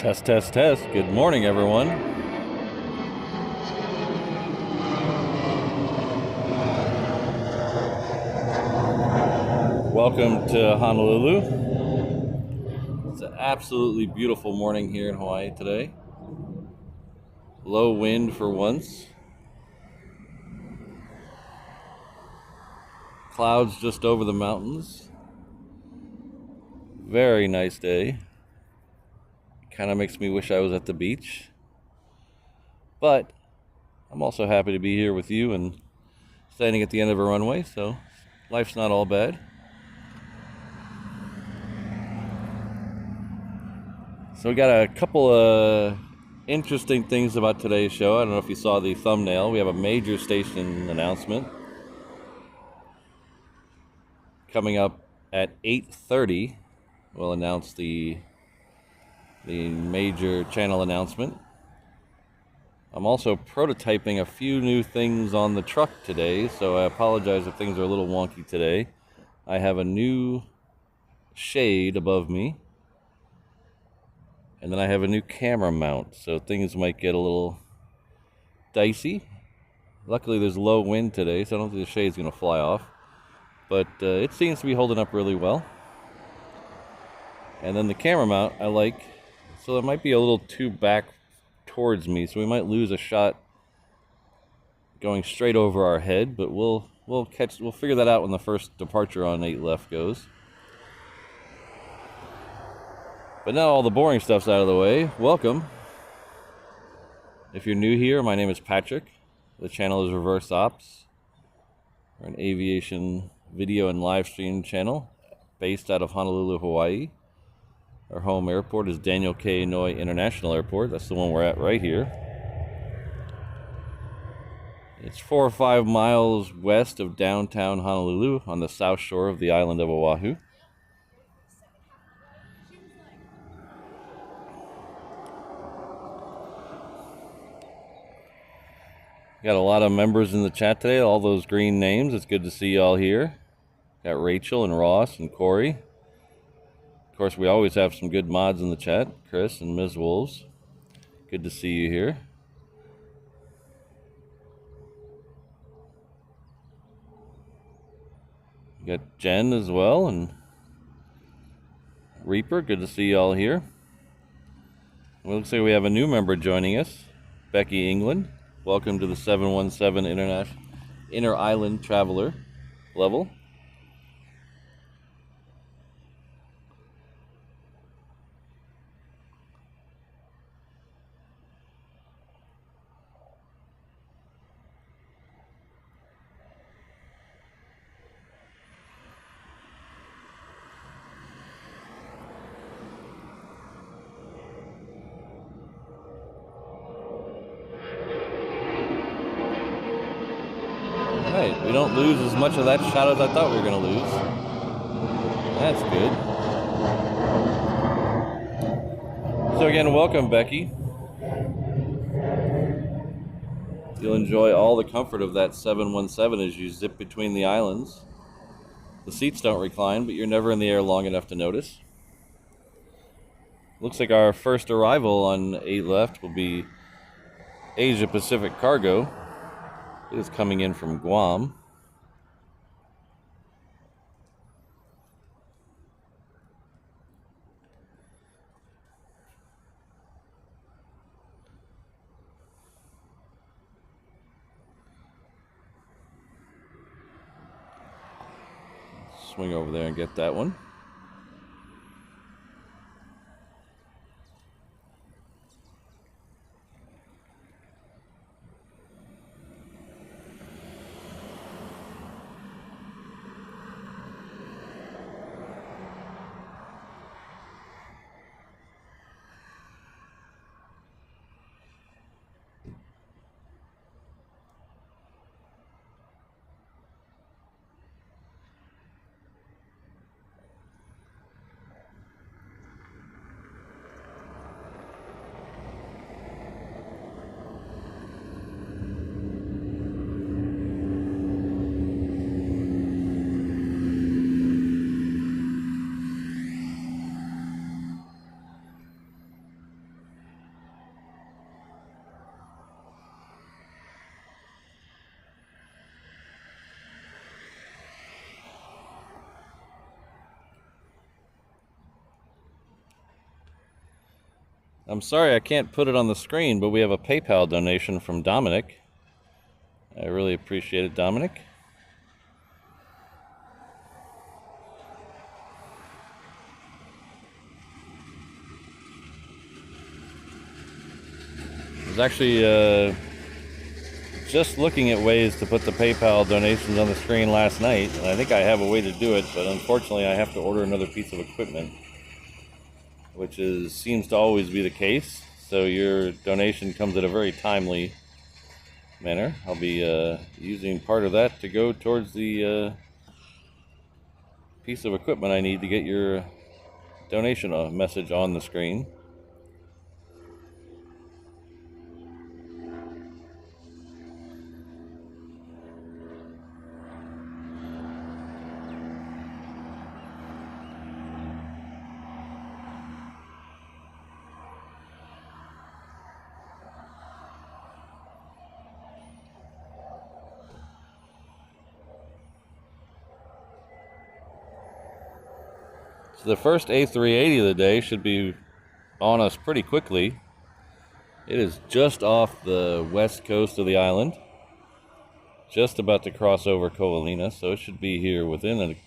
Test, test, test. Good morning, everyone. Welcome to Honolulu. It's an absolutely beautiful morning here in Hawaii today. Low wind for once. Clouds just over the mountains. Very nice day. Kind of makes me wish I was at the beach. But I'm also happy to be here with you and standing at the end of a runway, so life's not all bad. So we got a couple of interesting things about today's show. I don't know if you saw the thumbnail. We have a major station announcement coming up at 8:30. We'll announce the major channel announcement. I'm also prototyping a few new things on the truck today, so I apologize if things are a little wonky today. I have a new shade above me, and then I have a new camera mount, so things might get a little dicey. Luckily there's low wind today, so I don't think the shade's going to fly off, but it seems to be holding up really well. And then the camera mount I like, so it might be a little too back towards me, so we might lose a shot going straight over our head, but we'll figure that out when the first departure on 8 left goes. But now all the boring stuff's out of the way. Welcome. If you're new here, my name is Patrick. The channel is Reverse Ops. We're an aviation video and live stream channel based out of Honolulu, Hawaii. Our home airport is Daniel K. Inouye International Airport. That's the one we're at right here. It's 4 or 5 miles west of downtown Honolulu on the south shore of the island of Oahu. Got a lot of members in the chat today, all those green names. It's good to see y'all here. Got Rachel and Ross and Corey. Of course, we always have some good mods in the chat. Chris and Ms. Wolves. Good to see you here. We got Jen as well and Reaper. Good to see y'all here. It looks like we have a new member joining us, Becky England. Welcome to the 717 International Inter-Island Traveler level. Right, we don't lose as much of that shot as I thought we were going to lose. That's good. So again, welcome, Becky. You'll enjoy all the comfort of that 717 as you zip between the islands. The seats don't recline, but you're never in the air long enough to notice. Looks like our first arrival on 8 left will be Asia Pacific Cargo. It is coming in from Guam. Swing over there and get that one. I'm sorry I can't put it on the screen, but we have a PayPal donation from Dominic. I really appreciate it, Dominic. I was actually just looking at ways to put the PayPal donations on the screen last night, and I think I have a way to do it, but unfortunately I have to order another piece of equipment, which seems to always be the case. So your donation comes at a very timely manner. I'll be using part of that to go towards the piece of equipment I need to get your donation message on the screen. So the first A380 of the day should be on us pretty quickly. It is just off the west coast of the island, just about to cross over Coalina, so it should be here within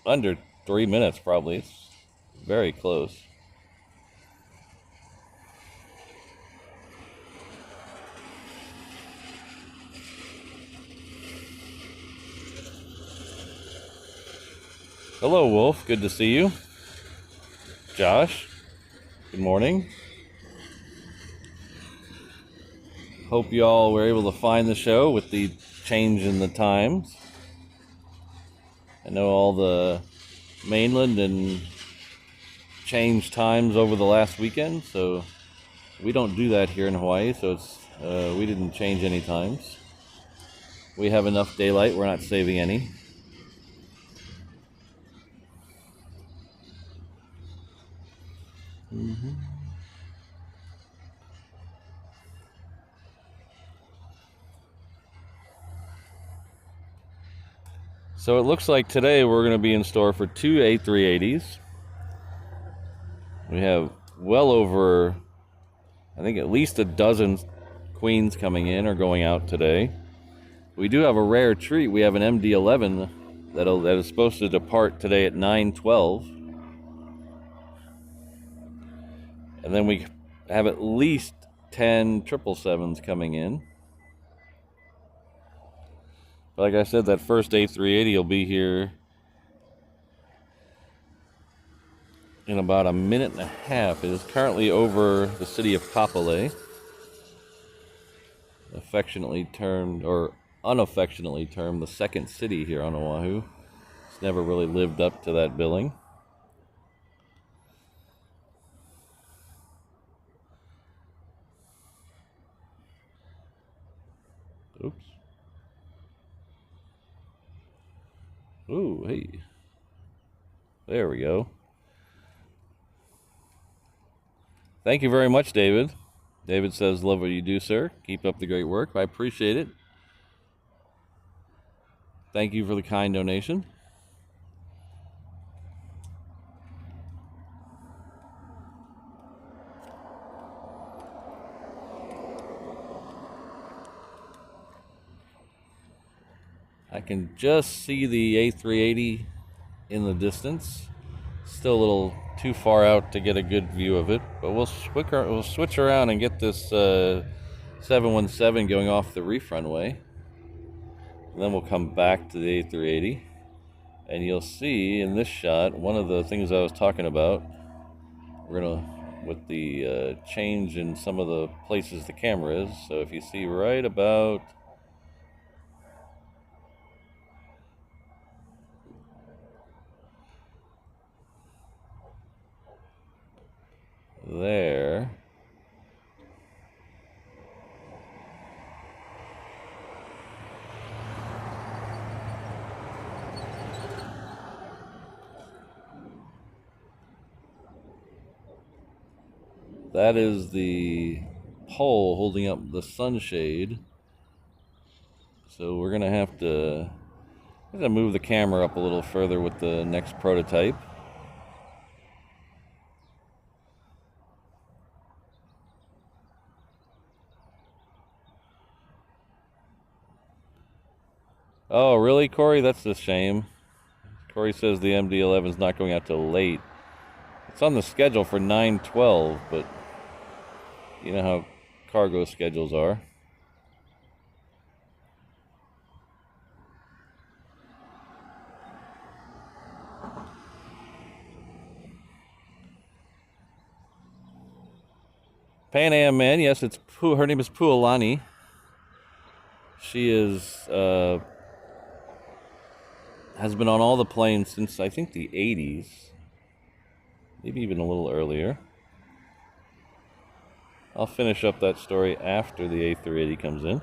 under 3 minutes probably. It's very close. Hello, Wolf. Good to see you. Josh, good morning. Hope you all were able to find the show with the change in the times. I know all the mainland and changed times over the last weekend, so we don't do that here in Hawaii, so we didn't change any times. We have enough daylight, we're not saving any. So it looks like today we're going to be in store for 2 A380s. We have well over, I think at least a dozen Queens coming in or going out today. We do have a rare treat. We have an MD-11 that is supposed to depart today at 9:12. And then we have at least 10 777s coming in. Like I said, that first A380 will be here in about a minute and a half. It is currently over the city of Kapolei, affectionately termed, or unaffectionately termed, the second city here on Oahu. It's never really lived up to that billing. Oops. Ooh, hey. There we go. Thank you very much, David. David says, love what you do, sir. Keep up the great work. I appreciate it. Thank you for the kind donation. I can just see the A380 in the distance. Still a little too far out to get a good view of it, but we'll switch around and get this 717 going off the reef runway. And then we'll come back to the A380, and you'll see in this shot one of the things I was talking about. We're gonna, with the change in some of the places the camera is. So if you see right about there, that is the pole holding up the sunshade. So we're gonna have to move the camera up a little further with the next prototype. Oh, really, Corey? That's a shame. Corey says the MD-11 is not going out till late. It's on the schedule for 9/12, but you know how cargo schedules are. Pan Am Man, yes, it's her name is Pualani. She has been on all the planes since I think the 80s, maybe even a little earlier. I'll finish up that story after the A380 comes in.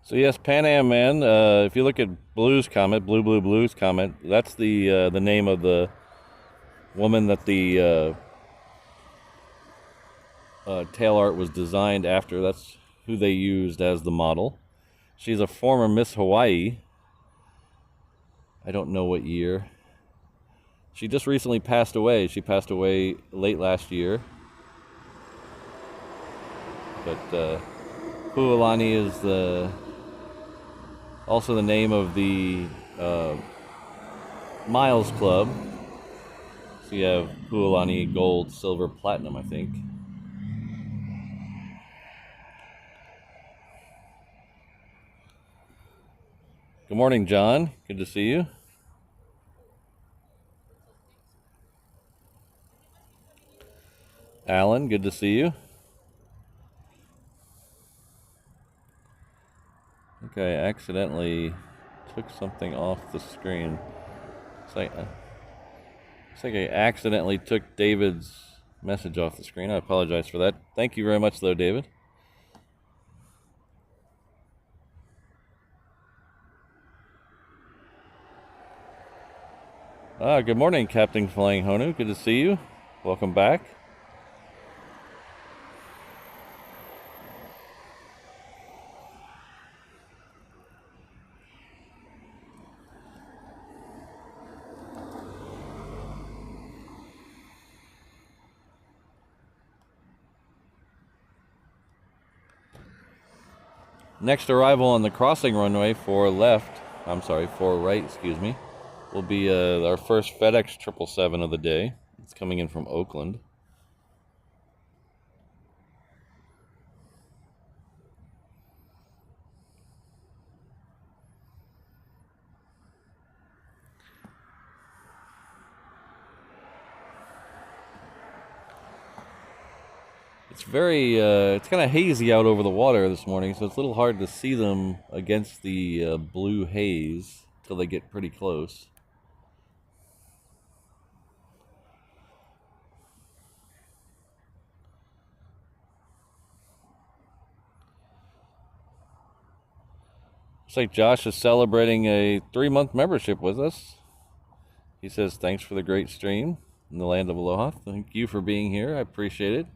So yes, Pan Am Man. If you look at Blue's comment, Blue's comment, that's the name of the woman that the tail art was designed after. That's who they used as the model. She's a former Miss Hawaii. I don't know what year. She just recently passed away. She passed away late last year. But Pualani is also the name of the Miles Club. So you have Pualani Gold, Silver, Platinum, I think. Good morning, John. Good to see you. Alan, good to see you. Okay, I accidentally took something off the screen. It's like I accidentally took David's message off the screen. I apologize for that. Thank you very much, though, David. Good morning, Captain Flying Honu. Good to see you. Welcome back. Next arrival on the crossing runway for right, excuse me, will be our first FedEx 777 of the day. It's coming in from Oakland. It's kind of hazy out over the water this morning, so it's a little hard to see them against the blue haze till they get pretty close. Looks like Josh is celebrating a 3-month membership with us. He says, thanks for the great stream in the land of Aloha. Thank you for being here. I appreciate it.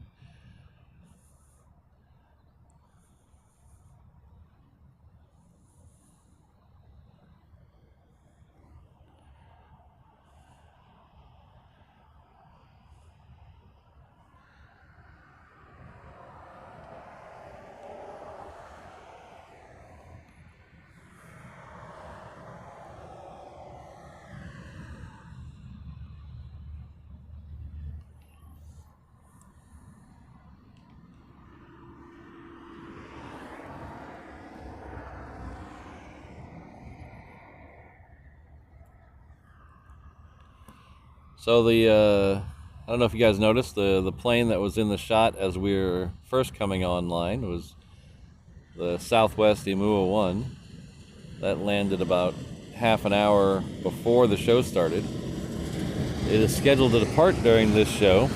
So I don't know if you guys noticed, the plane that was in the shot as we were first coming online was the Southwest Imua 1. That landed about half an hour before the show started. It is scheduled to depart during this show.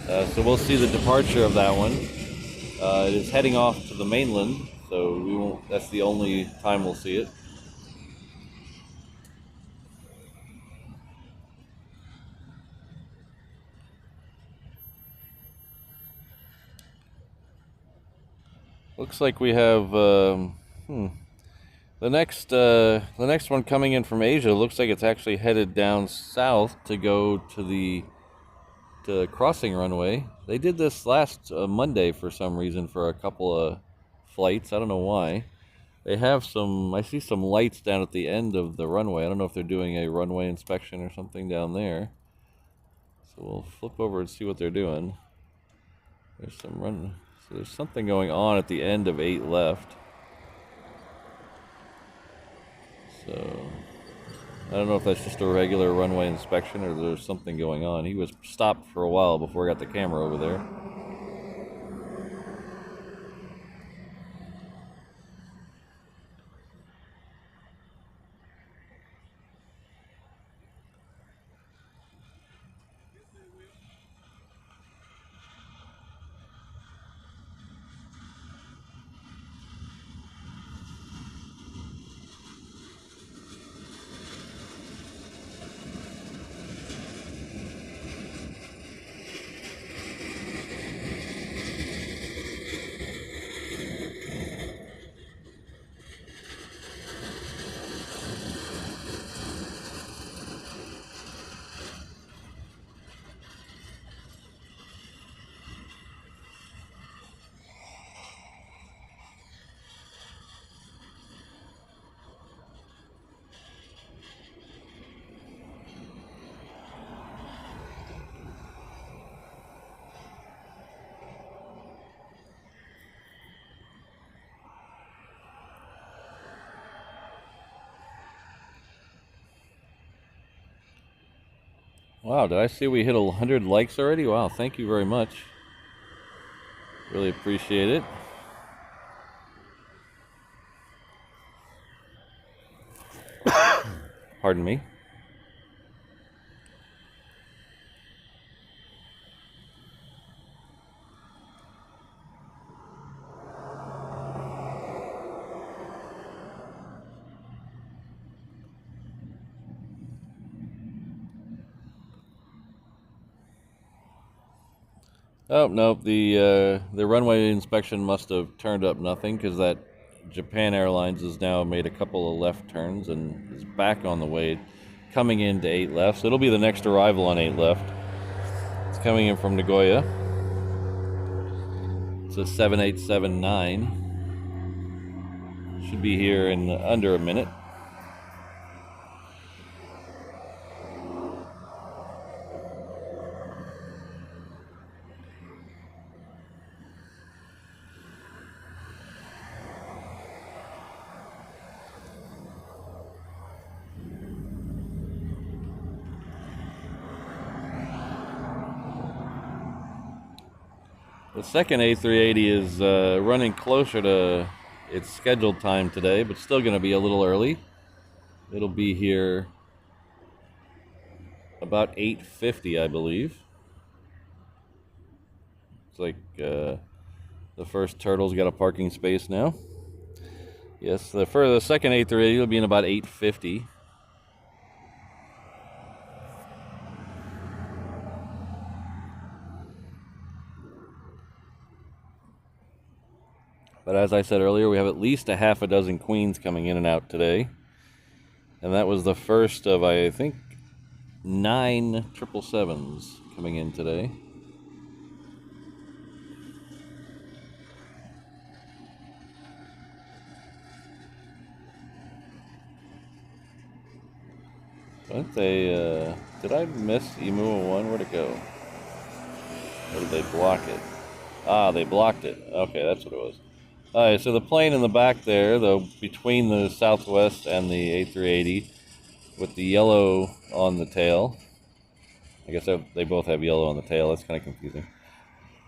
So we'll see the departure of that one. It is heading off to the mainland, so that's the only time we'll see it. Looks like we have the next one coming in from Asia. Looks like it's actually headed down south to go to the crossing runway. They did this last Monday for some reason for a couple of flights. I don't know why. They have I see some lights down at the end of the runway. I don't know if they're doing a runway inspection or something down there. So we'll flip over and see what they're doing. There's something going on at the end of 8 left. So I don't know if that's just a regular runway inspection or there's something going on. He was stopped for a while before I got the camera over there. Wow, did I see we hit 100 likes already? Wow, thank you very much. Really appreciate it. Pardon me. Oh, no, the runway inspection must have turned up nothing because that Japan Airlines has now made a couple of left turns and is back on the way, coming into 8 left. So it'll be the next arrival on 8 left. It's coming in from Nagoya. It's a 7879. Should be here in under a minute. The second A380 is running closer to its scheduled time today, but still going to be a little early. It'll be here about 8:50, I believe. It's like the first turtle's got a parking space now. Yes, for the second A380 will be in about 8:50. But as I said earlier, we have at least a half a dozen Queens coming in and out today. And that was the first of, I think, 9 777s coming in today. Did I miss Emu 1? Where'd it go? Or did they block it? Ah, they blocked it. Okay, that's what it was. Alright, so the plane in the back there, though, between the Southwest and the A380, with the yellow on the tail. I guess they both have yellow on the tail. That's kind of confusing.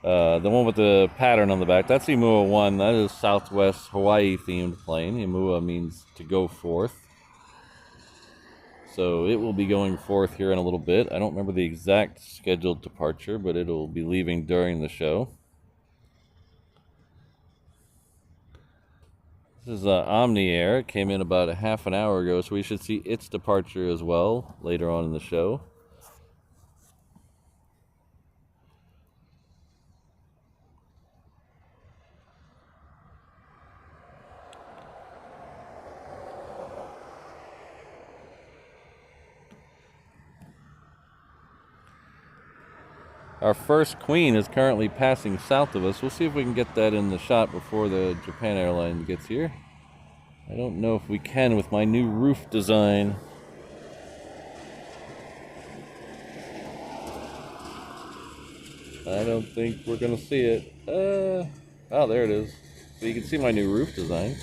The one with the pattern on the back, that's Imua 1. That is Southwest Hawaii themed plane. Imua means to go forth. So it will be going forth here in a little bit. I don't remember the exact scheduled departure, but it'll be leaving during the show. This is Omni Air. It came in about a half an hour ago, so we should see its departure as well later on in the show. Our first Queen is currently passing south of us. We'll see if we can get that in the shot before the Japan airline gets here. I don't know if we can with my new roof design. I don't think we're gonna see it. Oh, there it is. So you can see my new roof design.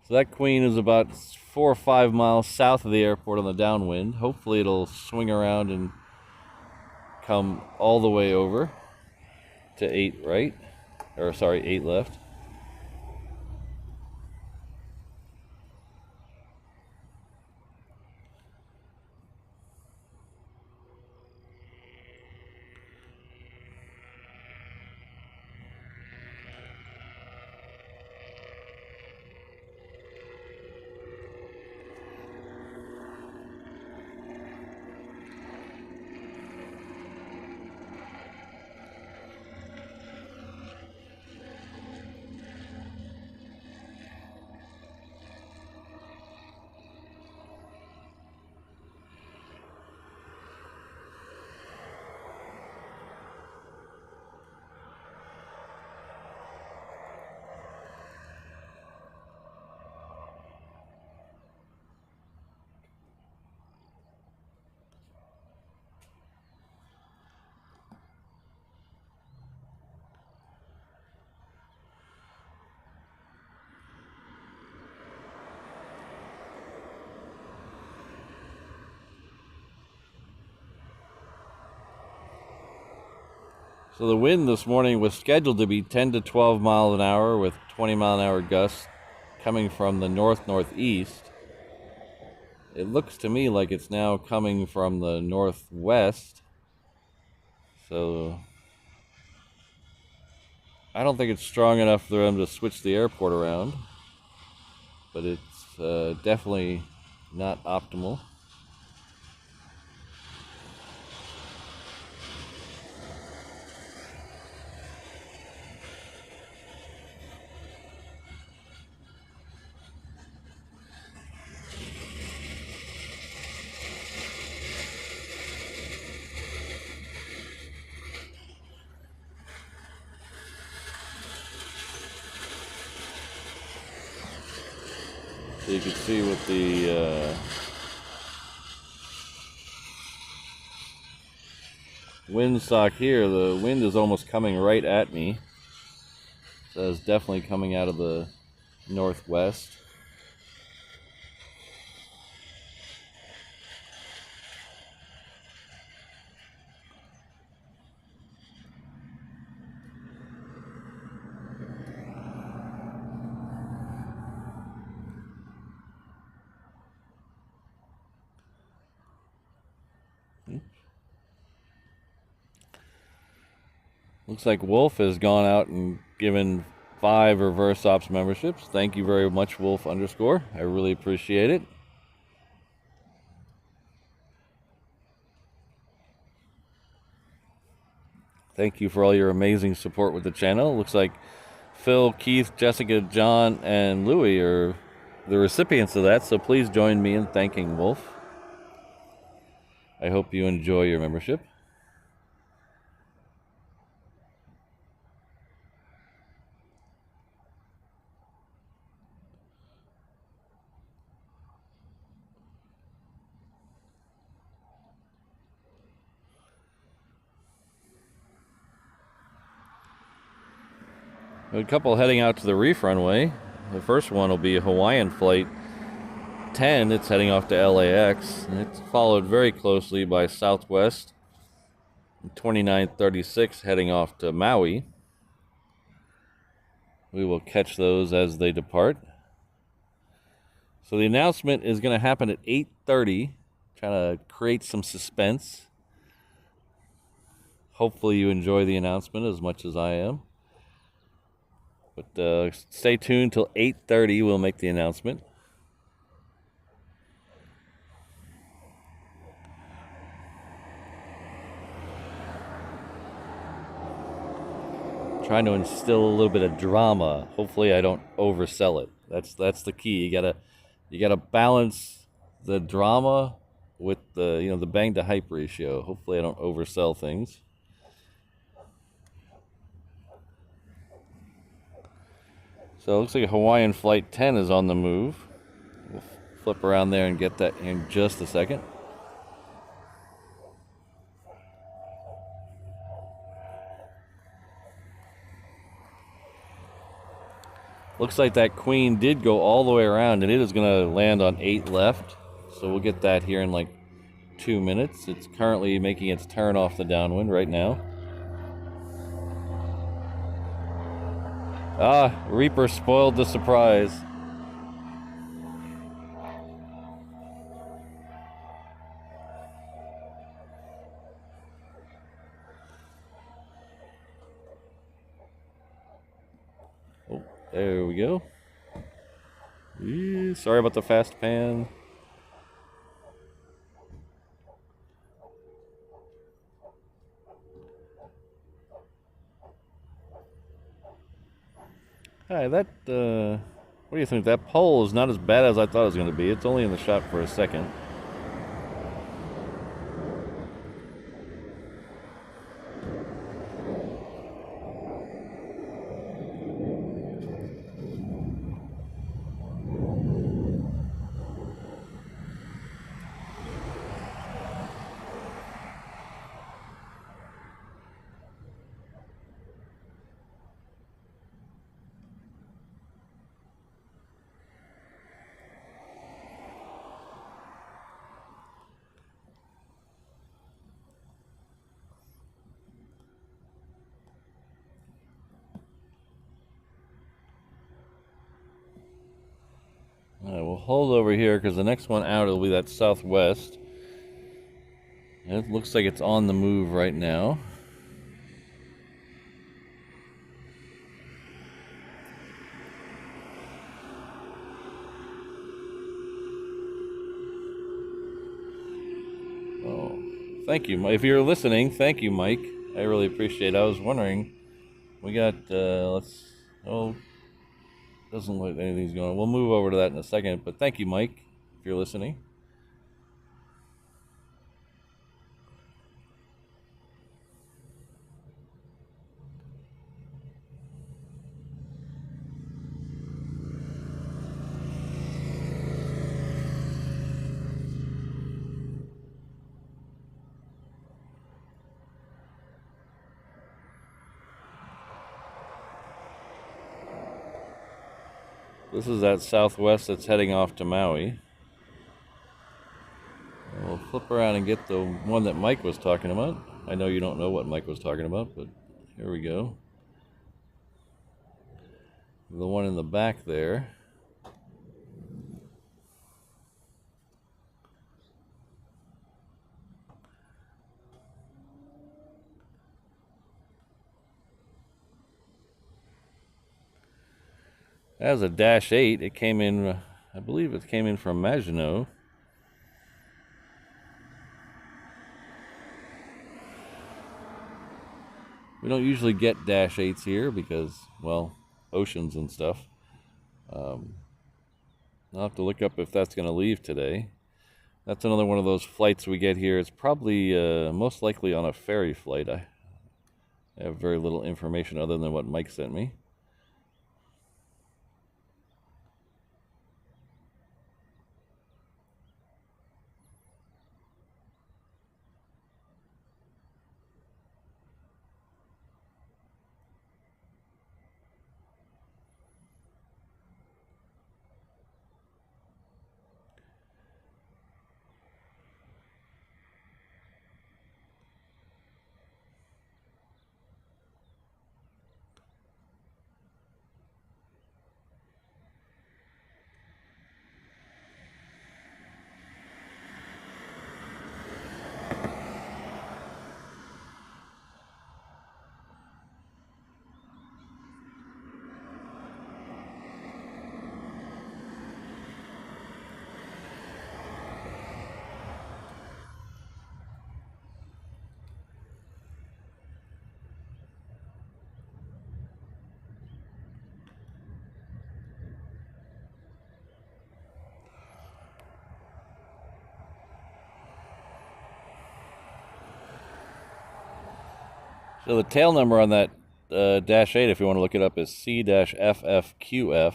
So that Queen is about 4 or 5 miles south of the airport on the downwind. Hopefully it'll swing around and come all the way over to 8 right. Or sorry, 8 left. So the wind this morning was scheduled to be 10 to 12 miles an hour with 20 mile an hour gusts coming from the north-northeast. It looks to me like it's now coming from the northwest. So I don't think it's strong enough for them to switch the airport around, but it's definitely not optimal. So you can see with the windsock here, the wind is almost coming right at me. So it's definitely coming out of the northwest. Looks like Wolf has gone out and given 5 reverse ops memberships. Thank you very much, Wolf _. I really appreciate it. Thank you for all your amazing support with the channel. Looks like Phil, Keith, Jessica, John, and Louie are the recipients of that, so please join me in thanking Wolf. I hope you enjoy your membership. A couple heading out to the reef runway. The first one will be Hawaiian Flight 10. It's heading off to LAX. And it's followed very closely by Southwest 2936 heading off to Maui. We will catch those as they depart. So the announcement is going to happen at 8:30. Trying to create some suspense. Hopefully you enjoy the announcement as much as I am. But stay tuned till 8:30. We'll make the announcement. Trying to instill a little bit of drama. Hopefully I don't oversell it. That's the key. You gotta balance the drama with the the bang to hype ratio. Hopefully I don't oversell things. So it looks like a Hawaiian Flight 10 is on the move. We'll flip around there and get that in just a second. Looks like that Queen did go all the way around, and it is going to land on 8 left. So we'll get that here in like 2 minutes. It's currently making its turn off the downwind right now. Ah, Reaper spoiled the surprise. Oh, there we go. Sorry about the fast pan. Hi, that, what do you think? That pole is not as bad as I thought it was going to be. It's only in the shot for a second. All right, we'll hold over here because the next one out will be that Southwest. And it looks like it's on the move right now. Oh, thank you. If you're listening, thank you, Mike. I really appreciate it. I was wondering, we got, doesn't look like anything's going on. We'll move over to that in a second, but thank you, Mike, if you're listening. This is that Southwest that's heading off to Maui. We'll flip around and get the one that Mike was talking about. I know you don't know what Mike was talking about, but here we go. The one in the back there. That was a Dash 8. It came in, I believe it came in from Maginot. We don't usually get Dash 8s here because, well, oceans and stuff. I'll have to look up if that's going to leave today. That's another one of those flights we get here. It's probably most likely on a ferry flight. I have very little information other than what Mike sent me. So the tail number on that Dash 8, if you want to look it up, is C-FFQF.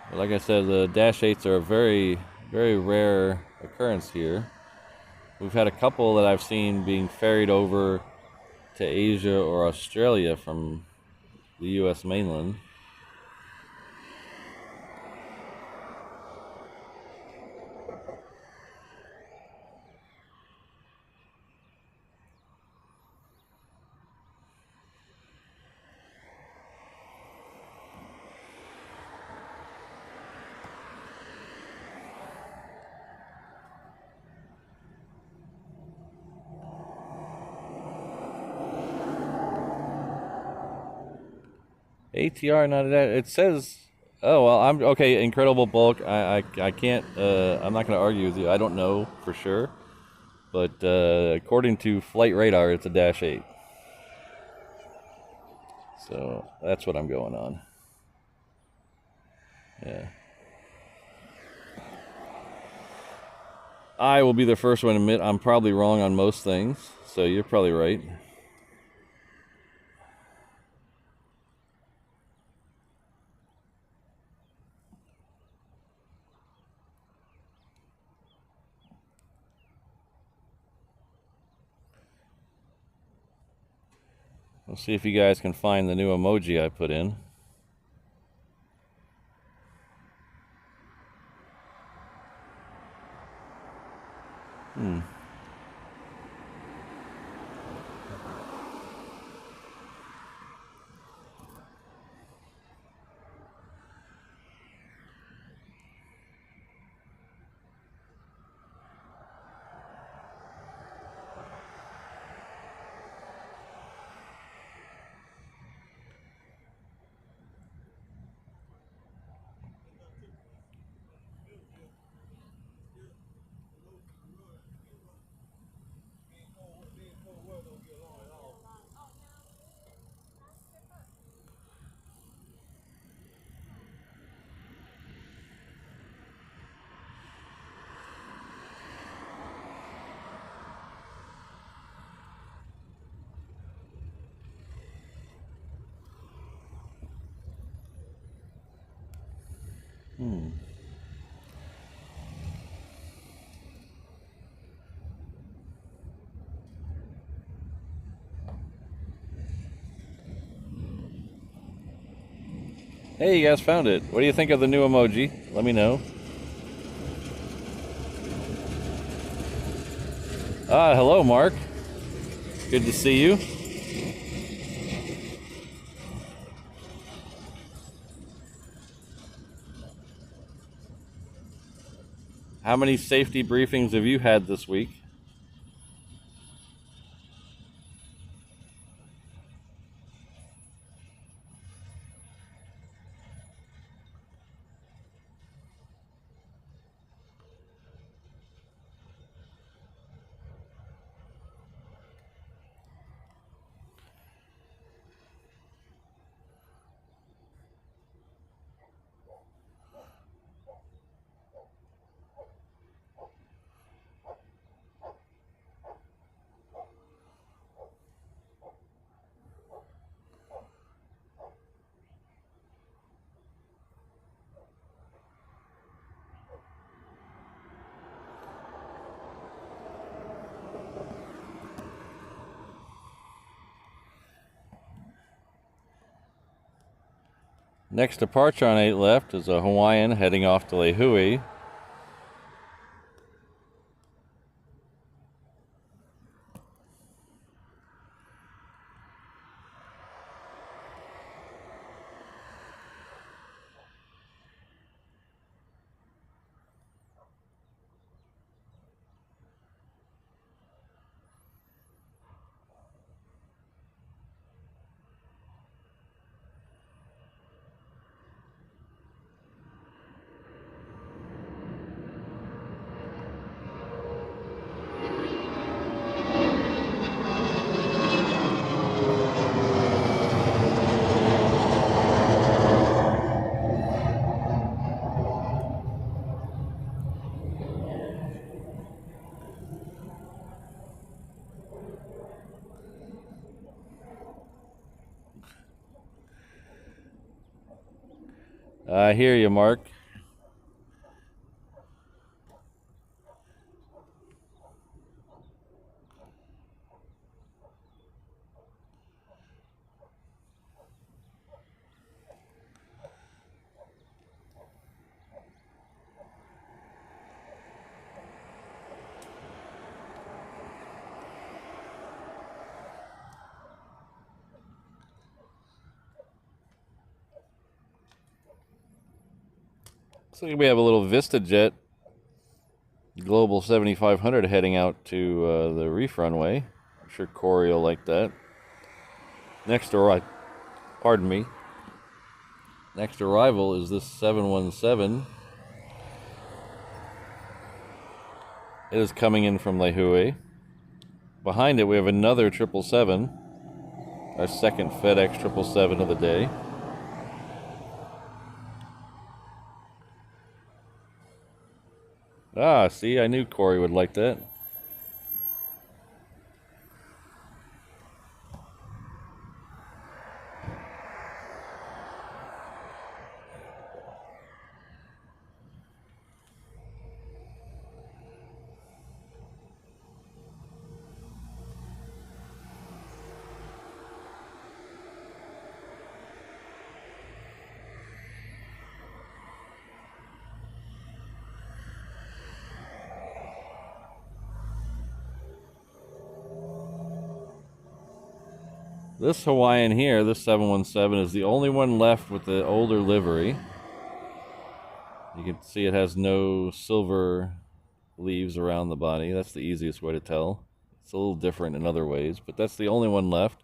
But like I said, the Dash 8s are a very, very rare occurrence here. We've had a couple that I've seen being ferried over to Asia or Australia from the U.S. mainland. ATR, not that. It says, oh, well, I'm okay. Incredible bulk. I can't, I'm not going to argue with you. I don't know for sure. But according to Flight Radar, it's a Dash 8. So that's what I'm going on. Yeah. I will be the first one to admit I'm probably wrong on most things. So you're probably right. We'll see if you guys can find the new emoji I put in. Hey, you guys found it. What do you think of the new emoji? Let me know. Hello, Mark. Good to see you. How many safety briefings have you had this week? Next departure on 8 left is a Hawaiian heading off to Lehue. I hear you, Mark. Looks like we have a little VistaJet Global 7500 heading out to the reef runway. I'm sure Corey will like that. Next arrival is this 717. It is coming in from Lehue. Behind it, we have another 777, our second FedEx 777 of the day. Ah, see, I knew Corey would like that. This Hawaiian here, this 717, is the only one left with the older livery. You can see it has no silver leaves around the body. That's the easiest way to tell. It's a little different in other ways, but that's the only one left.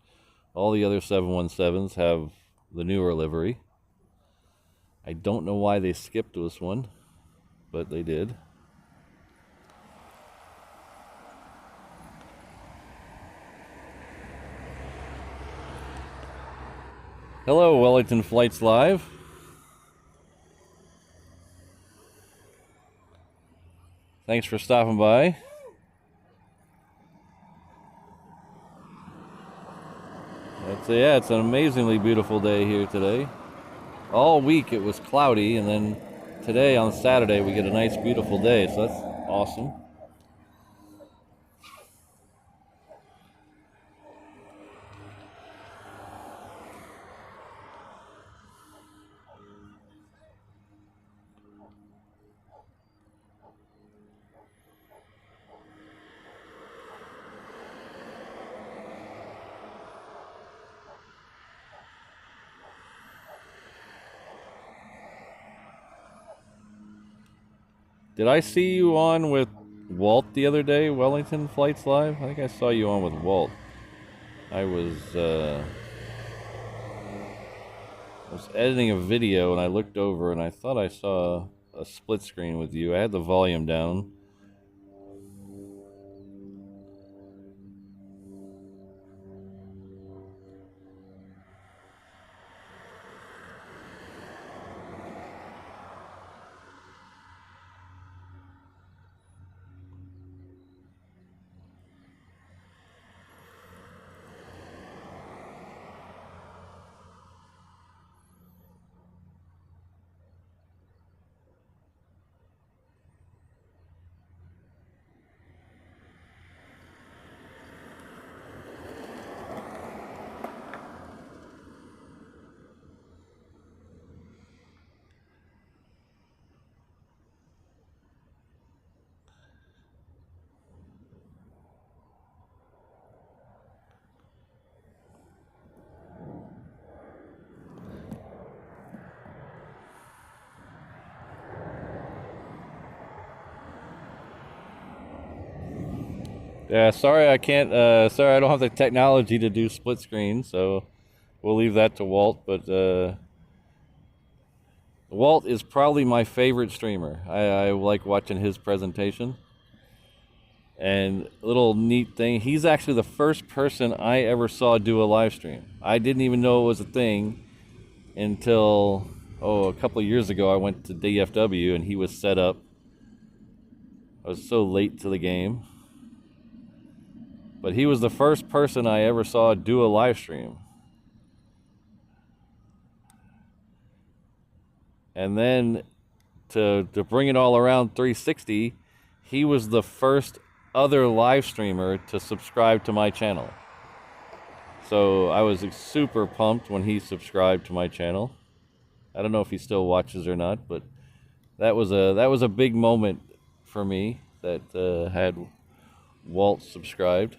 All the other 717s have the newer livery. I don't know why they skipped this one, but they did. Hello, Wellington Flights Live. Thanks for stopping by. It's an amazingly beautiful day here today. All week it was cloudy, and then today on Saturday we get a nice beautiful day, so that's awesome. Did I see you on with Walt the other day, Wellington Flights Live? I think I saw you on with Walt. I was editing a video and I looked over and I thought I saw a split screen with you. I had the volume down. Yeah, sorry I can't, sorry I don't have the technology to do split screen, so we'll leave that to Walt, but Walt is probably my favorite streamer. I like watching his presentation. And a little neat thing, he's actually the first person I ever saw do a live stream. I didn't even know it was a thing until, a couple of years ago I went to DFW and he was set up. I was so late to the game. But he was the first person I ever saw do a live stream. And then to bring it all around 360, he was the first other live streamer to subscribe to my channel. So I was super pumped when he subscribed to my channel. I don't know if he still watches or not, but that was a big moment for me that had Walt subscribed.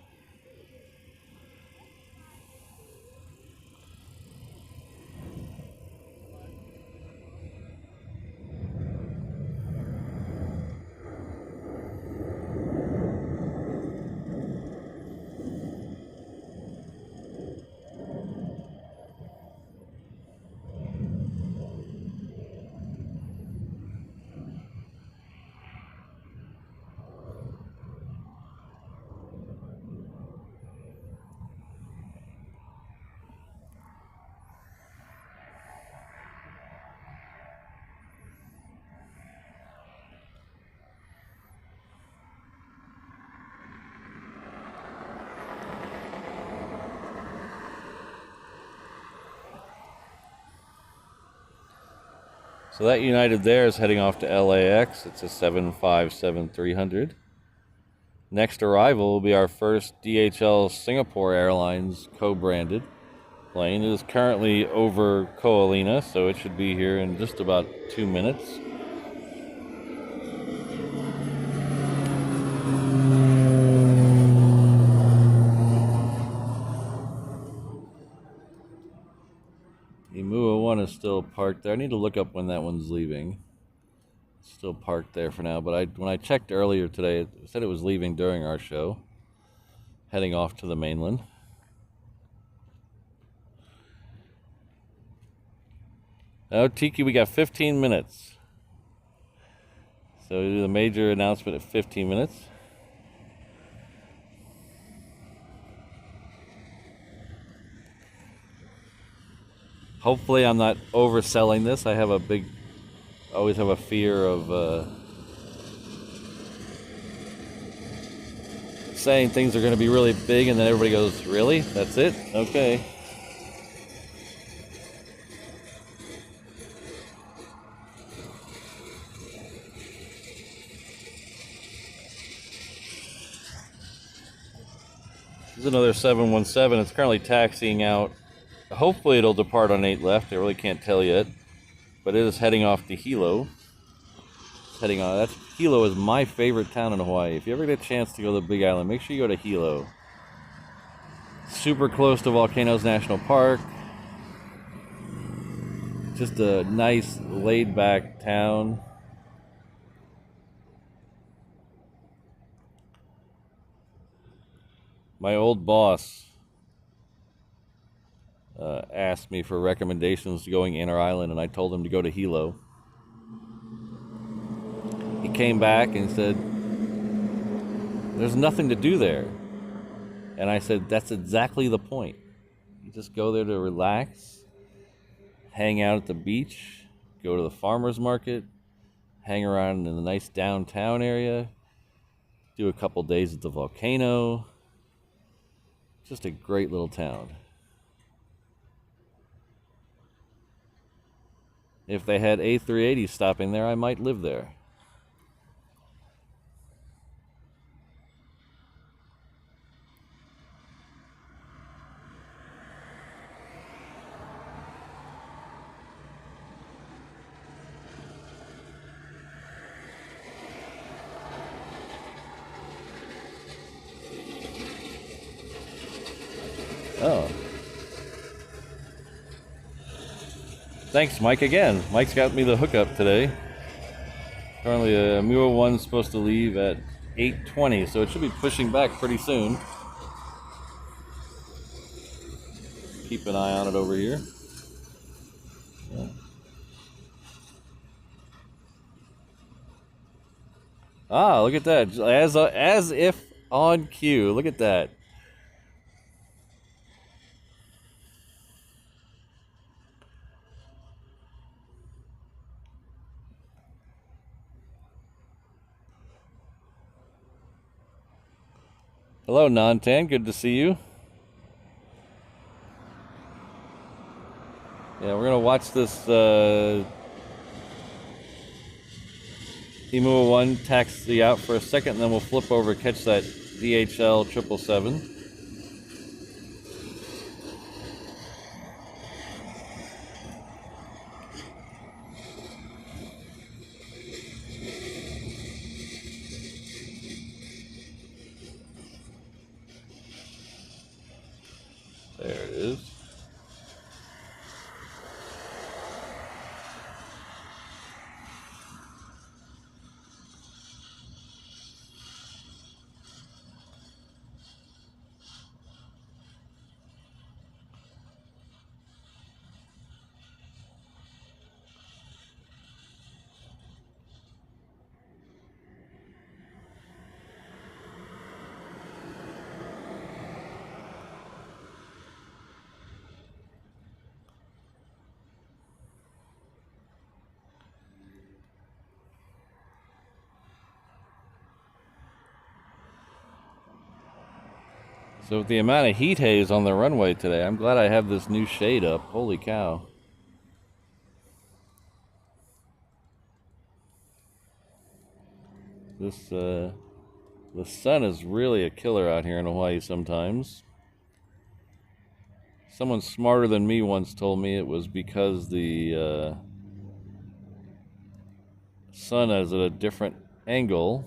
So that United there is heading off to LAX. It's a 757-300. Next arrival will be our first DHL Singapore Airlines co-branded plane. It is currently over Ko'olina, so it should be here in just about 2 minutes. Imua 1 is still parked there. I need to look up when that one's leaving. It's still parked there for now, but when I checked earlier today, it said it was leaving during our show, heading off to the mainland. Oh, Tiki, we got 15 minutes. So we do the major announcement at 15 minutes. Hopefully I'm not overselling this. I have always have a fear of saying things are going to be really big and then everybody goes, really? That's it? Okay. This is another 717. It's currently taxiing out. Hopefully it'll depart on 8 left. I really can't tell yet. But it is heading off to Hilo. It's heading on. Hilo is my favorite town in Hawaii. If you ever get a chance to go to the Big Island, make sure you go to Hilo. Super close to Volcanoes National Park. Just a nice laid-back town. My old boss asked me for recommendations to going inter island, and I told him to go to Hilo. He came back and said, "There's nothing to do there." And I said, "That's exactly the point. You just go there to relax, hang out at the beach, go to the farmer's market, hang around in the nice downtown area, do a couple days at the volcano. Just a great little town." If they had A380 stopping there, I might live there. Oh. Thanks, Mike, again. Mike's got me the hookup today. Currently, Mua 1's supposed to leave at 8:20, so it should be pushing back pretty soon. Keep an eye on it over here. Yeah. Ah, look at that. As if on cue. Look at that. Hello, Nantan. Good to see you. Yeah, we're gonna watch this Imua 1 taxi out for a second, and then we'll flip over, catch that DHL 777. There it is. So with the amount of heat haze on the runway today, I'm glad I have this new shade up. Holy cow. The sun is really a killer out here in Hawaii sometimes. Someone smarter than me once told me it was because the sun is at a different angle,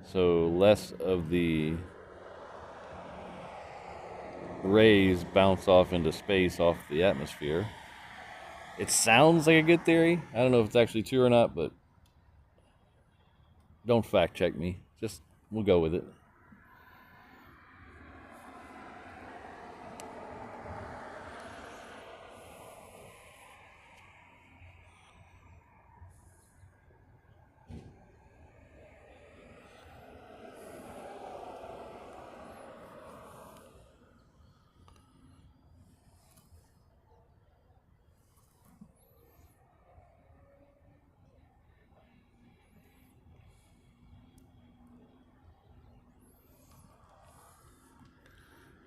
so less of the rays bounce off into space off the atmosphere. It sounds like a good theory. I don't know if it's actually true or not, but don't fact check me. Just, we'll go with it.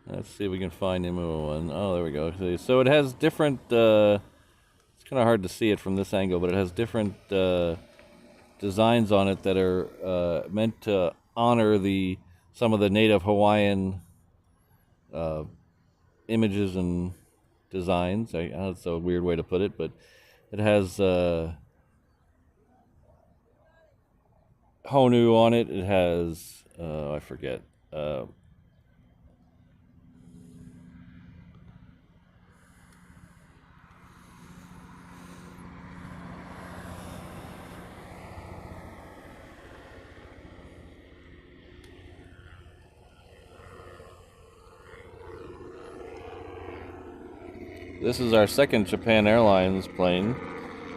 Let's see if we can find Imua 1. Oh, there we go. So it has different, it's kind of hard to see it from this angle, but it has different designs on it that are meant to honor some of the native Hawaiian images and designs. I know it's a weird way to put it, but it has Honu on it. It has, I forget. This is our second Japan Airlines plane.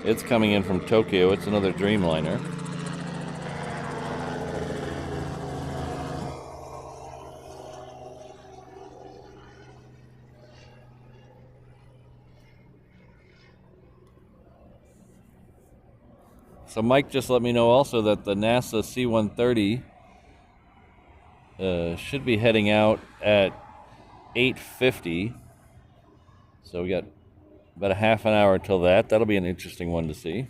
It's coming in from Tokyo. It's another Dreamliner. So Mike just let me know also that the NASA C-130 should be heading out at 8:50. So we got about a half an hour till that. That'll be an interesting one to see.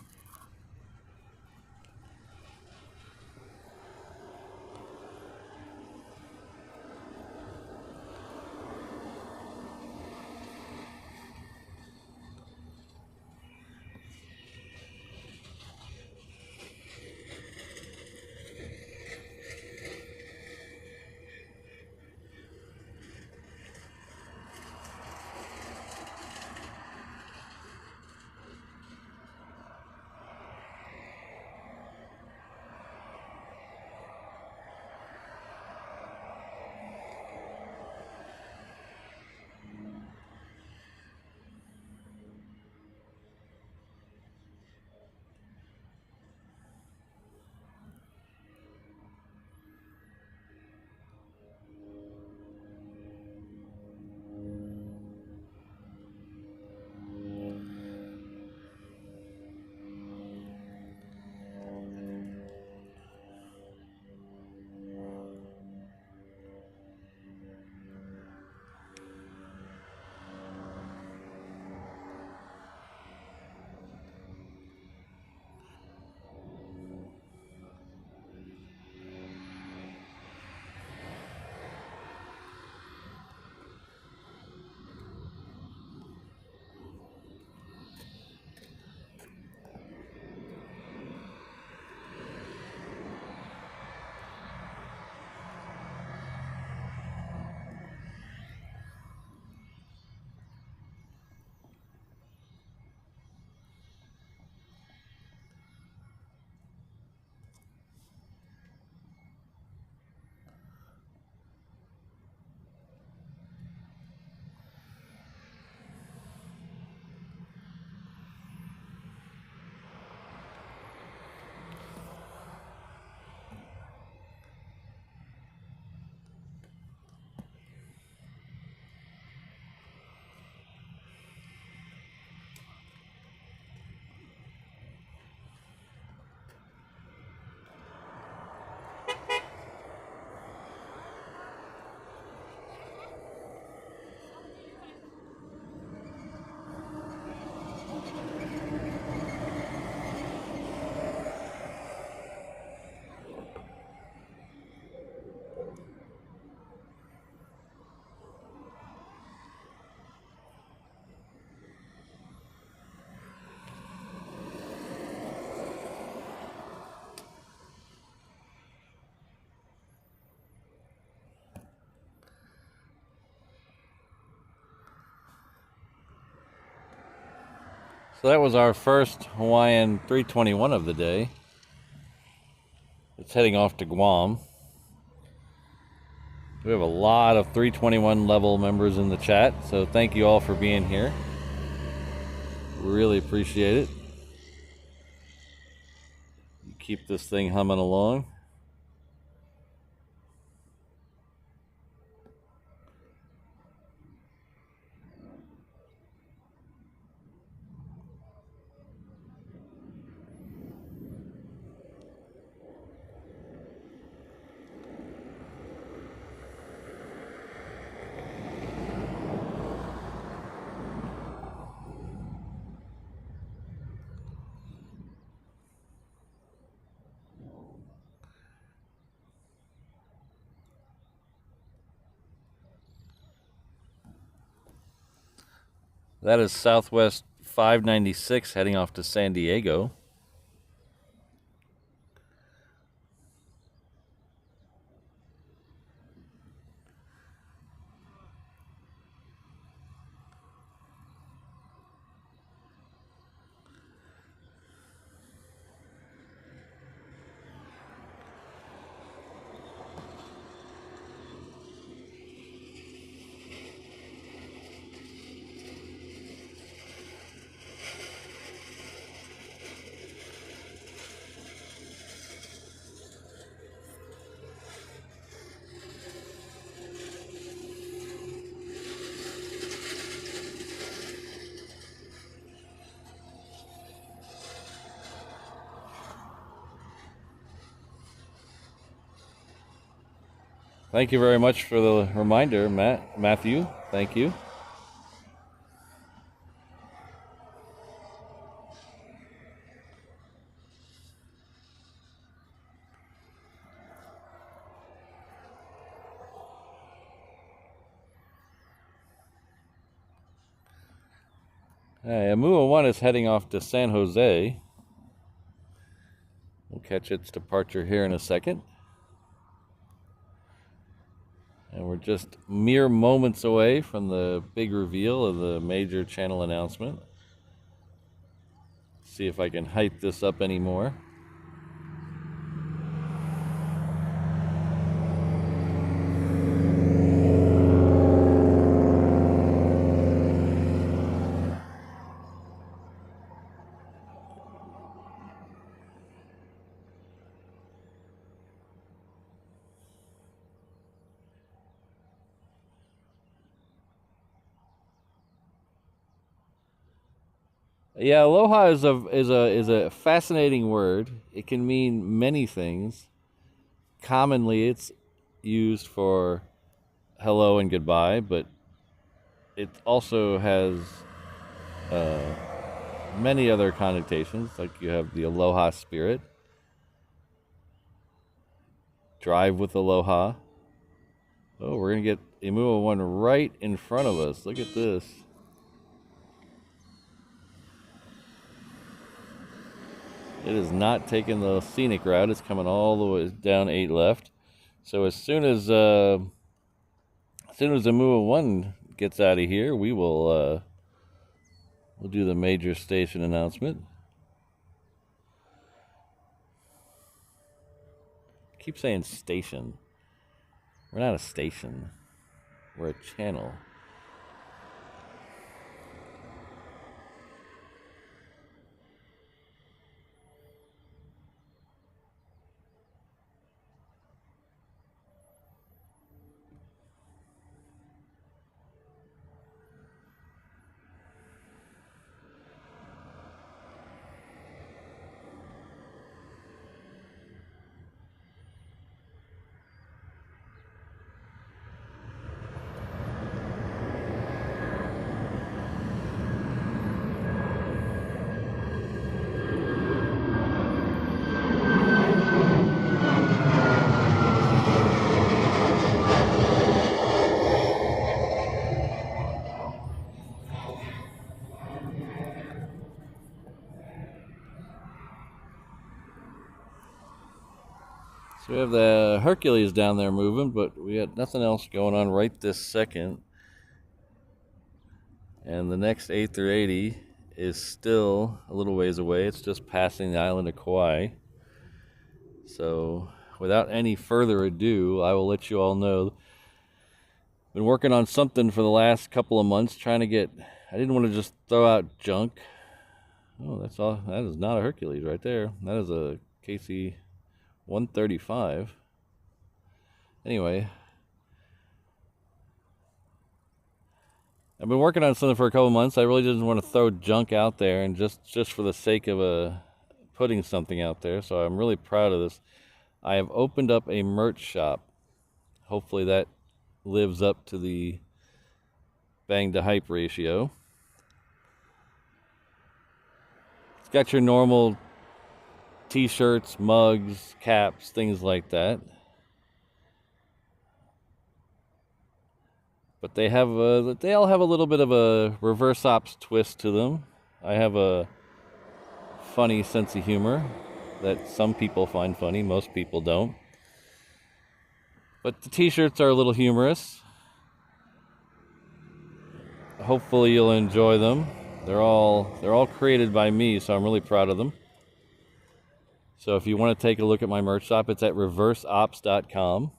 So that was our first Hawaiian 321 of the day. It's heading off to Guam. We have a lot of 321 level members in the chat, so thank you all for being here. Really appreciate it. Keep this thing humming along. That is Southwest 596 heading off to San Diego. Thank you very much for the reminder, Matthew. Thank you. Hey, Amua 1 is heading off to San Jose. We'll catch its departure here in a second. And we're just mere moments away from the big reveal of the major channel announcement. See if I can hype this up anymore. Yeah, aloha is a fascinating word. It can mean many things. Commonly, it's used for hello and goodbye, but it also has many other connotations. Like you have the aloha spirit, drive with aloha. Oh, we're gonna get Imua 1 right in front of us. Look at this. It is not taking the scenic route. It's coming all the way down 8 left. So as soon as Amua 1 gets out of here, we'll do the major station announcement. Keep saying station. We're not a station. We're a channel. So we have the Hercules down there moving, but we got nothing else going on right this second. And the next A380 is still a little ways away. It's just passing the island of Kauai. So without any further ado, I will let you all know. Been working on something for the last couple of months, trying to get, I didn't want to just throw out junk. Oh, that's all. That is not a Hercules right there. That is a KC 135. Anyway, I've been working on something for a couple months. I really didn't want to throw junk out there, and just for the sake of putting something out there. So I'm really proud of this. I have opened up a merch shop. Hopefully that lives up to the bang to hype ratio. It's got your normal t-shirts, mugs, caps, things like that. But they all have a little bit of a reverse ops twist to them. I have a funny sense of humor that some people find funny, most people don't. But the t-shirts are a little humorous. Hopefully you'll enjoy them. They're all created by me, so I'm really proud of them. So if you want to take a look at my merch shop, it's at reverseops.com.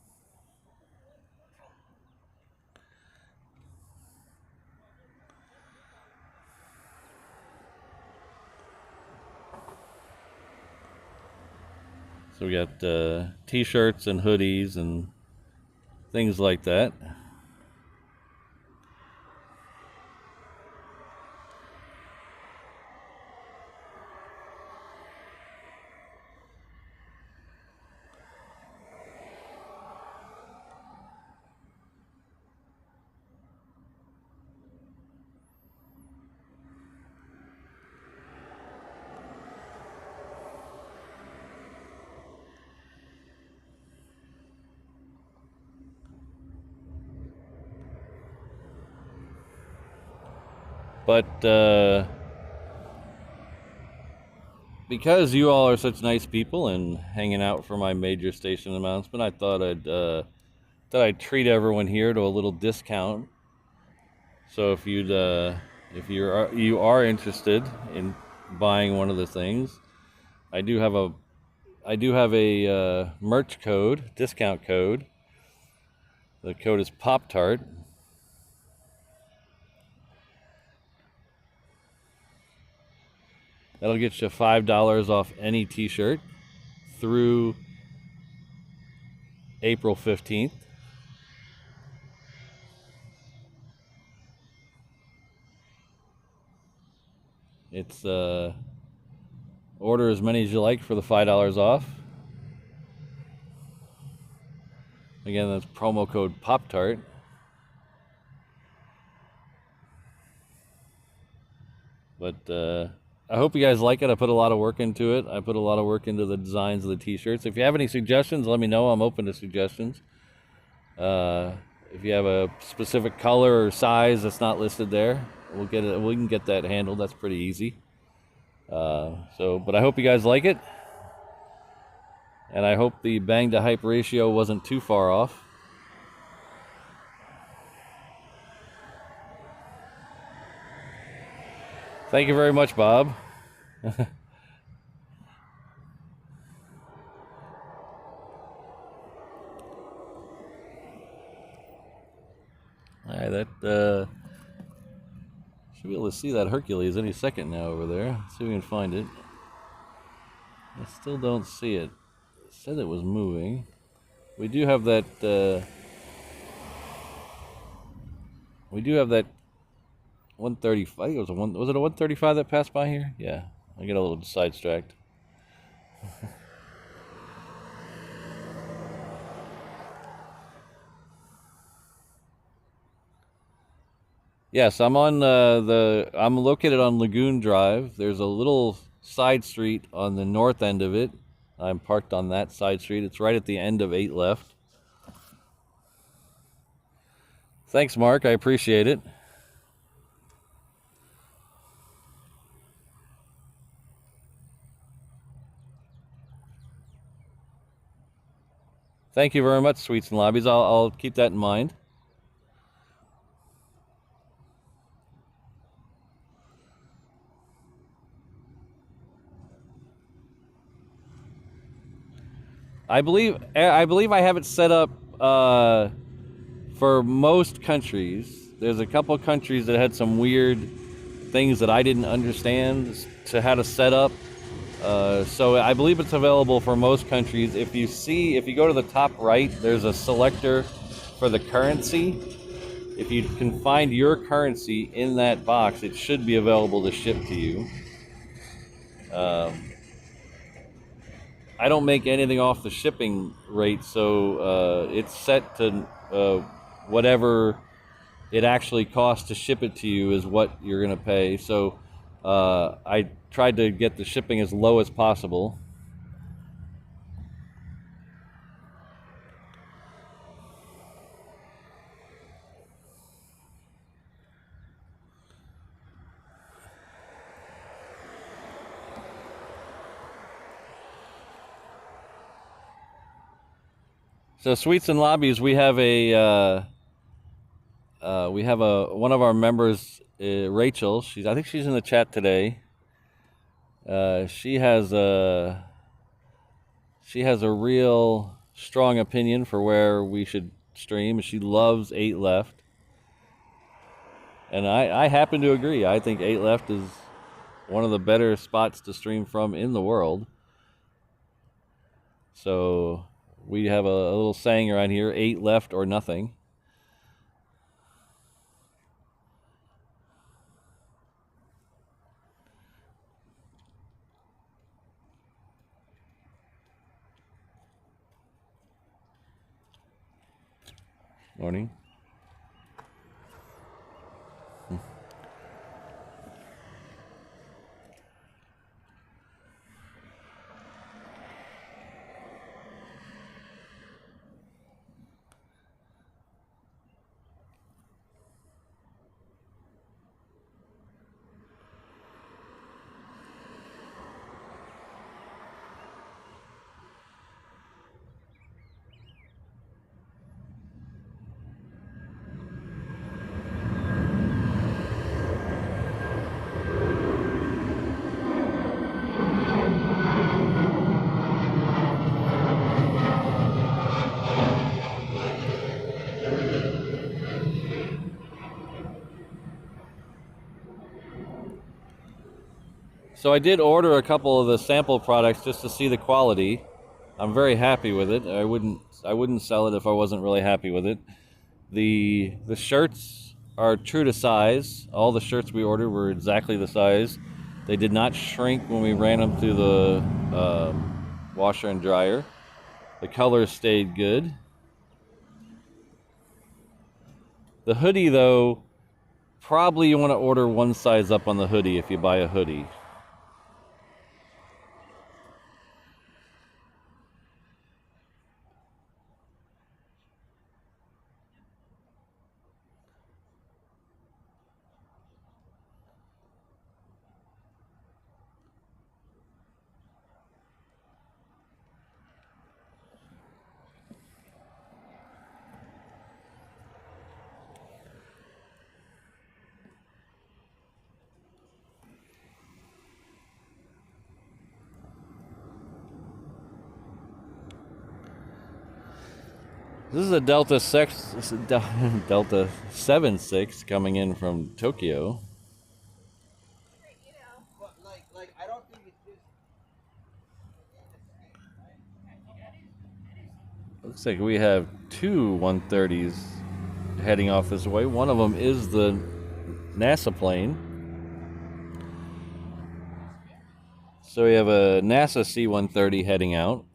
So we got t-shirts and hoodies and things like that. But because you all are such nice people and hanging out for my major station announcement, I thought I'd treat everyone here to a little discount. So if you are interested in buying one of the things, I do have a merch code, discount code. The code is Pop-Tart. That'll get you $5 off any t-shirt through April 15th. It's order as many as you like for the $5 off. Again, that's promo code Pop-Tart. But I hope you guys like it. I put a lot of work into it. I put a lot of work into the designs of the t-shirts. If you have any suggestions, let me know. I'm open to suggestions. If you have a specific color or size that's not listed there, we can get that handled. That's pretty easy. But I hope you guys like it. And I hope the bang to hype ratio wasn't too far off. Thank you very much, Bob. All right, that should be able to see that Hercules any second now over there. Let's see if we can find it. I still don't see it. It said it was moving. We do have that. We do have that 135. I think it was was it a 135 that passed by here? Yeah, I get a little sidetracked. Yes, I'm on I'm located on Lagoon Drive. There's a little side street on the north end of it. I'm parked on that side street. It's right at the end of 8 left. Thanks, Mark. I appreciate it. Thank you very much, Sweets and Lobbies. I'll keep that in mind. I believe I have it set up for most countries. There's a couple countries that had some weird things that I didn't understand to how to set up. So I believe it's available for most countries. If you go to the top right, there's a selector for the currency. If you can find your currency in that box, it should be available to ship to you. I don't make anything off the shipping rate, so it's set to whatever it actually costs to ship it to you is what you're going to pay. So I tried to get the shipping as low as possible. So Sweets and Lobbies, we have one of our members, Rachel. I think she's in the chat today. She has a real strong opinion for where we should stream. She loves 8 left, and I happen to agree. I think 8 left is one of the better spots to stream from in the world. So we have a little saying around here: 8 left or nothing. Morning. So I did order a couple of the sample products just to see the quality. I'm very happy with it. I wouldn't sell it if I wasn't really happy with it. The shirts are true to size. All the shirts we ordered were exactly the size. They did not shrink when we ran them through the washer and dryer. The colors stayed good. The hoodie, though, probably you want to order one size up on the hoodie if you buy a hoodie. This is a Delta 76 coming in from Tokyo. Looks like we have two 130s heading off this way. One of them is the NASA plane. So we have a NASA C-130 heading out.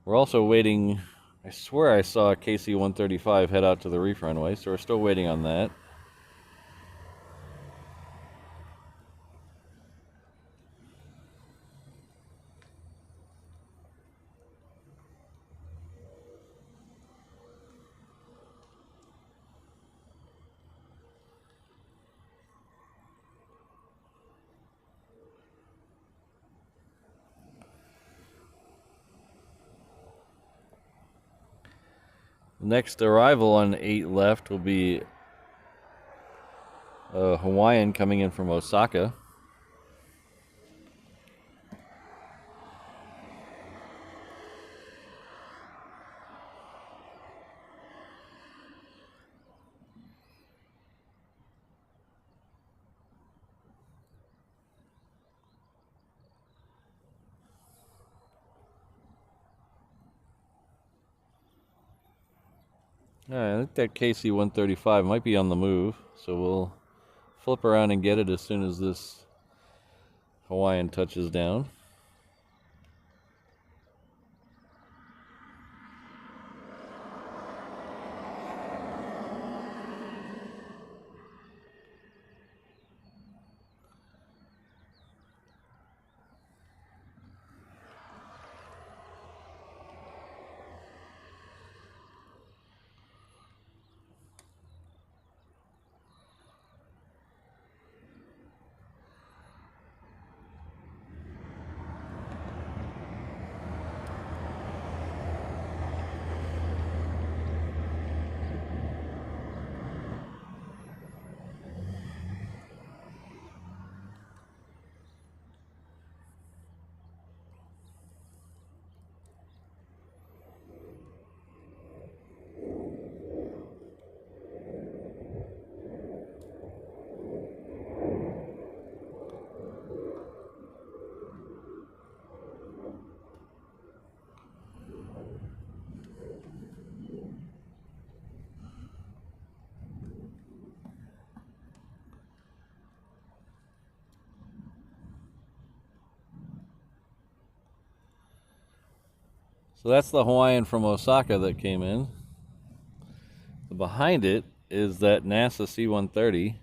We're also waiting. I swear I saw a KC-135 head out to the reef runway, so we're still waiting on that. Next arrival on 8 left will be a Hawaiian coming in from Osaka. I think that KC-135 might be on the move, so we'll flip around and get it as soon as this Hawaiian touches down. So that's the Hawaiian from Osaka that came in. Behind it is that NASA C-130.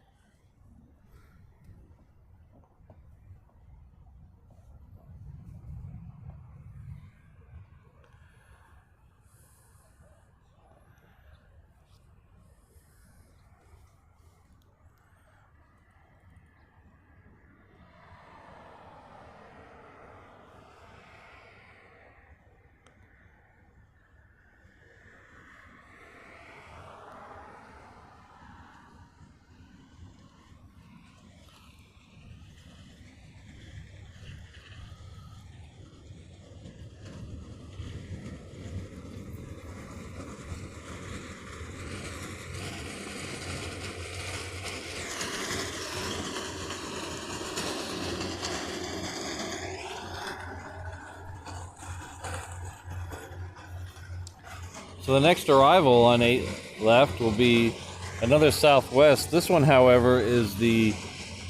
So the next arrival on 8 left will be another Southwest. This one, however, is the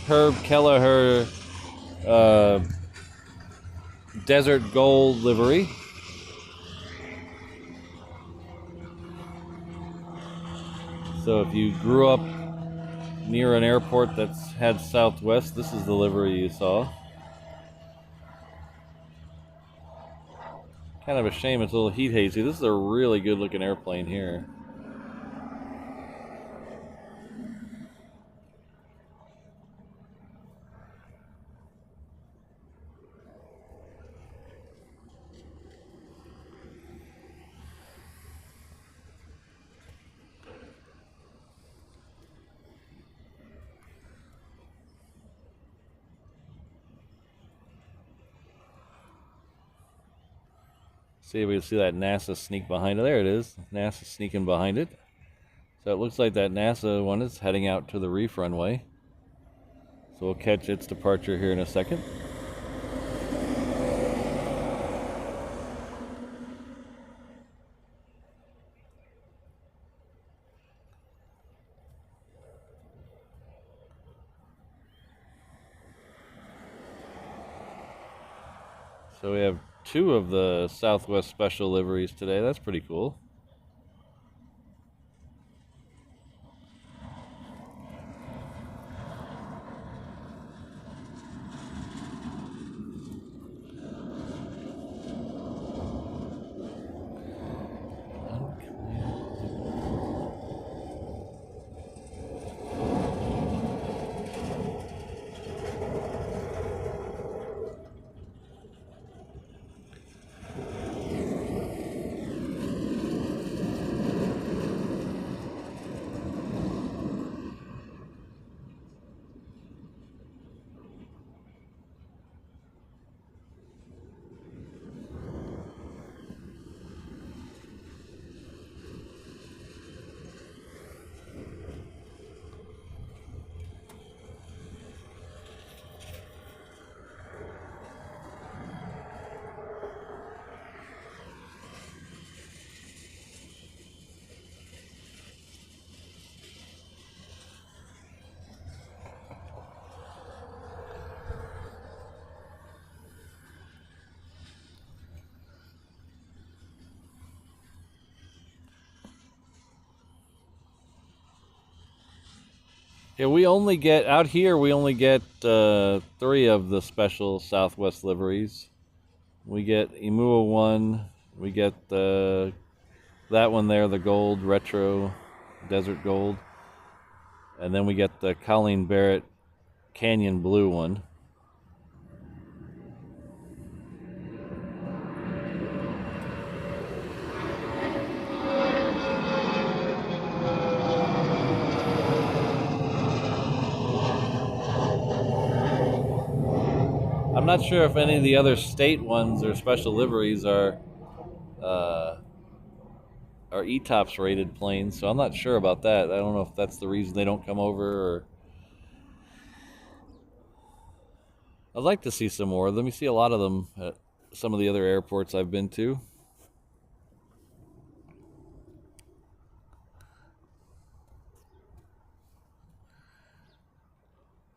Herb Kelleher Desert Gold livery. So if you grew up near an airport that's had Southwest, this is the livery you saw. Kind of a shame it's a little heat hazy. This is a really good looking airplane here. See if we can see that NASA sneak behind it. There it is. NASA sneaking behind it. So it looks like that NASA one is heading out to the reef runway. So we'll catch its departure here in a second. So we have 2 of the Southwest Special liveries today. That's pretty cool. Yeah, we only get, out here, we only get 3 of the special Southwest liveries. We get Imua 1, we get that one there, the gold, retro, desert gold. And then we get the Colleen Barrett Canyon Blue one. I'm not sure if any of the other state ones or special liveries are ETOPS rated planes, so I'm not sure about that. I don't know if that's the reason they don't come over, or I'd like to see some more. Let me see a lot of them at some of the other airports I've been to.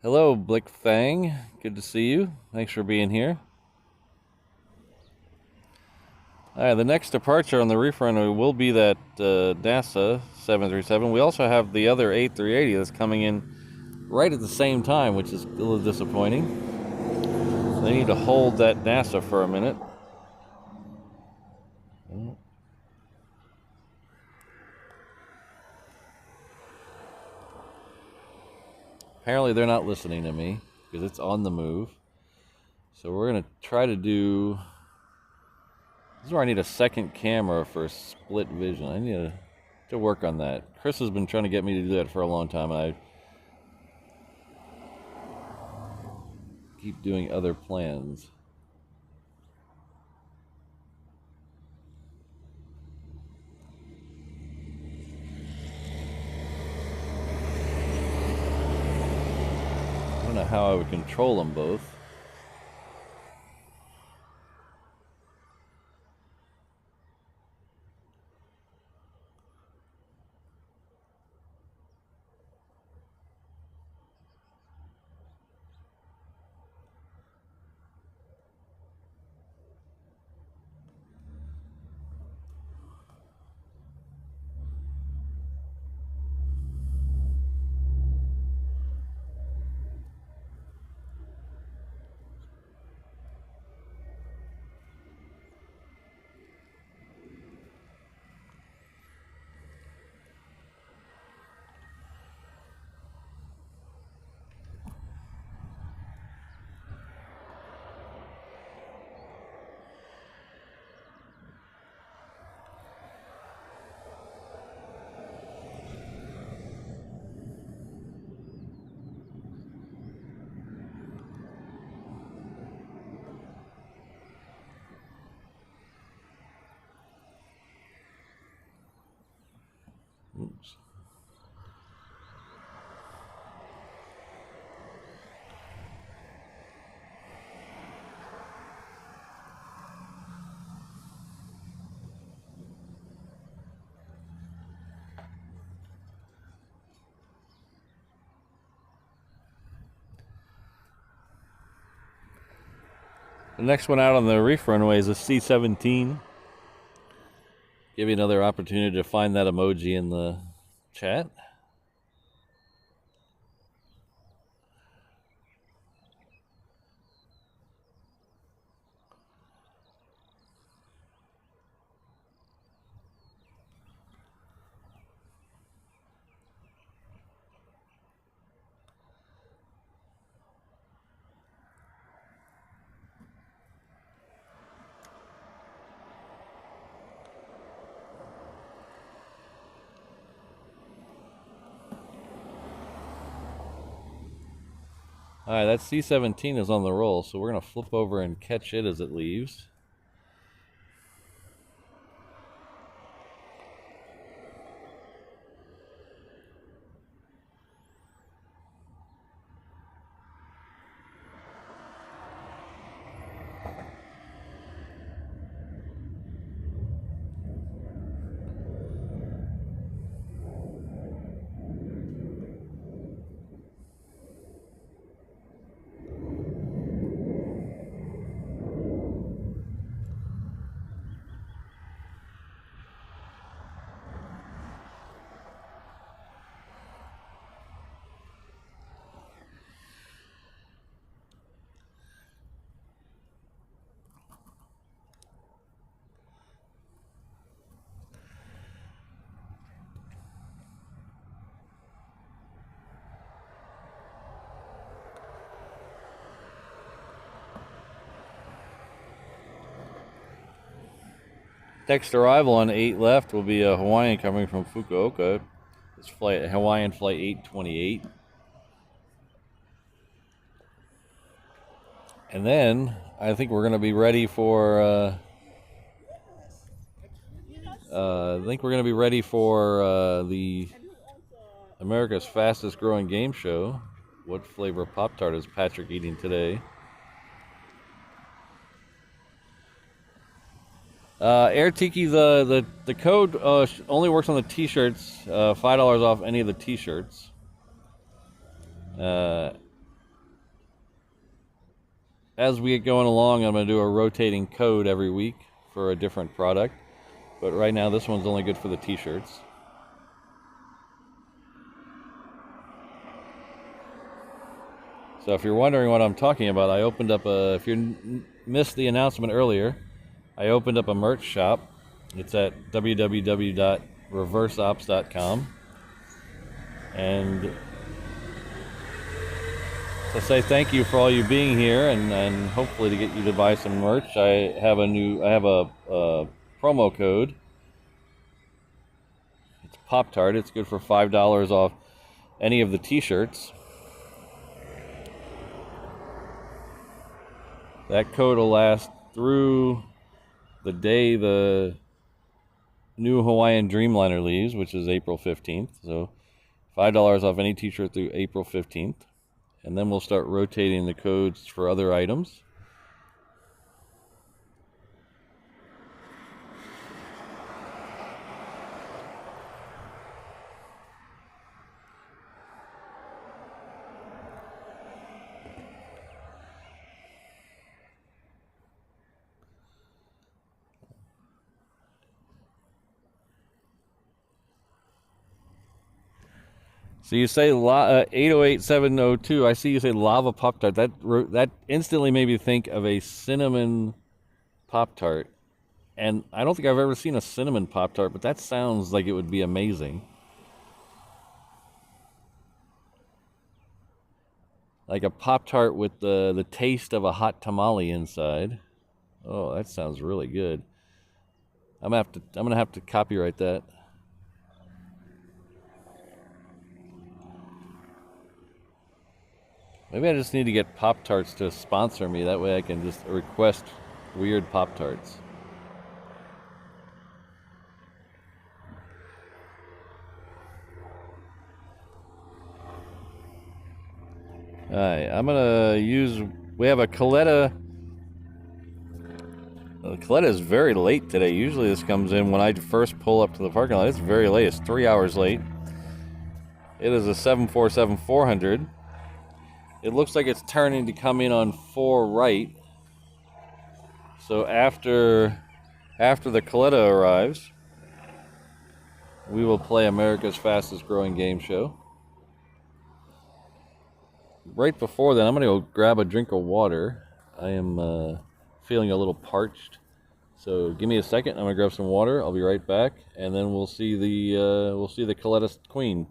Hello, Blick Fang. Good to see you. Thanks for being here. All right, the next departure on the reef runway will be that NASA 737. We also have the other A380 that's coming in right at the same time, which is a little disappointing. So they need to hold that NASA for a minute. Apparently they're not listening to me because it's on the move. So we're going to try to do... This is where I need a second camera for split vision. I need to work on that. Chris has been trying to get me to do that for a long time, and I keep doing other plans. I don't know how I would control them both. Oops. The next one out on the reef runway is a C-17. Give you another opportunity to find that emoji in the chat. All right, that C-17 is on the roll, so we're going to flip over and catch it as it leaves. Next arrival on 8 left will be a Hawaiian coming from Fukuoka. It's Hawaiian flight 828. And then I think we're going to be ready for the America's fastest growing game show. What flavor Pop-Tart is Patrick eating today? Air Tiki, the code only works on the t-shirts. $5 off any of the t-shirts. As we get going along, I'm going to do a rotating code every week for a different product. But right now, this one's only good for the t-shirts. So if you're wondering what I'm talking about, I opened up if you missed the announcement earlier, I opened up a merch shop. It's at www.reverseops.com. And to say thank you for all you being here, and hopefully to get you to buy some merch, I have a promo code. It's Pop-Tart. It's good for $5 off any of the t-shirts. That code will last through the day the new Hawaiian Dreamliner leaves, which is April 15th. So $5 off any t-shirt through April 15th. And then we'll start rotating the codes for other items. So you say 808702. I see you say lava Pop-Tart. That instantly made me think of a cinnamon Pop-Tart. And I don't think I've ever seen a cinnamon Pop-Tart, but that sounds like it would be amazing. Like a Pop-Tart with the taste of a hot tamale inside. Oh, that sounds really good. I'm gonna have to copyright that. Maybe I just need to get Pop-Tarts to sponsor me. That way I can just request weird Pop-Tarts. Alright, I'm gonna use, we have a Coletta. The Coletta is very late today. Usually this comes in when I first pull up to the parking lot. It's very late. It's 3 hours late. It is a 747-400. It looks like it's turning to come in on 4 right. So after the Coletta arrives, we will play America's fastest growing game show. Right before that, I'm going to go grab a drink of water. I am feeling a little parched. So give me a second. I'm going to grab some water. I'll be right back, and then we'll see the Coletta Queen.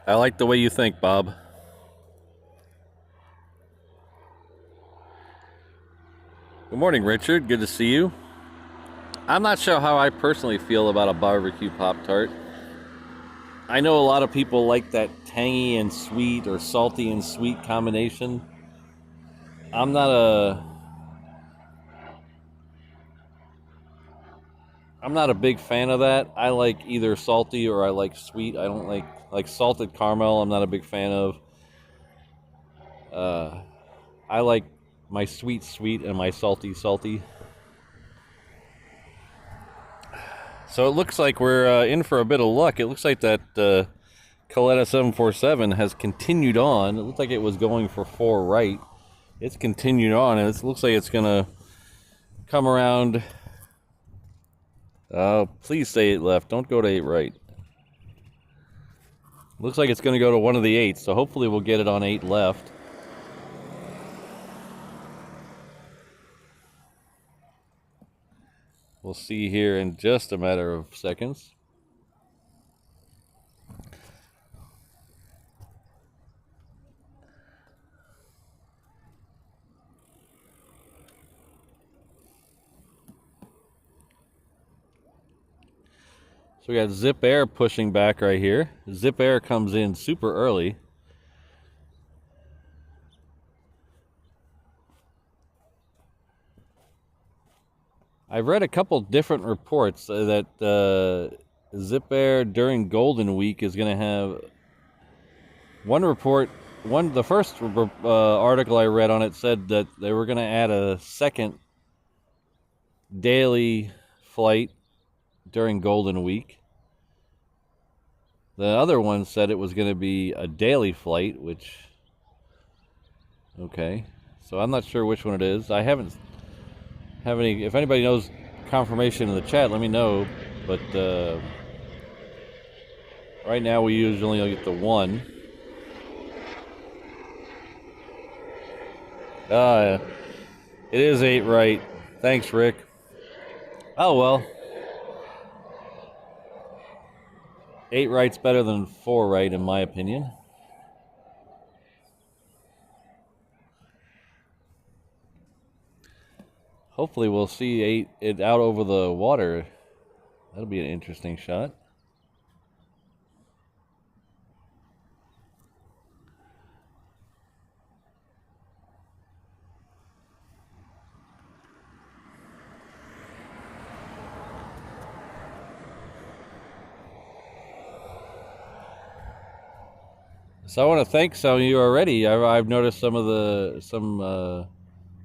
I like the way you think, Bob. Good morning, Richard. Good to see you. I'm not sure how I personally feel about a barbecue Pop-Tart. I know a lot of people like that tangy and sweet or salty and sweet combination. I'm not a big fan of that. I like either salty or I like sweet. I don't like salted caramel. I'm not a big fan of. I like my sweet and my salty. So it looks like we're in for a bit of luck. It looks like that Coletta 747 has continued on. It looked like it was going for 4 right. It's continued on, and it looks like it's gonna come around. Please say 8 left. Don't go to 8 right. Looks like it's gonna go to one of the 8s, so hopefully we'll get it on 8 left. We'll see here in just a matter of seconds. So we got Zip Air pushing back right here. Zip Air comes in super early. I've read a couple different reports that Zip Air during Golden Week is going to have one report. The first article I read on it said that they were going to add a second daily flight during Golden Week. The other one said it was going to be a daily flight, which, okay. So I'm not sure which one it is. I haven't have any. If anybody knows confirmation in the chat, let me know. But right now we usually get the one. It is 8 right. Thanks, Rick. Oh well. 8 right's better than 4 right, in my opinion. Hopefully we'll see it out over the water. That'll be an interesting shot. So I want to thank some of you already. I've noticed some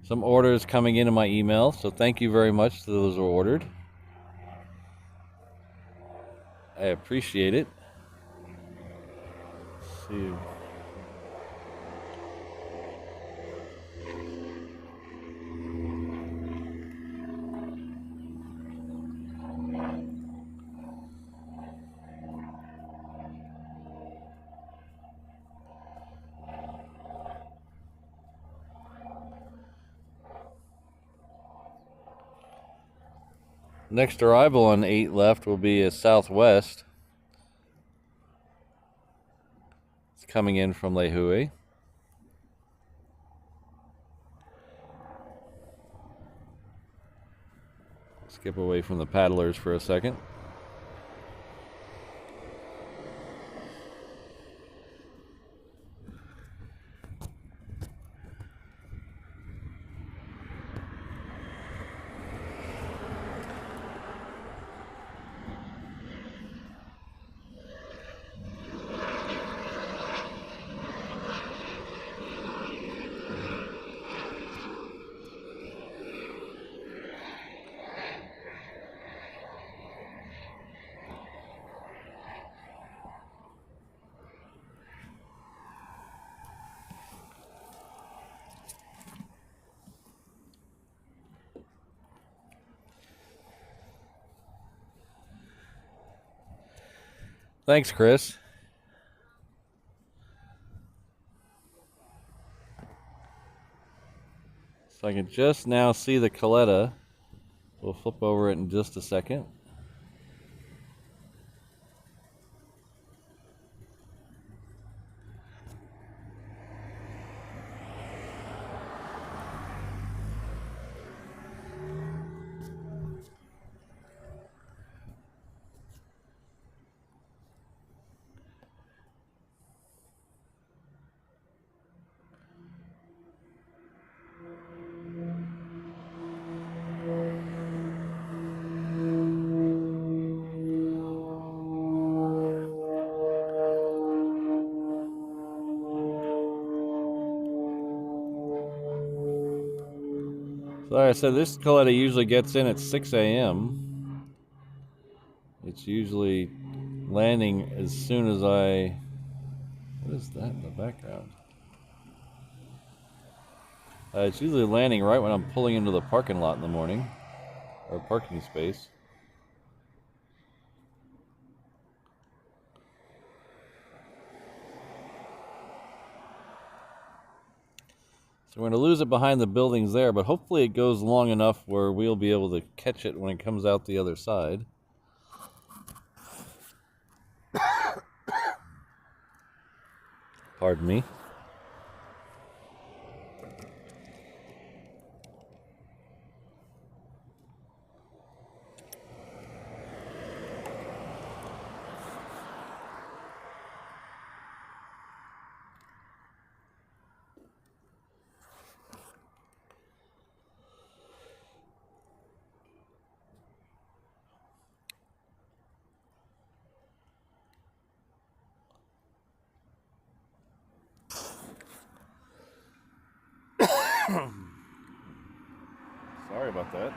orders coming in my email. So thank you very much to those who ordered. I appreciate it. Let's see. Next arrival on 8 left will be a Southwest. It's coming in from Lehue. Skip away from the paddlers for a second. Thanks, Chris. So I can just now see the Coletta. We'll flip over it in just a second. So like I said, this Coletta usually gets in at 6 a.m. It's usually landing as soon as I... What is that in the background? It's usually landing right when I'm pulling into the parking lot in the morning, or parking space. So we're going to lose it behind the buildings there, but hopefully it goes long enough where we'll be able to catch it when it comes out the other side. Pardon me. Sorry about that.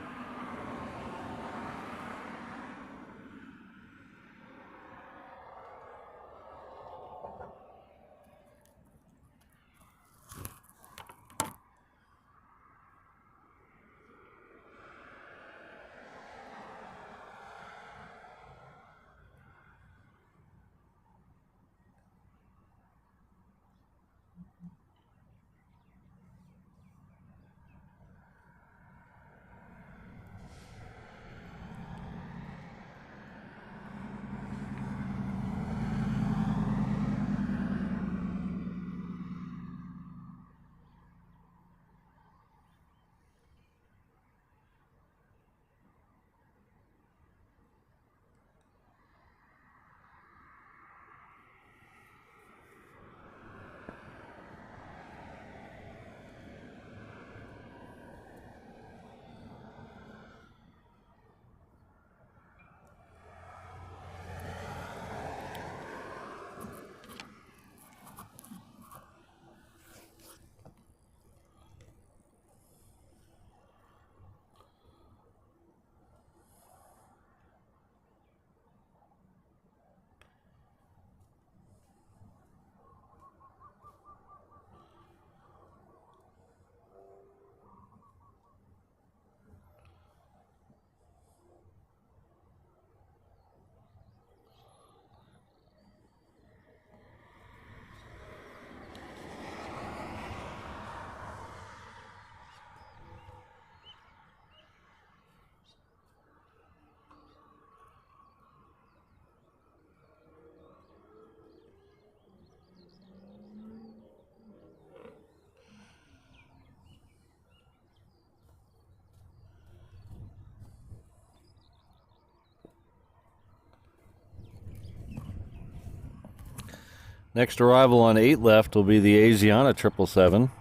Next arrival on 8 left will be the Asiana 777.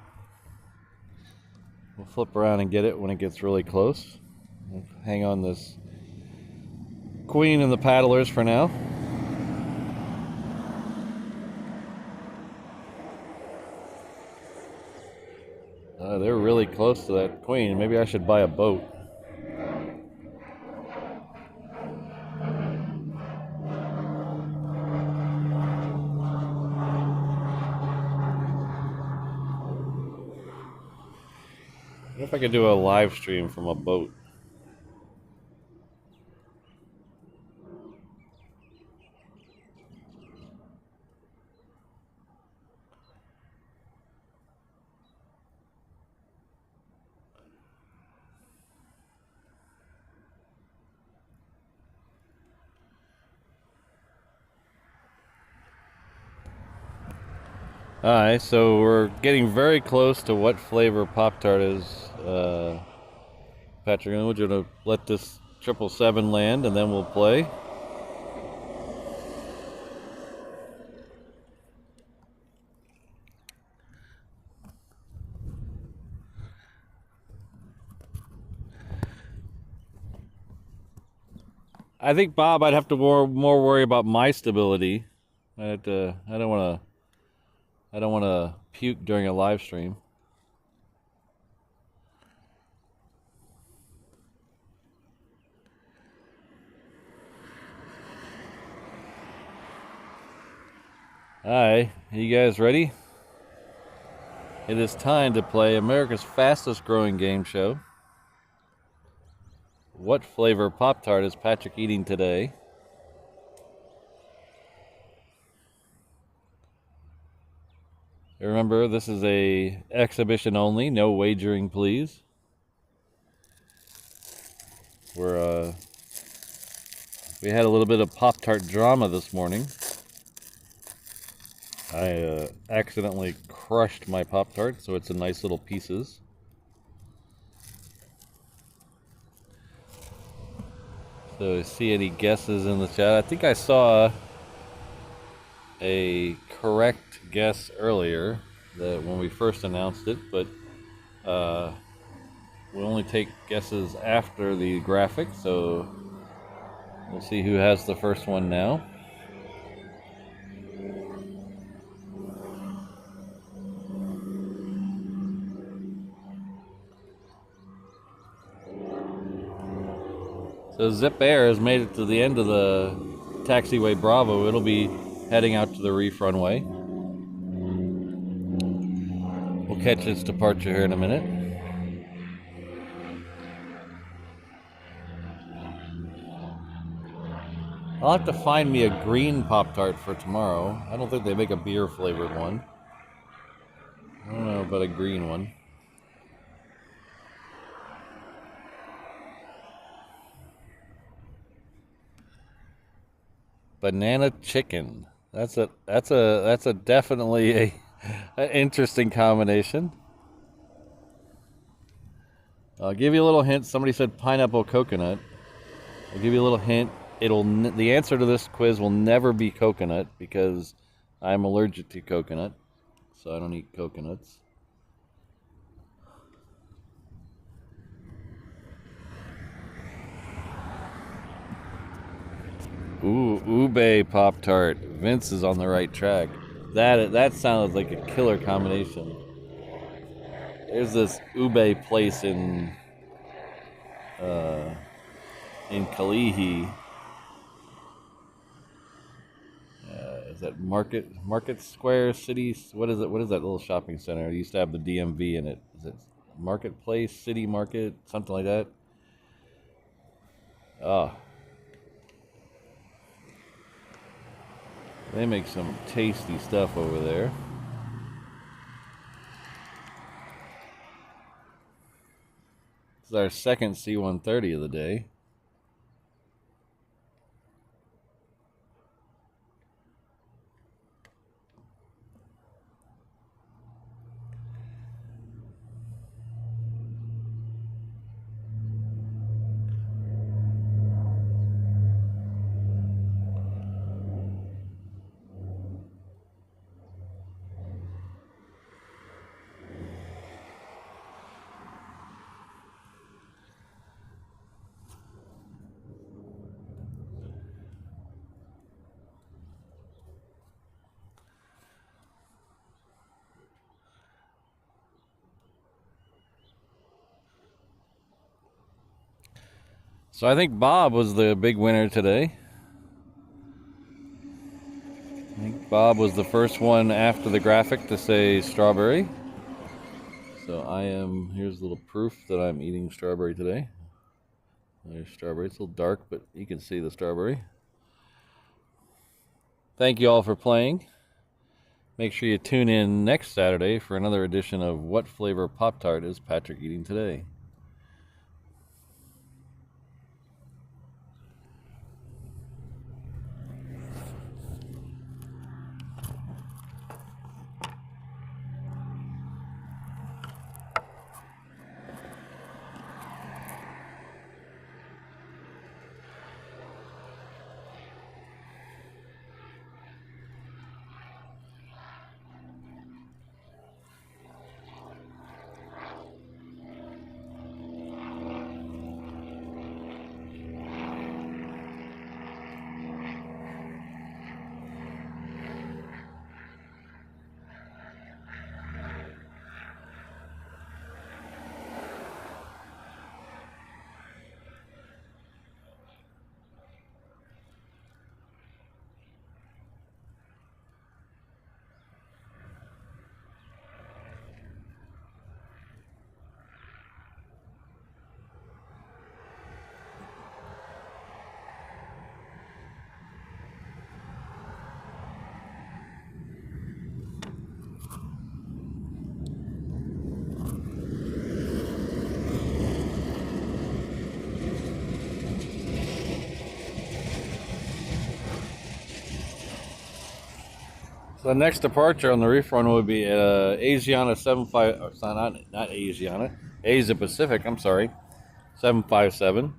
We'll flip around and get it when it gets really close. We'll hang on this Queen and the paddlers for now. They're really close to that Queen. Maybe I should buy a boat. What if I could do a live stream from a boat? Alright, so we're getting very close to what flavor Pop-Tart is. Patrick, I want you to let this 777 land and then we'll play. I think, Bob, I'd have to more worry about my stability. I don't want to puke during a live stream. Alright, you guys ready? It is time to play America's fastest growing game show. What flavor Pop-Tart is Patrick eating today? Remember, this is a exhibition only, no wagering, please. We had a little bit of Pop-Tart drama this morning. I accidentally crushed my Pop-Tart, so it's in nice little pieces. So, see any guesses in the chat? I think I saw a correct guess earlier that when we first announced it, but we'll only take guesses after the graphic, so we'll see who has the first one now. So Zip Air has made it to the end of the taxiway Bravo. It'll be heading out to the reef runway. We'll catch its departure here in a minute. I'll have to find me a green Pop-Tart for tomorrow. I don't think they make a beer flavored one. I don't know about a green one. Banana chicken. That's a definitely an interesting combination. I'll give you a little hint. Somebody said pineapple coconut. I'll give you a little hint. The answer to this quiz will never be coconut because I'm allergic to coconut, so I don't eat coconuts. Ooh, ube Pop-Tart. Vince is on the right track. That sounds like a killer combination. There's this ube place in Kalihi. Is that Market Square City? What is it? What is that little shopping center? It used to have the DMV in it. Is it Marketplace, City Market, something like that? Oh. They make some tasty stuff over there. This is our second C-130 of the day. So I think Bob was the big winner today. I think Bob was the first one after the graphic to say strawberry. So here's a little proof that I'm eating strawberry today. There's strawberry. It's a little dark, but you can see the strawberry. Thank you all for playing. Make sure you tune in next Saturday for another edition of What Flavor Pop-Tart is Patrick eating today? So the next departure on the reef run would be Asiana 75. Not Asiana. Asia Pacific. I'm sorry, 757.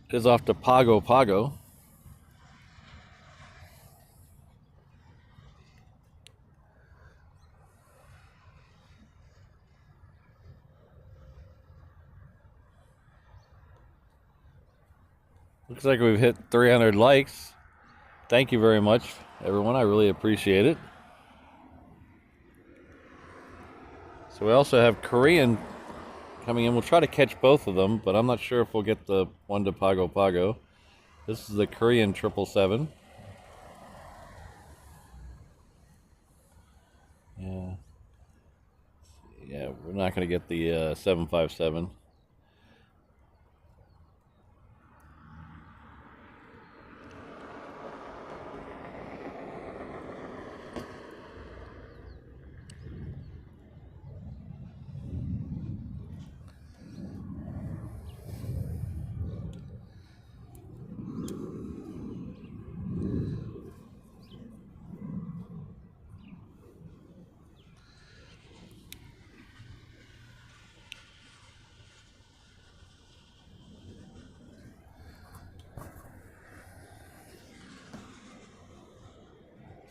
It is off to Pago Pago. Looks like we've hit 300 likes. Thank you very much, everyone. I really appreciate it. So we also have Korean coming in. We'll try to catch both of them, but I'm not sure if we'll get the one to Pago Pago. This is the Korean 777. Yeah, we're not going to get the 757.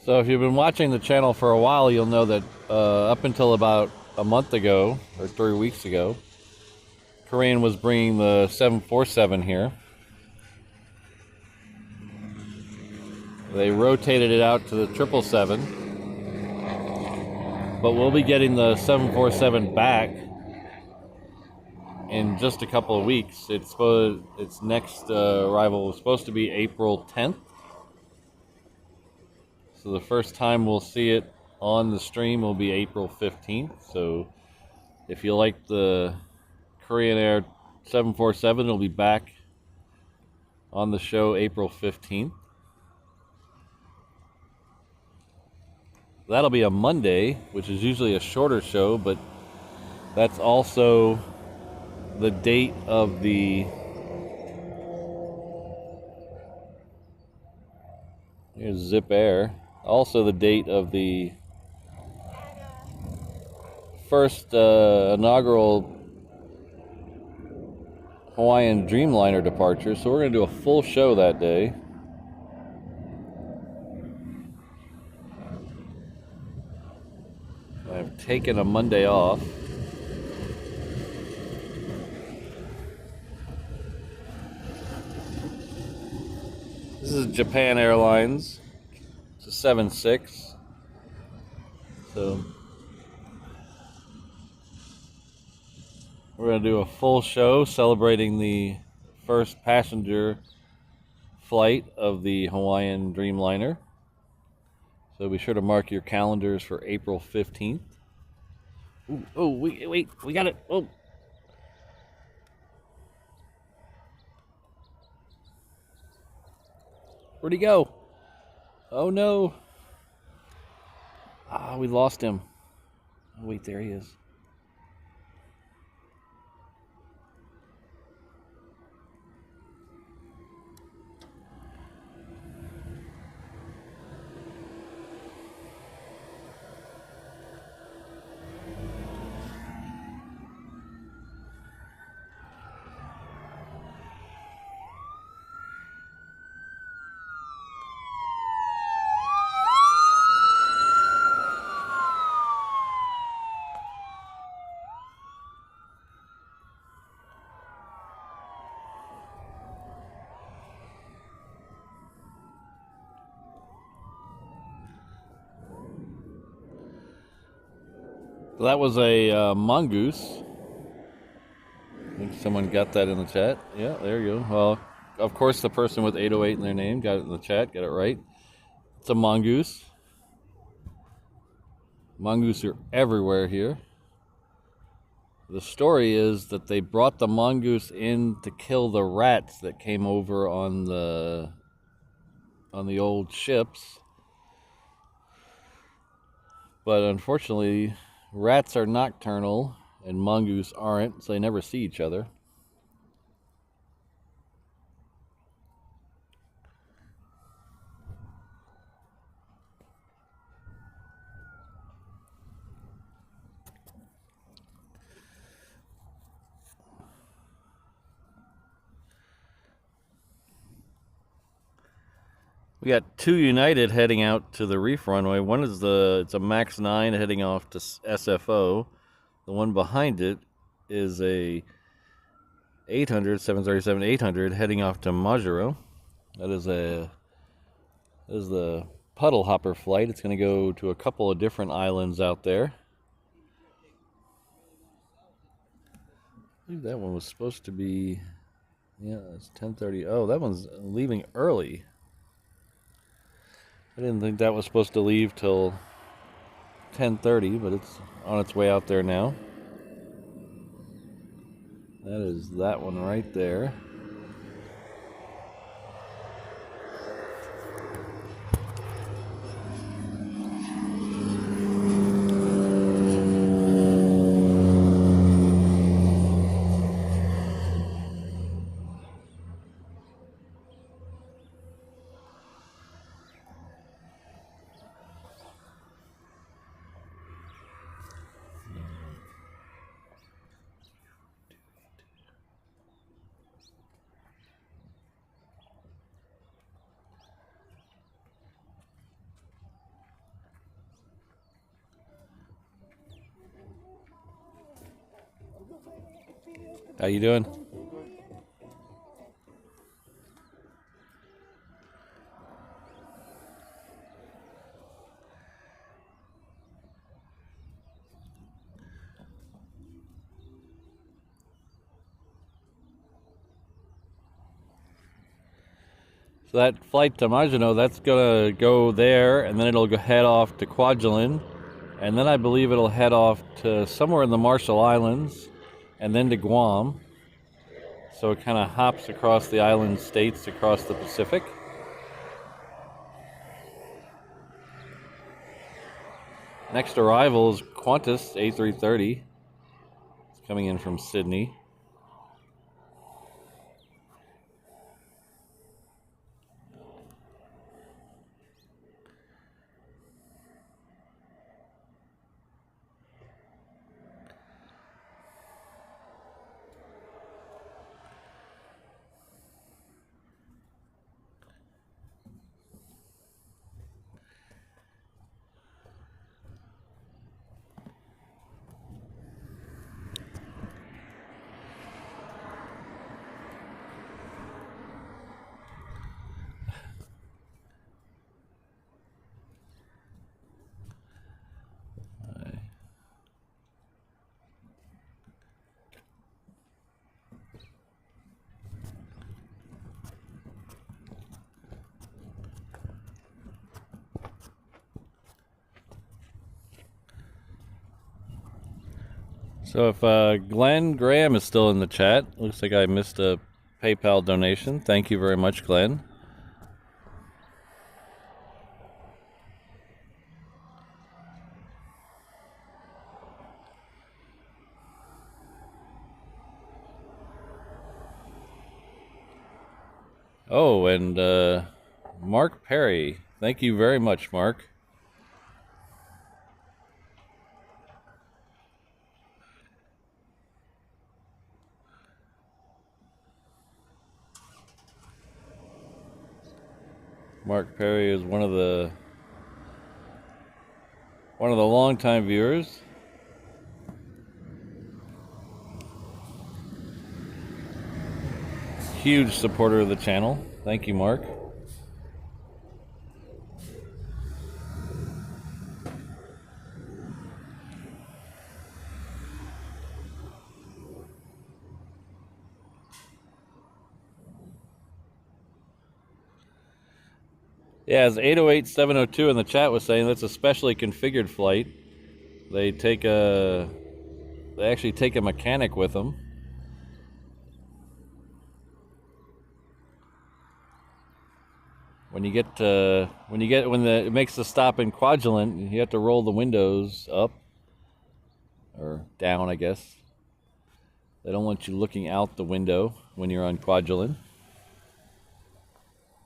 So if you've been watching the channel for a while, you'll know that up until about a month ago, or 3 weeks ago, Korean was bringing the 747 here. They rotated it out to the 777, but we'll be getting the 747 back in just a couple of weeks. Its next arrival was supposed to be April 10th. So the first time we'll see it on the stream will be April 15th. So if you like the Korean Air 747, it'll be back on the show April 15th. That'll be a Monday, which is usually a shorter show, but that's also the date of the here's Zip Air. Also the date of the first inaugural Hawaiian Dreamliner departure. So we're going to do a full show that day. I've taken a Monday off. This is Japan Airlines. It's a 7-6. So We're going to do a full show celebrating the first passenger flight of the Hawaiian Dreamliner. So be sure to mark your calendars for April 15th. Ooh, oh, wait, we got it. Oh. Where'd he go? Oh, no. Ah, we lost him. Oh, wait, there he is. So that was a mongoose. I think someone got that in the chat. Yeah, there you go. Well, of course, the person with 808 in their name got it in the chat, got it right. It's a mongoose. Mongoose are everywhere here. The story is that they brought the mongoose in to kill the rats that came over on the old ships. But unfortunately, rats are nocturnal and mongoose aren't, so they never see each other. We got two United heading out to the reef runway. One is it's a Max 9 heading off to SFO. The one behind it is a 800, 737-800 heading off to Majuro. That is the puddle hopper flight. It's going to go to a couple of different islands out there. I believe that one was supposed to be, yeah, it's 10:30. Oh, that one's leaving early. I didn't think that was supposed to leave till 10:30, but it's on its way out there now. That is that one right there. How you doing? So that flight to Maginot, that's gonna go there, and then it'll head off to Kwajalein, and then I believe it'll head off to somewhere in the Marshall Islands, and then to Guam. So it kind of hops across the island states across the Pacific. Next arrival is Qantas A330. It's coming in from Sydney. So if Glenn Graham is still in the chat, looks like I missed a PayPal donation. Thank you very much, Glenn. Oh, and Mark Perry. Thank you very much, Mark. Mark Perry is one of the longtime viewers. Huge supporter of the channel. Thank you, Mark. Yeah, as 808-702 in the chat was saying, that's a specially configured flight. They actually take a mechanic with them. When it makes the stop in Quadrant, you have to roll the windows up or down, I guess. They don't want you looking out the window when you're on Quadrant.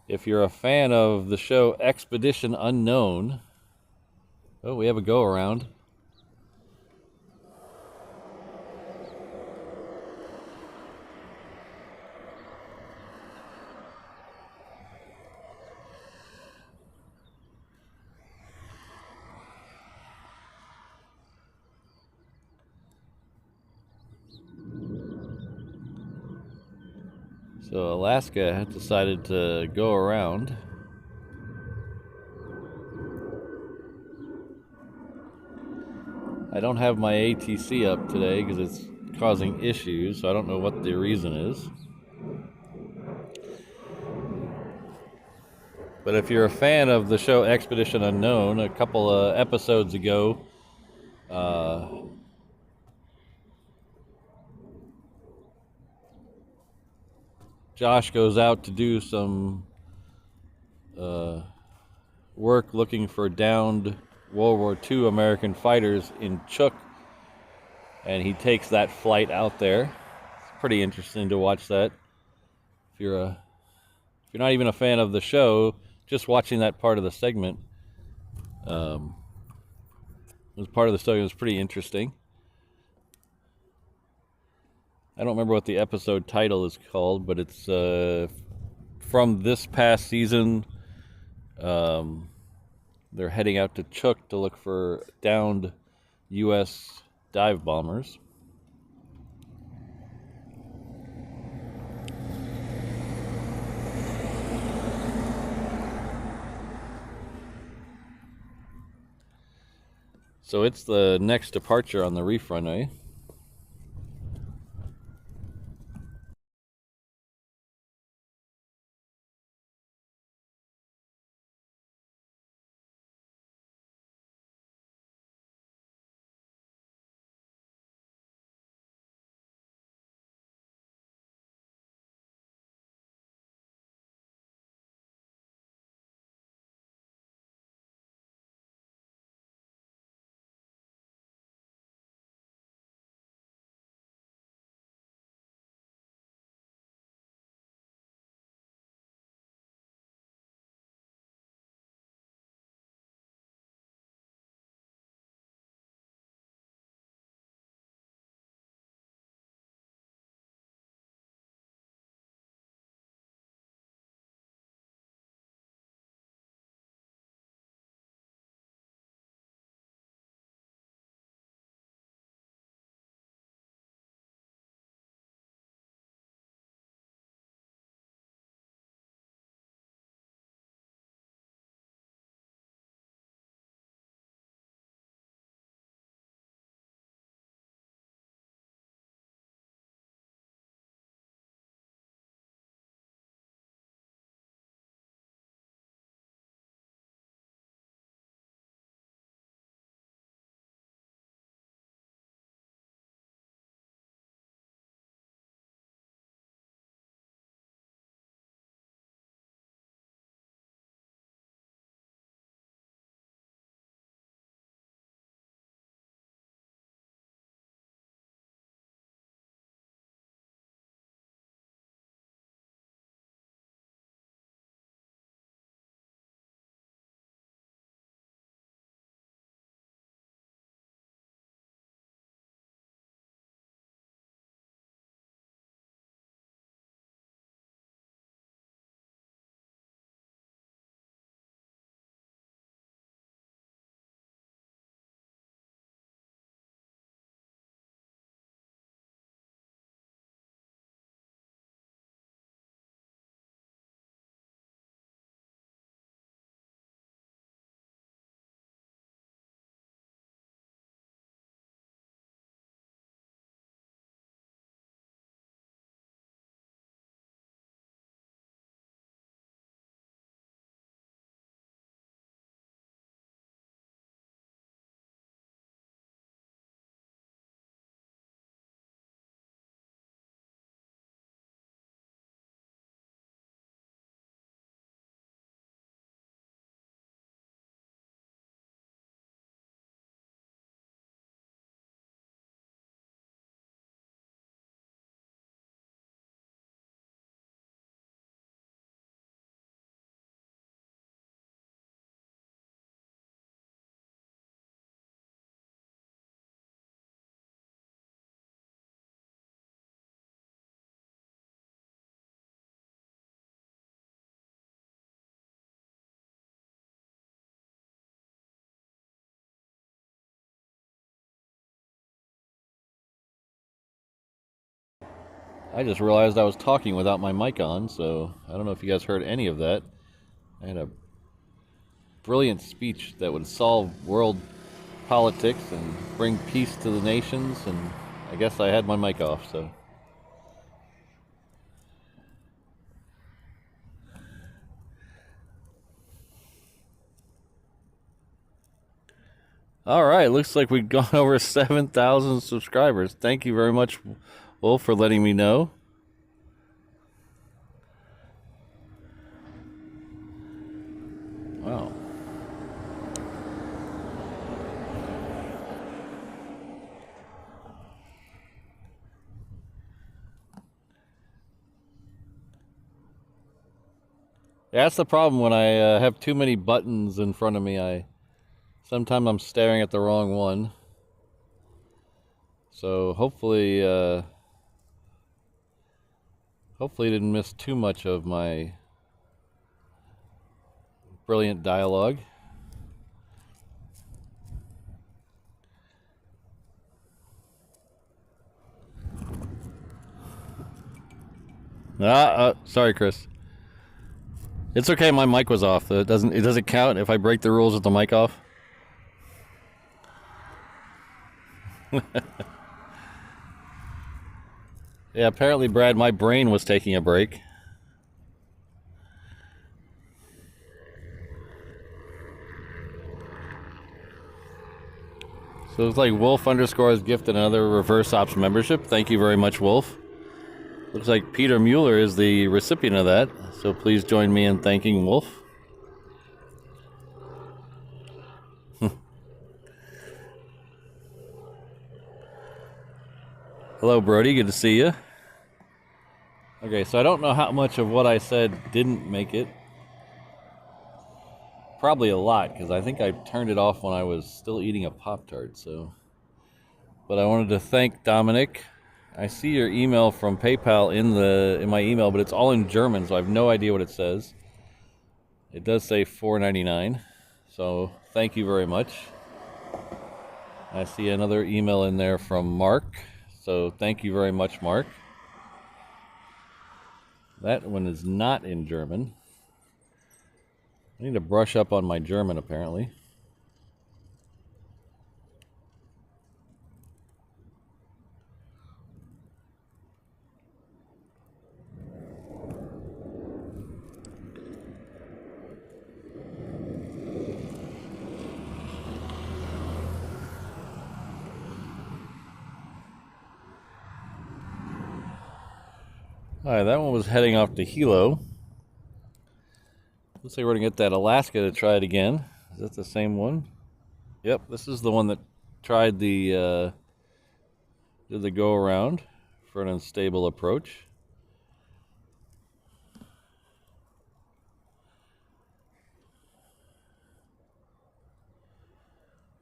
If you're a fan of the show Expedition Unknown, oh, we have a go around. So Alaska decided to go around. I don't have my ATC up today because it's causing issues, so I don't know what the reason is. But if you're a fan of the show Expedition Unknown, a couple of episodes ago, Josh goes out to do some work looking for downed World War II American fighters in Chuk, and he takes that flight out there. It's pretty interesting to watch that. If you're not even a fan of the show, just watching that part of the segment was part of the story. It was pretty interesting. I don't remember what the episode title is called, but it's from this past season. They're heading out to Chuk to look for downed U.S. dive bombers. So it's the next departure on the reef runway. I just realized I was talking without my mic on, so I don't know if you guys heard any of that. I had a brilliant speech that would solve world politics and bring peace to the nations, and I guess I had my mic off, so. All right, looks like we've gone over 7,000 subscribers. Thank you very much, Wolf, for letting me know. Wow. Yeah, that's the problem when I have too many buttons in front of me. Sometimes I'm staring at the wrong one. So hopefully you didn't miss too much of my brilliant dialogue. Sorry, Chris. It's okay. My mic was off. It doesn't count if I break the rules with the mic off. Yeah, apparently, Brad, my brain was taking a break. So it's like Wolf _ has gifted another Reverse Ops membership. Thank you very much, Wolf. Looks like Peter Mueller is the recipient of that, so please join me in thanking Wolf. Hello, Brody. Good to see you. Okay, so I don't know how much of what I said didn't make it. Probably a lot, because I think I turned it off when I was still eating a Pop-Tart, so. But I wanted to thank Dominic. I see your email from PayPal in my email, but it's all in German, so I have no idea what it says. It does say $4.99, so thank you very much. I see another email in there from Mark, so thank you very much, Mark. That one is not in German. I need to brush up on my German, apparently. Alright, that one was heading off to Hilo. Looks like we're going to get that Alaska to try it again. Is that the same one? Yep, this is the one that tried did the go around for an unstable approach.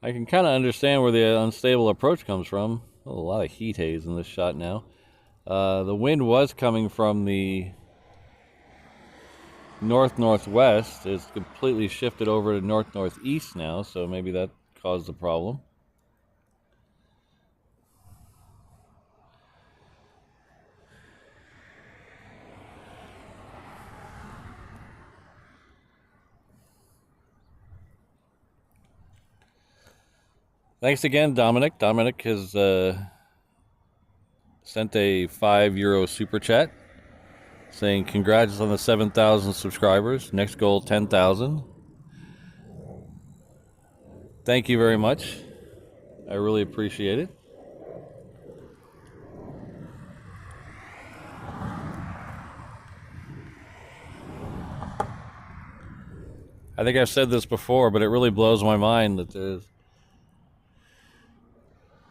I can kind of understand where the unstable approach comes from. Oh, a lot of heat haze in this shot now. The wind was coming from the north-northwest. It's completely shifted over to north-northeast now, so maybe that caused the problem. Thanks again, Dominic. Dominic has sent a €5 super chat saying congrats on the 7,000 subscribers. Next goal, 10,000. Thank you very much. I really appreciate it. I think I've said this before, but it really blows my mind that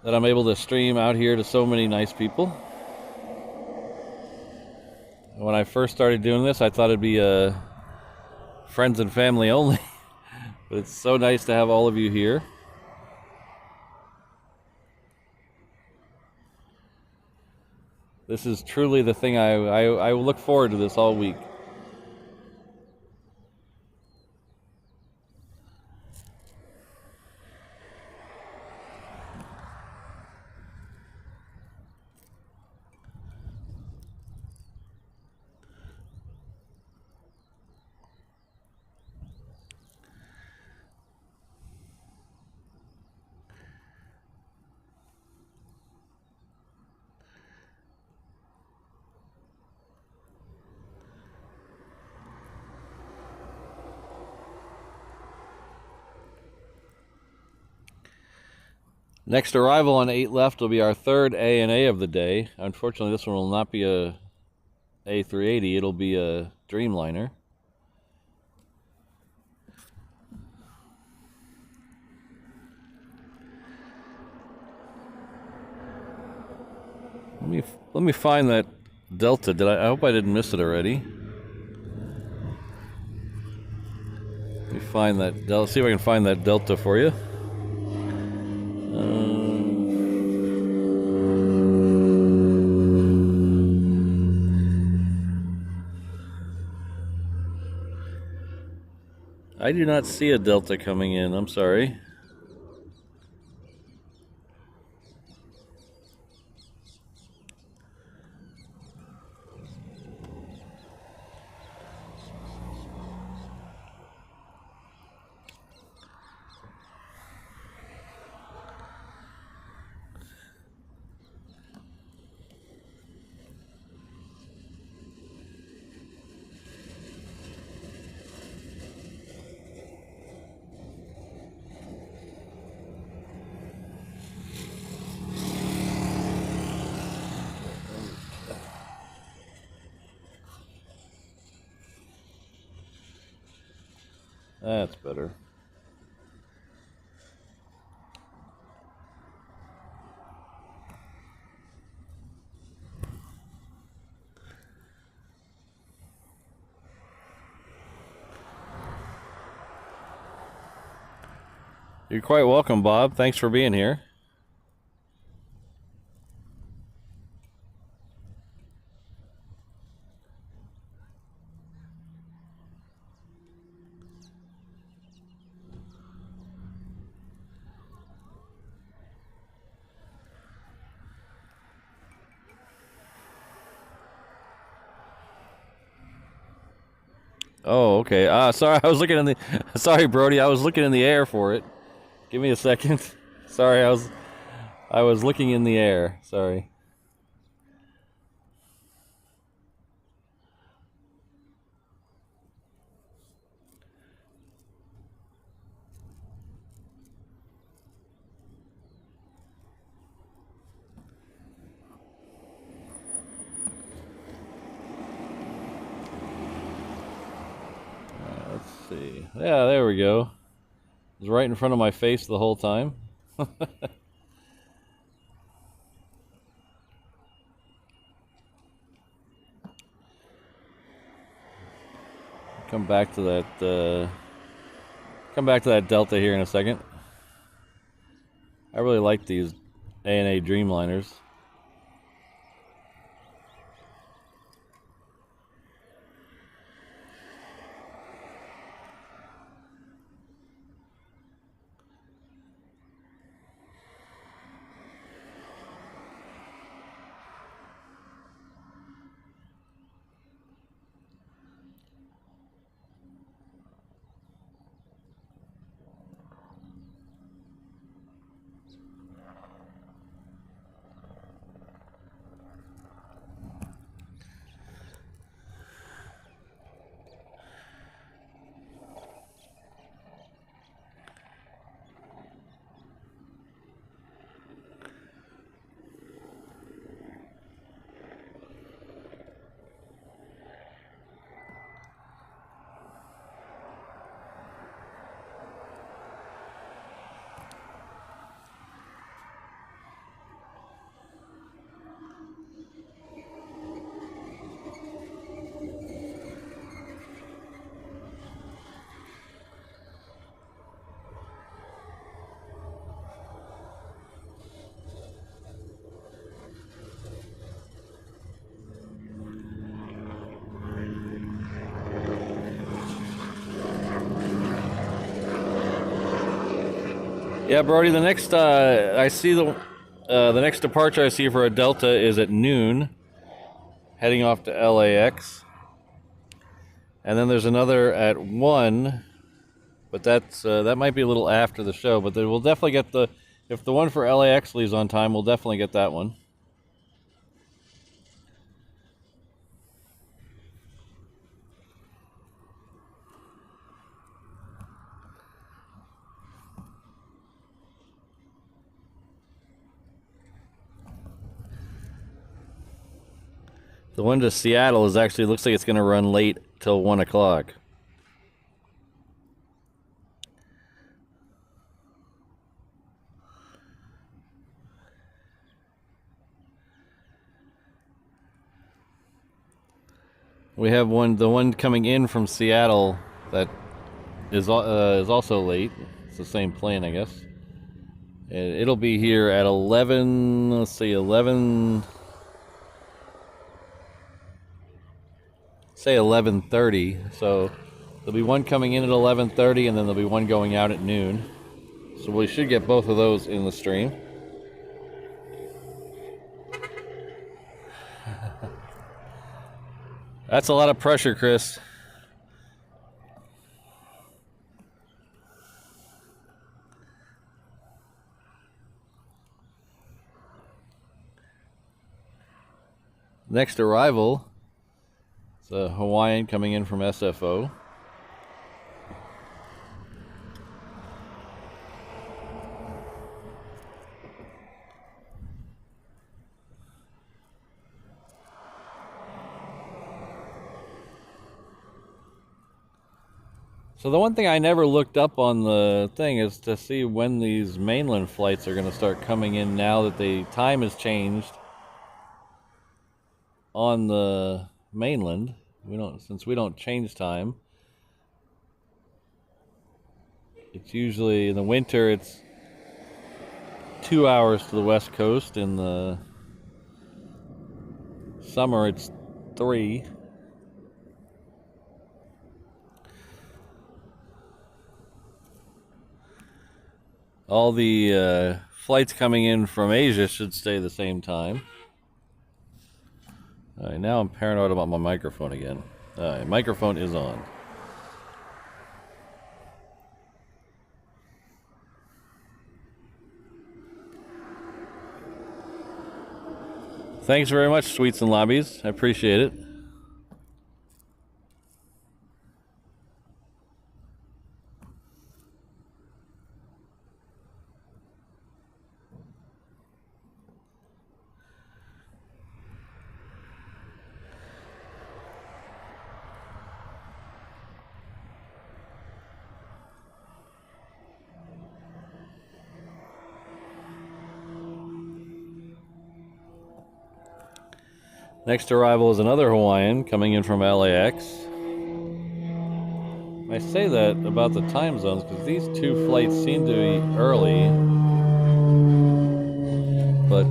I'm able to stream out here to so many nice people. When I first started doing this, I thought it'd be friends and family only, but it's so nice to have all of you here. This is truly the thing I look forward to this all week. Next arrival on 8 left will be our third ANA of the day. Unfortunately, this one will not be a A380. It'll be a Dreamliner. Let me find that Delta. I hope I didn't miss it already. Let me find that Delta. See if I can find that Delta for you. I do not see a Delta coming in. I'm sorry. That's better. You're quite welcome, Bob. Thanks for being here. Oh, okay. Sorry, I was looking in the. Sorry, Brody. I was looking in the air for it. Give me a second. Sorry, I was looking in the air. Sorry. Let's see. Yeah, there we go. It was right in front of my face the whole time. Come back to that. Come back to that Delta here in a second. I really like these ANA Dreamliners. Yeah, Brody. The next I see the next departure I see for a Delta is at noon, heading off to LAX, and then there's another at 1, but that might be a little after the show. But we'll definitely get if the one for LAX leaves on time, we'll definitely get that one. The one to Seattle is actually, looks like it's going to run late till 1 o'clock. We have the one coming in from Seattle that is also late. It's the same plane, I guess. It'll be here at 11, let's see, 11, say 11:30. So there'll be one coming in at 11:30, and then there'll be one going out at noon. So we should get both of those in the stream. That's a lot of pressure, Chris. Next arrival, it's a Hawaiian coming in from SFO. So the one thing I never looked up on the thing is to see when these mainland flights are going to start coming in now that the time has changed on the mainland. Since we don't change time. It's usually in the winter it's 2 hours to the west coast. In the summer it's 3. All the flights coming in from Asia should stay the same time. All right, now I'm paranoid about my microphone again. All right, microphone is on. Thanks very much, Sweets and Lobbies. I appreciate it. Next arrival is another Hawaiian coming in from LAX. I say that about the time zones because these two flights seem to be early, but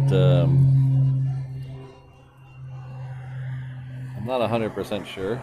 I'm not 100% sure.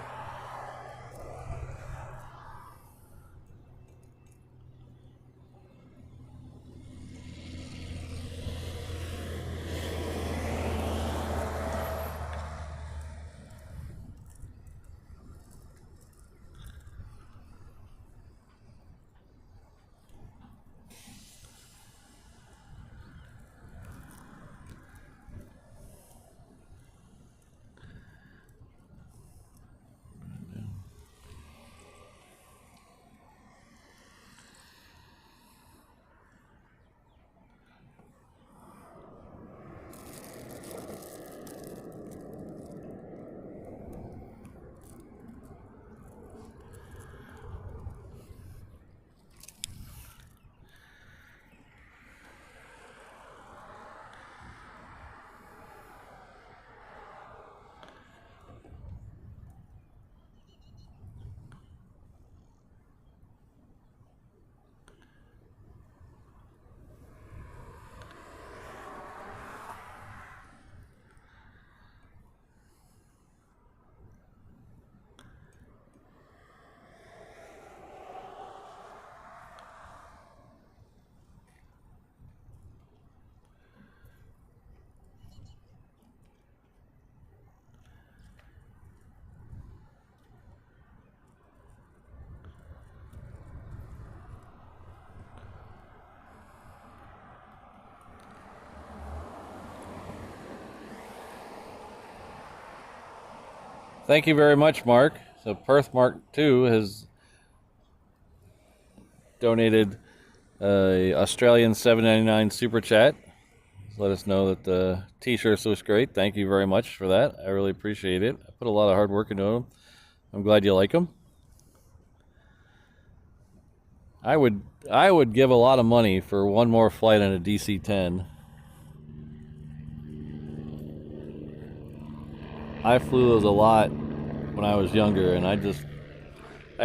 Thank you very much, Mark. So Perth Mark 2 has donated a Australian $7.99 super chat. let us know that the t-shirts looks great. Thank you very much for that. I really appreciate it. I put a lot of hard work into them. I'm glad you like them. I would give a lot of money for one more flight on a DC-10. I flew those a lot when I was younger, and I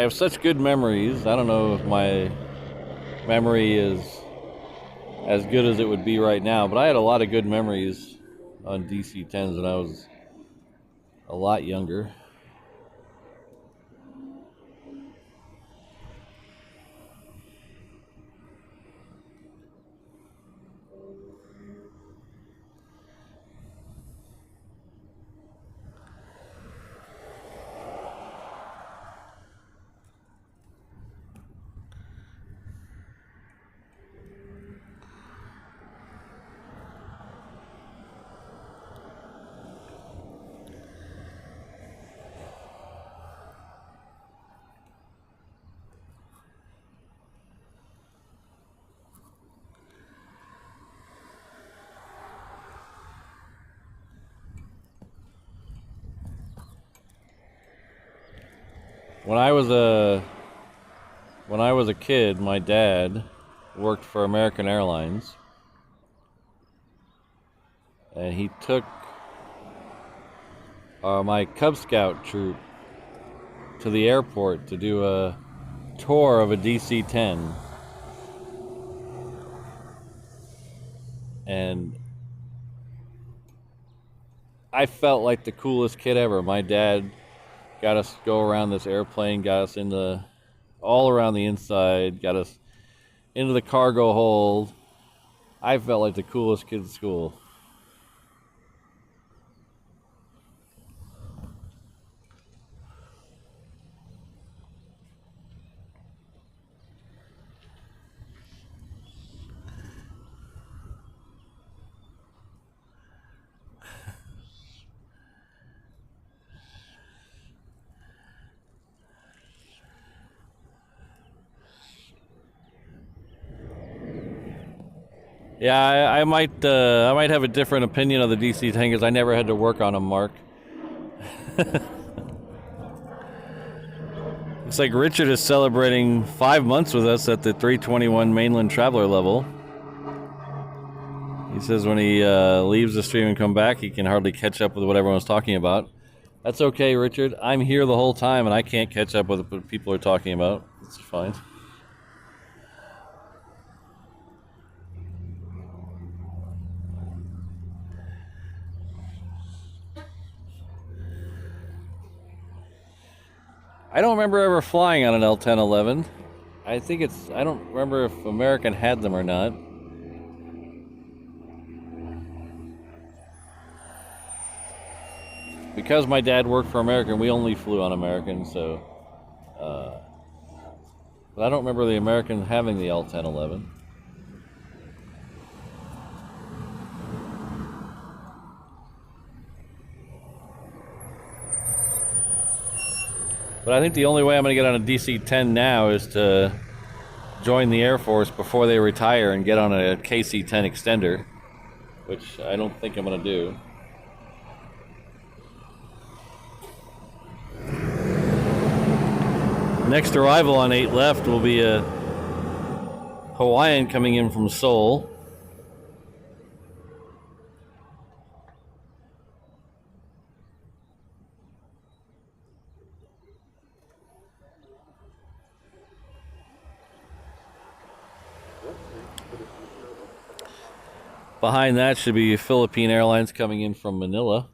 have such good memories. I don't know if my memory is as good as it would be right now, but I had a lot of good memories on DC-10s when I was a lot younger. When I was a kid, my dad worked for American Airlines, and he took my Cub Scout troop to the airport to do a tour of a DC-10, and I felt like the coolest kid ever. My dad got us to go around this airplane, got us all around the inside, got us into the cargo hold. I felt like the coolest kid at school. Yeah, I might have a different opinion of the DC-10 because I never had to work on them, Mark. Looks like Richard is celebrating 5 months with us at the 321 mainland traveler level. He says when he leaves the stream and come back, he can hardly catch up with what everyone's talking about. That's okay, Richard. I'm here the whole time, and I can't catch up with what people are talking about. It's fine. I don't remember ever flying on an L-1011. I don't remember if American had them or not. Because my dad worked for American, we only flew on American, so... but I don't remember the American having the L-1011. But I think the only way I'm going to get on a DC-10 now is to join the Air Force before they retire and get on a KC-10 extender, which I don't think I'm going to do. Next arrival on 8 left will be a Hawaiian coming in from Seoul. Behind that should be Philippine Airlines coming in from Manila.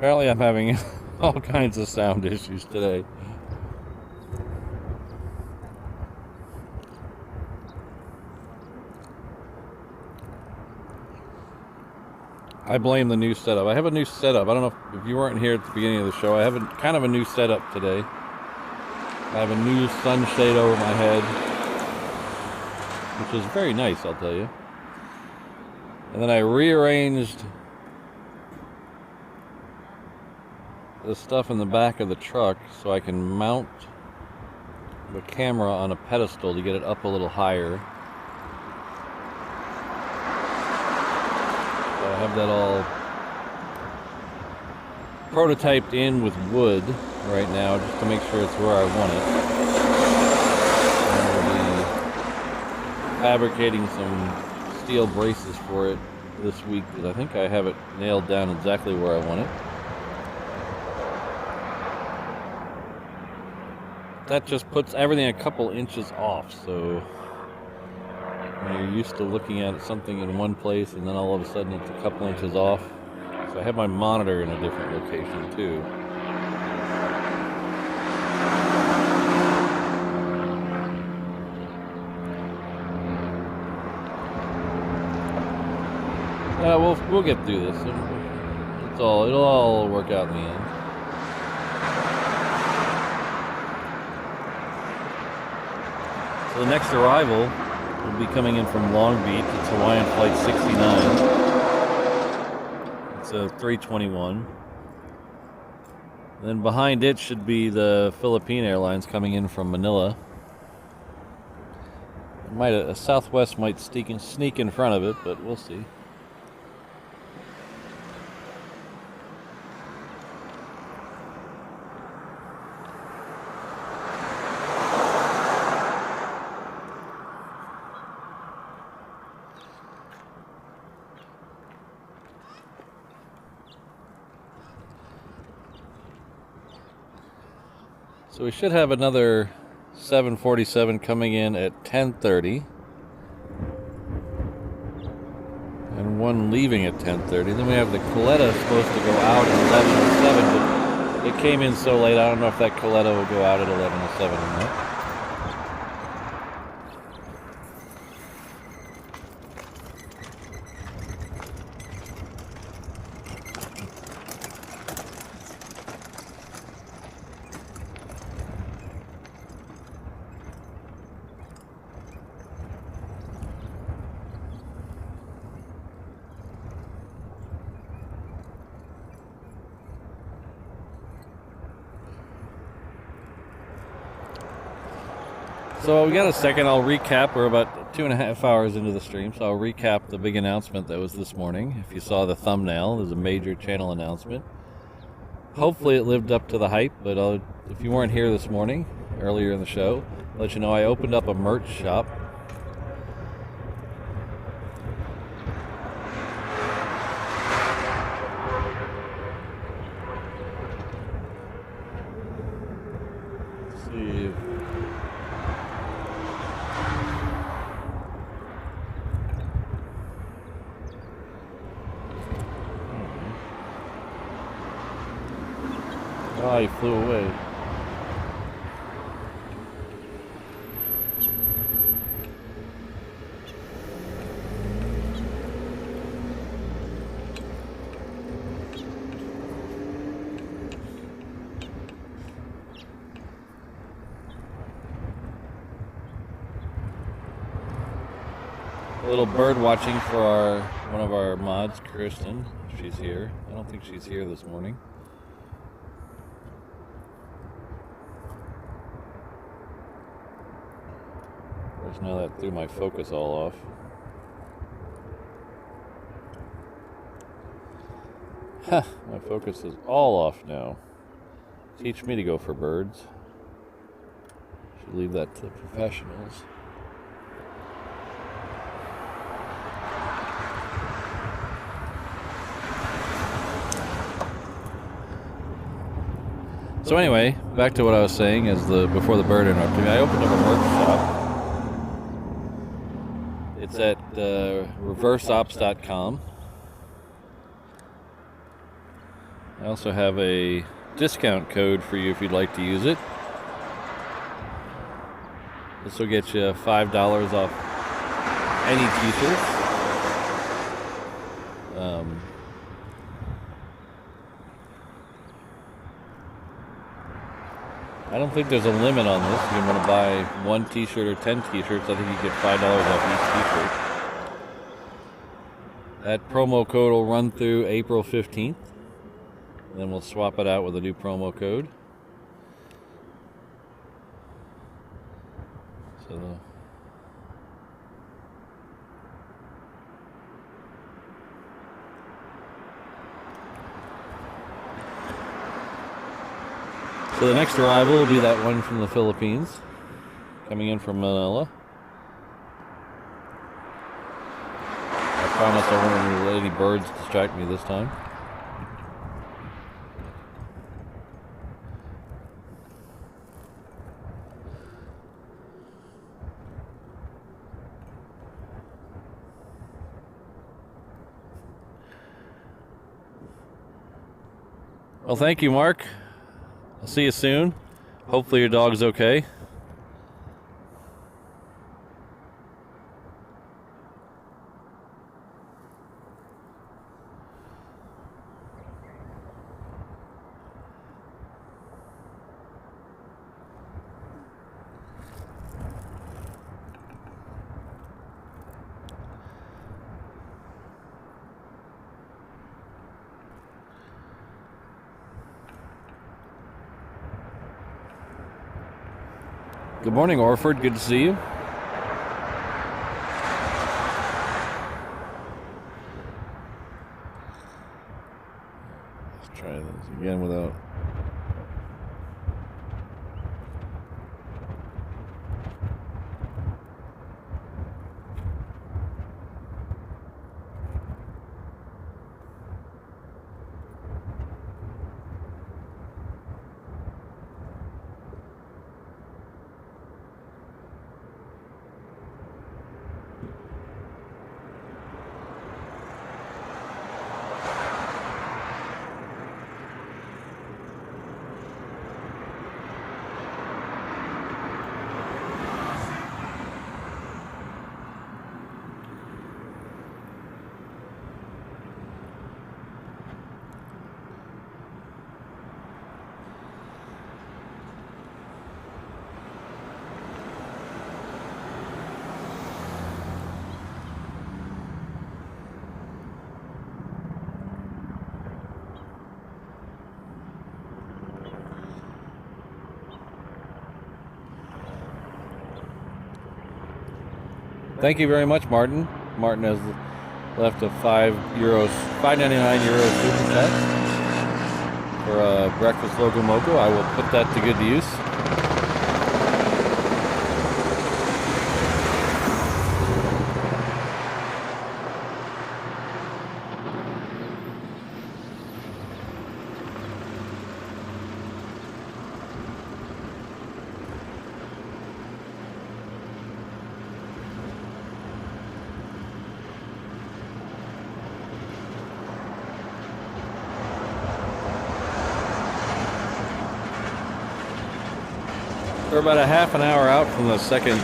Apparently I'm having all kinds of sound issues today. I blame the new setup. I have a new setup. I don't know if you weren't here at the beginning of the show. I have kind of a new setup today. I have a new sunshade over my head, which is very nice, I'll tell you. And then I rearranged the stuff in the back of the truck so I can mount the camera on a pedestal to get it up a little higher. So I have that all prototyped in with wood right now just to make sure it's where I want it. And we'll be fabricating some steel braces for it this week because I think I have it nailed down exactly where I want it. That just puts everything a couple inches off, so when you're used to looking at something in one place and then all of a sudden it's a couple inches off. So I have my monitor in a different location too. We'll get through this. It'll all work out in the end. So the next arrival will be coming in from Long Beach. It's Hawaiian Flight 69. It's a 321. Then behind it should be the Philippine Airlines coming in from Manila. A Southwest might sneak in front of it, but we'll see. So we should have another 747 coming in at 10:30 and one leaving at 10:30. Then we have the Coletta supposed to go out at 11:07, but it came in so late I don't know if that Coletta will go out at 11:07 or not. So we got a second. I'll recap. We're about 2.5 hours into the stream, so I'll recap the big announcement that was this morning. If you saw the thumbnail, there's a major channel announcement. Hopefully it lived up to the hype, but if you weren't here this morning, earlier in the show, I'll let you know I opened up a merch shop. Let's see. Oh, he flew away. A little bird watching for one of our mods, Kristen. She's here. I don't think she's here this morning. Now that threw my focus all off. Ha! My focus is all off now. Teach me to go for birds. Should leave that to the professionals. So anyway, back to what I was saying before the bird interrupted me. I opened up a merch shop. It's at reverseops.com. I also have a discount code for you if you'd like to use it. This will get you $5 off any t-shirts. I don't think there's a limit on this. You want to buy 1 t-shirt or 10 t-shirts, I think you get $5 off each t-shirt. That promo code will run through April 15th. And then we'll swap it out with a new promo code. So the next arrival will be that one from the Philippines, coming in from Manila. I promise I won't let any birds distract me this time. Well, thank you, Mark. I'll see you soon. Hopefully your dog's okay. Good morning, Orford. Good to see you. Let's try this again without... Thank you very much, Martin. Martin has left a €5.99 super chat for a breakfast loco moco. I will put that to good use. We're about a half an hour out from the second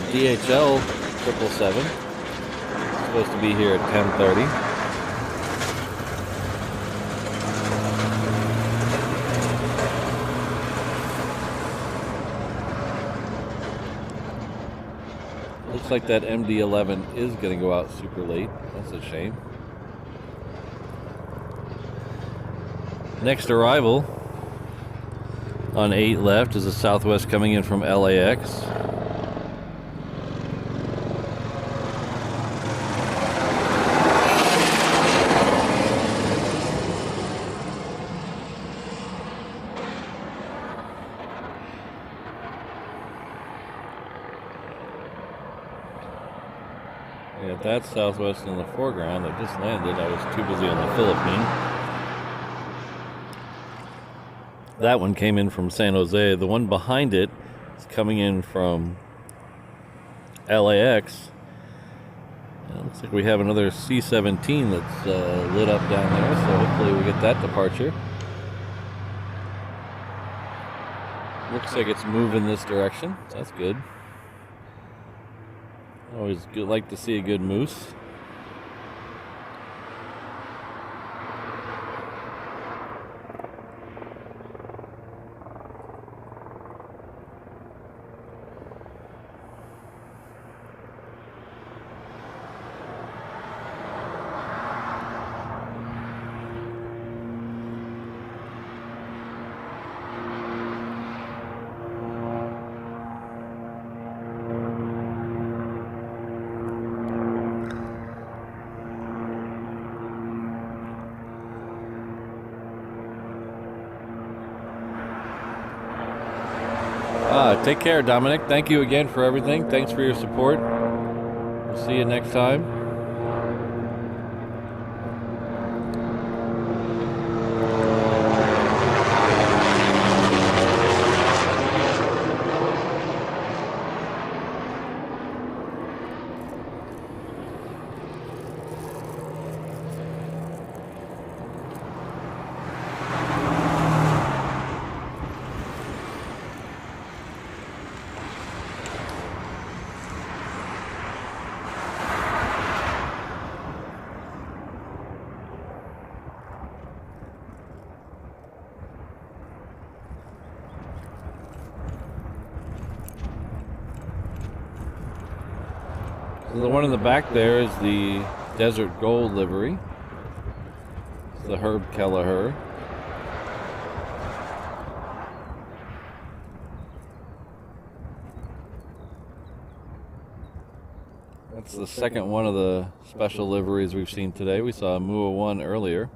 DHL 777. It's supposed to be here at 10:30. Looks like that MD-11 is going to go out super late. That's a shame. Next arrival on 8 left is a Southwest coming in from LAX. Yeah, that's Southwest in the foreground that just landed. I was too busy on the Philippine. That one came in from San Jose. The one behind it is coming in from LAX. Looks like we have another C-17 that's lit up down there, so hopefully we get that departure. Looks like it's moving this direction, so that's good. Always good, like to see a good moose. Take care, Dominic. Thank you again for everything. Thanks for your support. We'll see you next time. The one in the back there is the Desert Gold livery. It's the Herb Kelleher. That's the second one of the special liveries we've seen today. We saw MUA 1 earlier.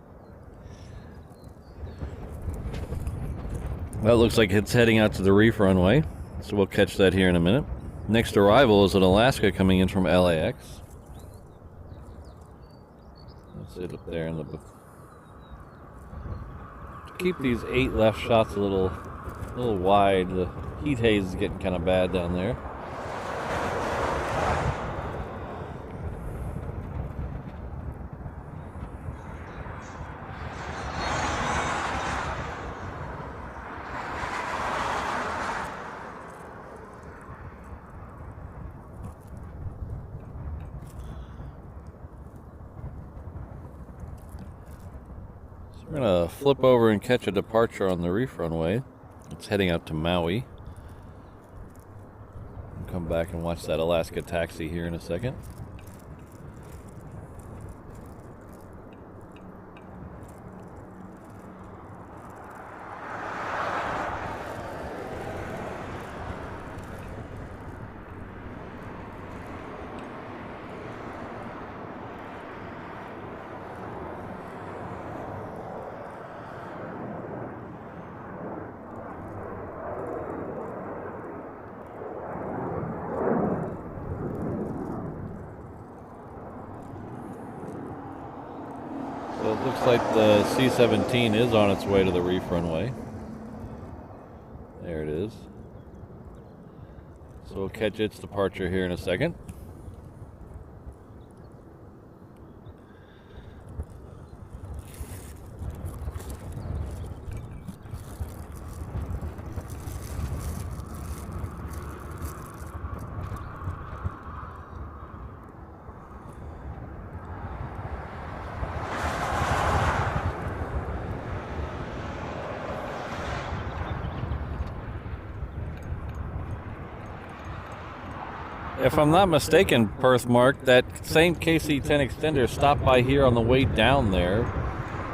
That looks like it's heading out to the reef runway, so we'll catch that here in a minute. Next arrival is an Alaska coming in from LAX. That's it up there in the... To keep these 8 left shots a little wide. The heat haze is getting kind of bad down there. We're going to flip over and catch a departure on the reef runway. It's heading out to Maui. We'll come back and watch that Alaska taxi here in a second. So it looks like the C-17 is on its way to the reef runway. There it is. So we'll catch its departure here in a second. If I'm not mistaken, Perth Mark, that same KC-10 extender stopped by here on the way down there,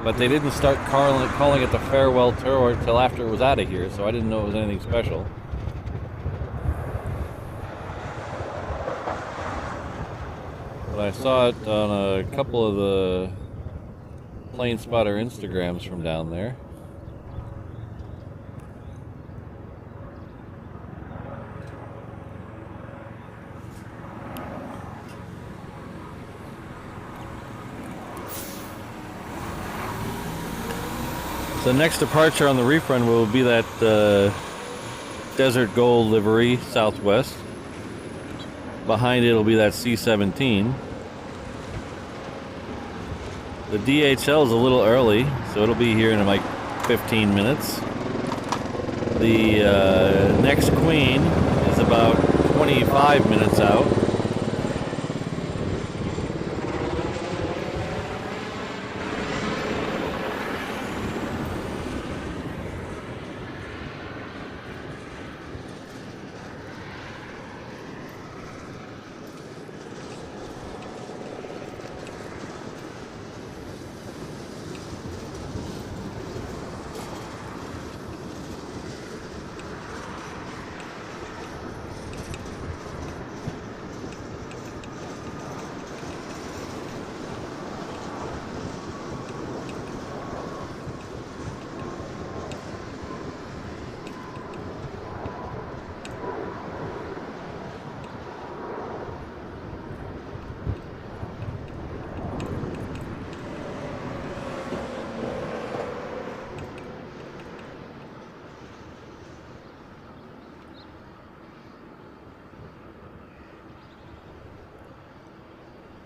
but they didn't start calling it the farewell tour until after it was out of here, so I didn't know it was anything special. But I saw it on a couple of the plane spotter Instagrams from down there. The next departure on the reef run will be that Desert Gold livery, Southwest. Behind it will be that C-17. The DHL is a little early, so it'll be here in like 15 minutes. The next Queen is about 25 minutes out.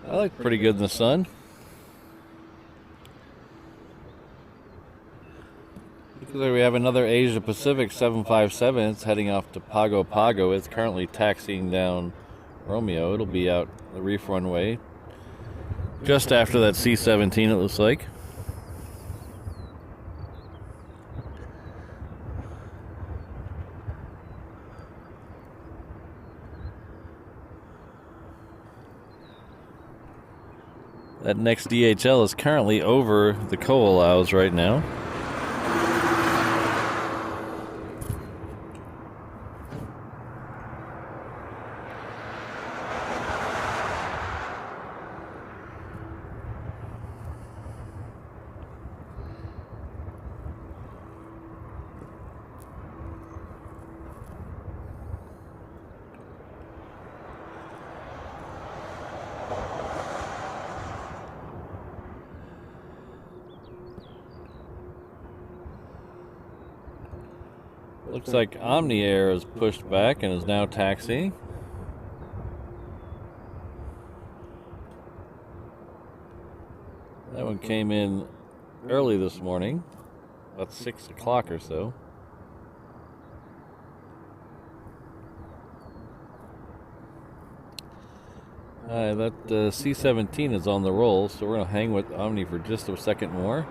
I look pretty good in the sun. Looks like we have another Asia Pacific 757. It's heading off to Pago Pago. It's currently taxiing down Romeo. It'll be out the reef runway just after that C-17, it looks like. That next DHL is currently over the co-allows right now. Looks like Omni Air is pushed back and is now taxiing. That one came in early this morning, about 6 o'clock or so. That C-17 is on the roll, so we're going to hang with Omni for just a second more.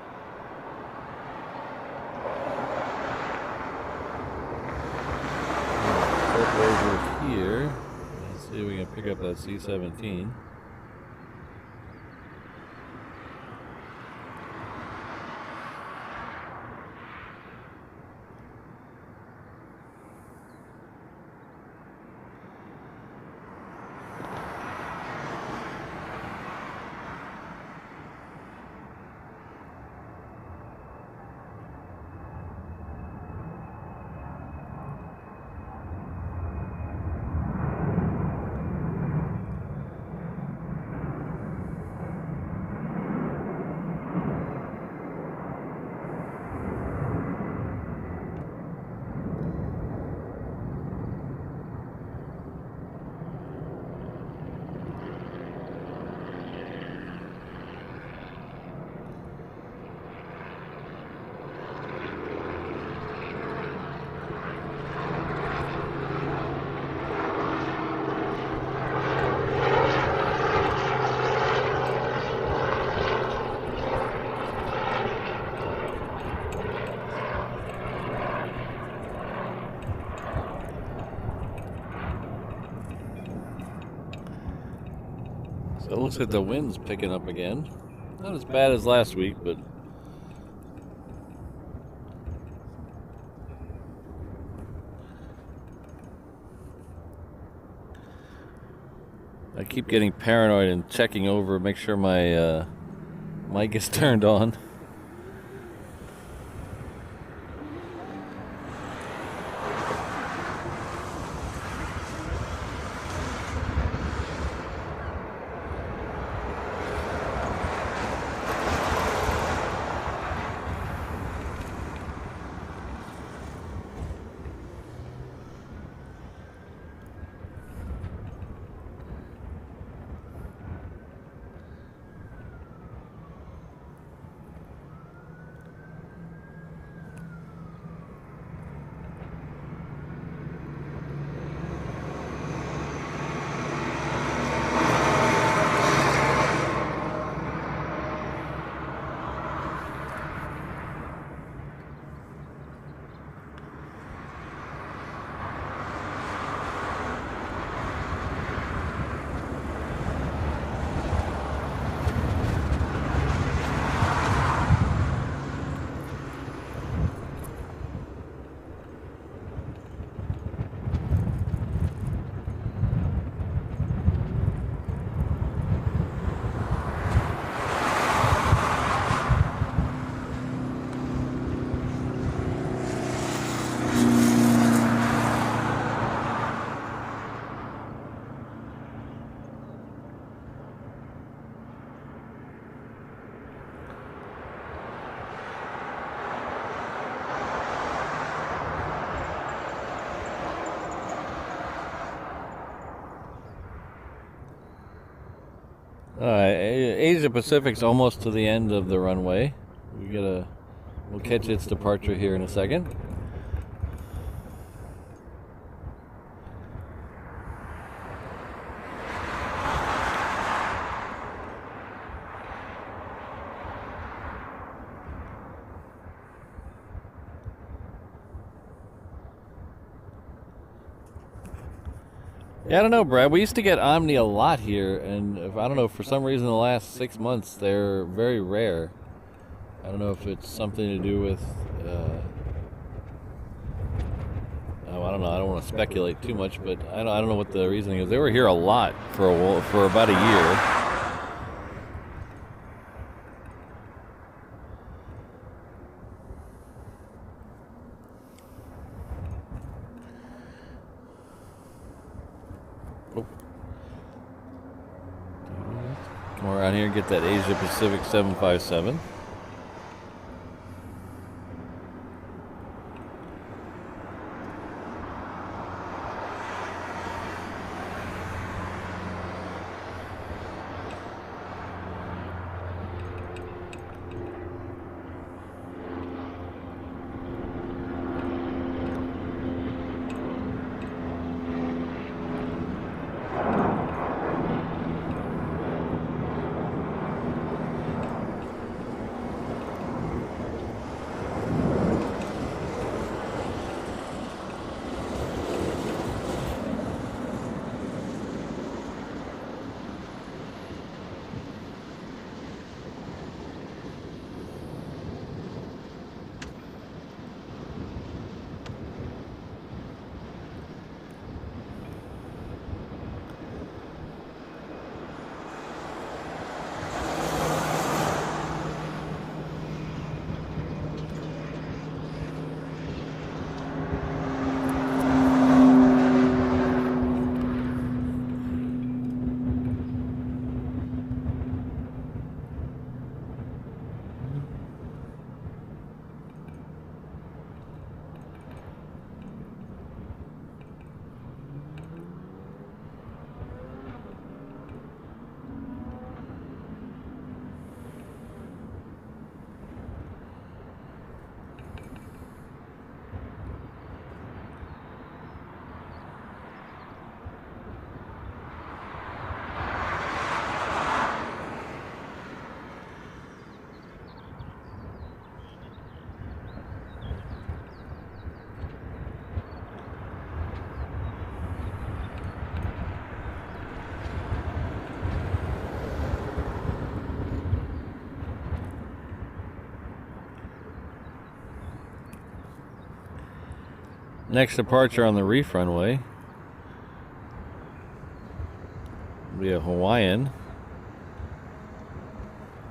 Over here, let's see if we can pick up that C-17. So it looks like the wind's picking up again. Not as bad as last week, but I keep getting paranoid and checking over, make sure my mic is turned on. Asia Pacific's almost to the end of the runway. We'll catch its departure here in a second. Yeah, I don't know, Brad. We used to get Omni a lot here, and I don't know, for some reason the last 6 months they're very rare. I don't know if it's something to do with, I don't know. I don't want to speculate too much, but I don't know what the reasoning is. They were here a lot for about a year. Come around here and get that Asia Pacific 757. Next departure on the reef runway will be a Hawaiian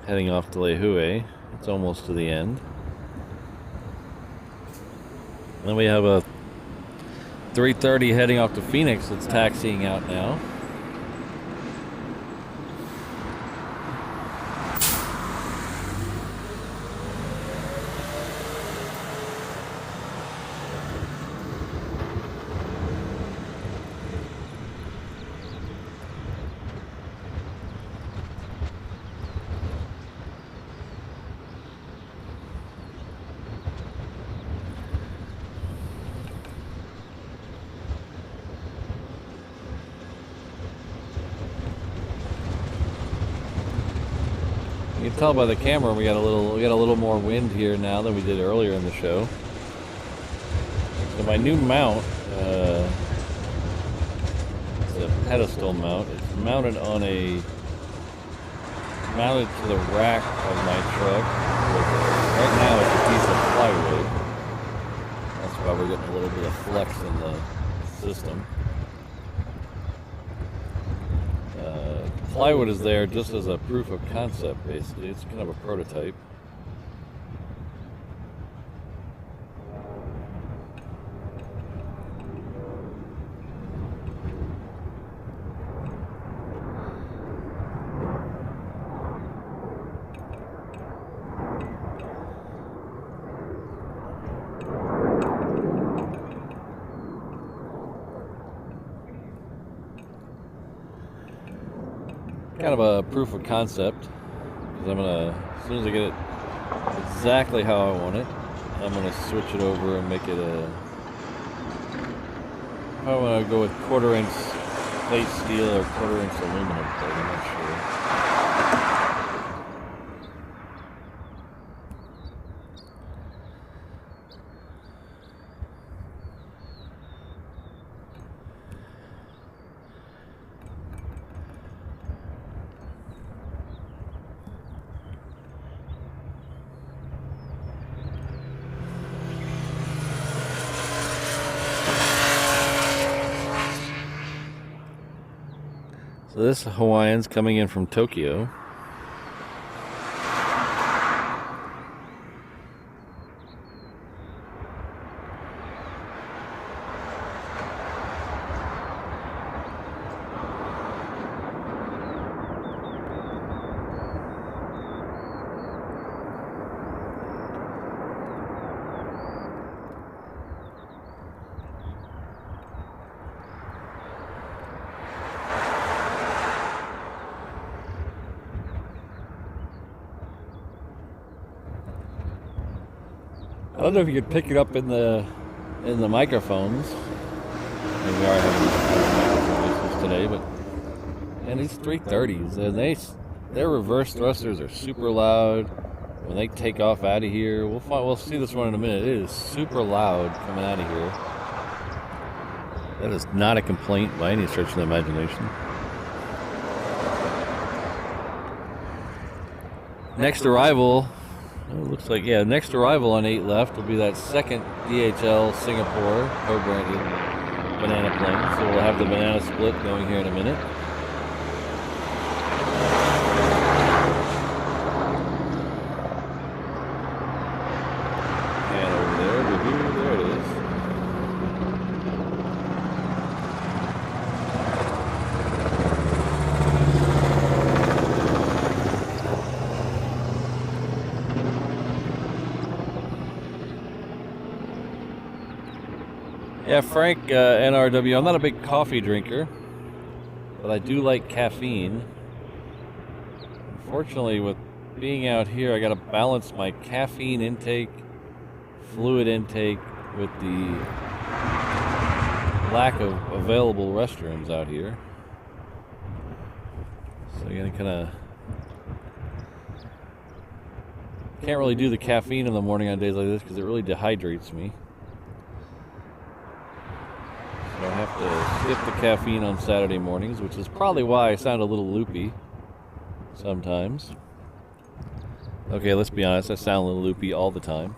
heading off to Lehue. It's almost to the end. Then we have a 330 heading off to Phoenix that's taxiing out now. You can tell by the camera we got a little more wind here now than we did earlier in the show. So my new mount, it's a pedestal mount. It's mounted to the rack of my truck. Right now it's a piece of plywood. That's why we're getting a little bit of flex in the system. Plywood is there just as a proof of concept, basically. It's kind of a prototype. kind of a proof of concept, because I'm gonna, as soon as I get it exactly how I want it, I'm gonna switch it over and make it a, I want to go with 1/4 inch plate steel or 1/4 inch aluminum plate, I'm not sure. So this Hawaiian's coming in from Tokyo. I don't know if you could pick it up in the microphones. Maybe we are having microphone issues today, but and these 330s, their reverse thrusters are super loud. When they take off out of here, we'll see this one in a minute. It is super loud coming out of here. That is not a complaint by any stretch of the imagination. Next arrival. It looks like, yeah, next arrival on 8 left will be that second DHL Singapore co-branded banana plane. So we'll have the banana split going here in a minute. And over there it is. Yeah, Frank, NRW, I'm not a big coffee drinker, but I do like caffeine. Unfortunately, with being out here, I gotta balance my caffeine intake, fluid intake, with the lack of available restrooms out here. So you're gonna kinda, can't really do the caffeine in the morning on days like this because it really dehydrates me. So I have to skip the caffeine on Saturday mornings, which is probably why I sound a little loopy sometimes. Okay, let's be honest, I sound a little loopy all the time.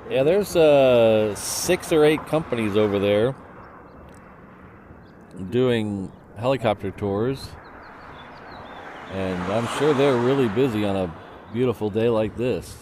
Yeah, there's 6 or 8 companies over there doing helicopter tours, and I'm sure they're really busy on a beautiful day like this.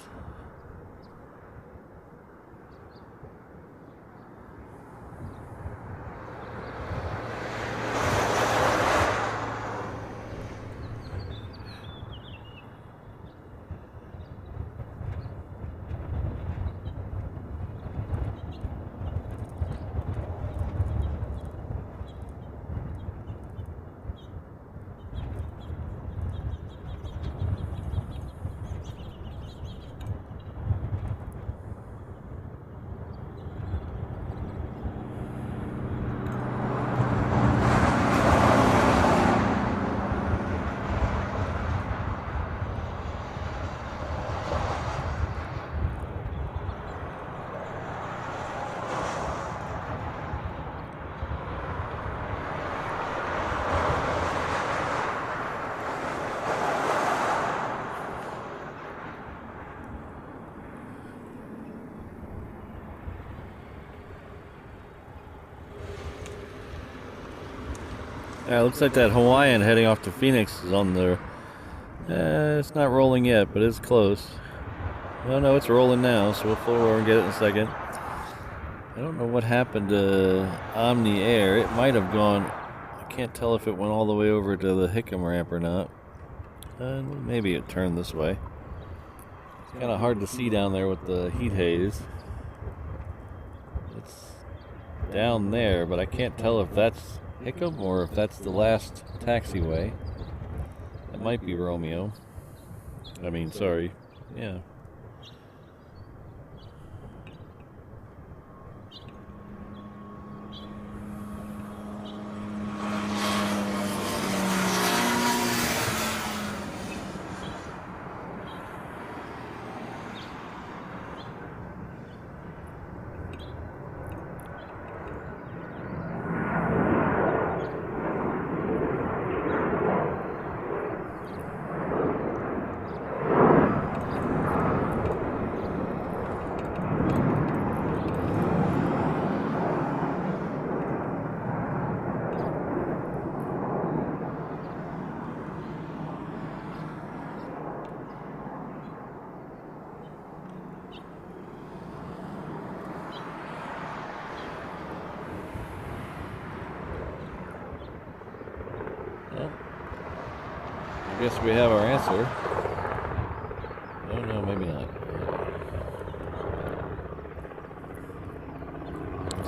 Yeah, it looks like that Hawaiian heading off to Phoenix is on there. It's not rolling yet, but it's close. Oh no, it's rolling now, so we'll pull over and get it in a second. I don't know what happened to Omni Air. It might have gone. I can't tell if it went all the way over to the Hickam ramp or not. Maybe it turned this way. It's kind of hard to see down there with the heat haze. It's down there, but I can't tell if that's Hickam or if that's the last taxiway. It might be Romeo. I mean, sorry. Yeah. I guess we have our answer. Oh no, maybe not.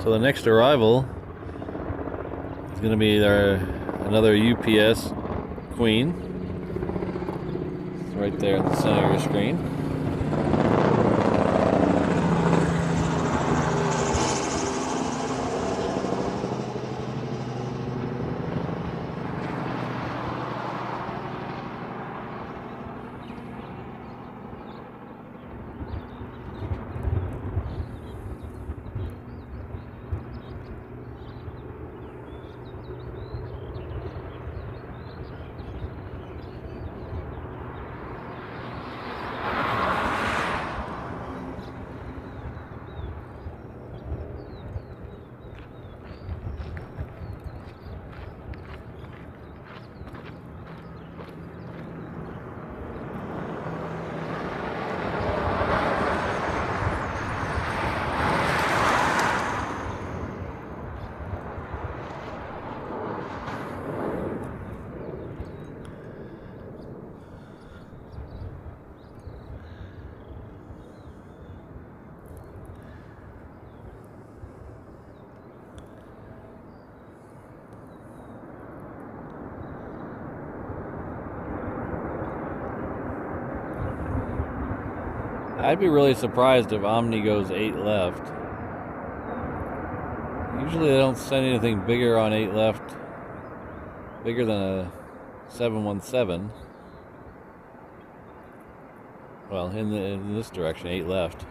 So the next arrival is going to be another UPS Queen. It's right there in the center of your screen. I'd be really surprised if Omni goes 8 left. Usually they don't send anything bigger on 8 left, bigger than a 717. Well, in this direction, 8 left.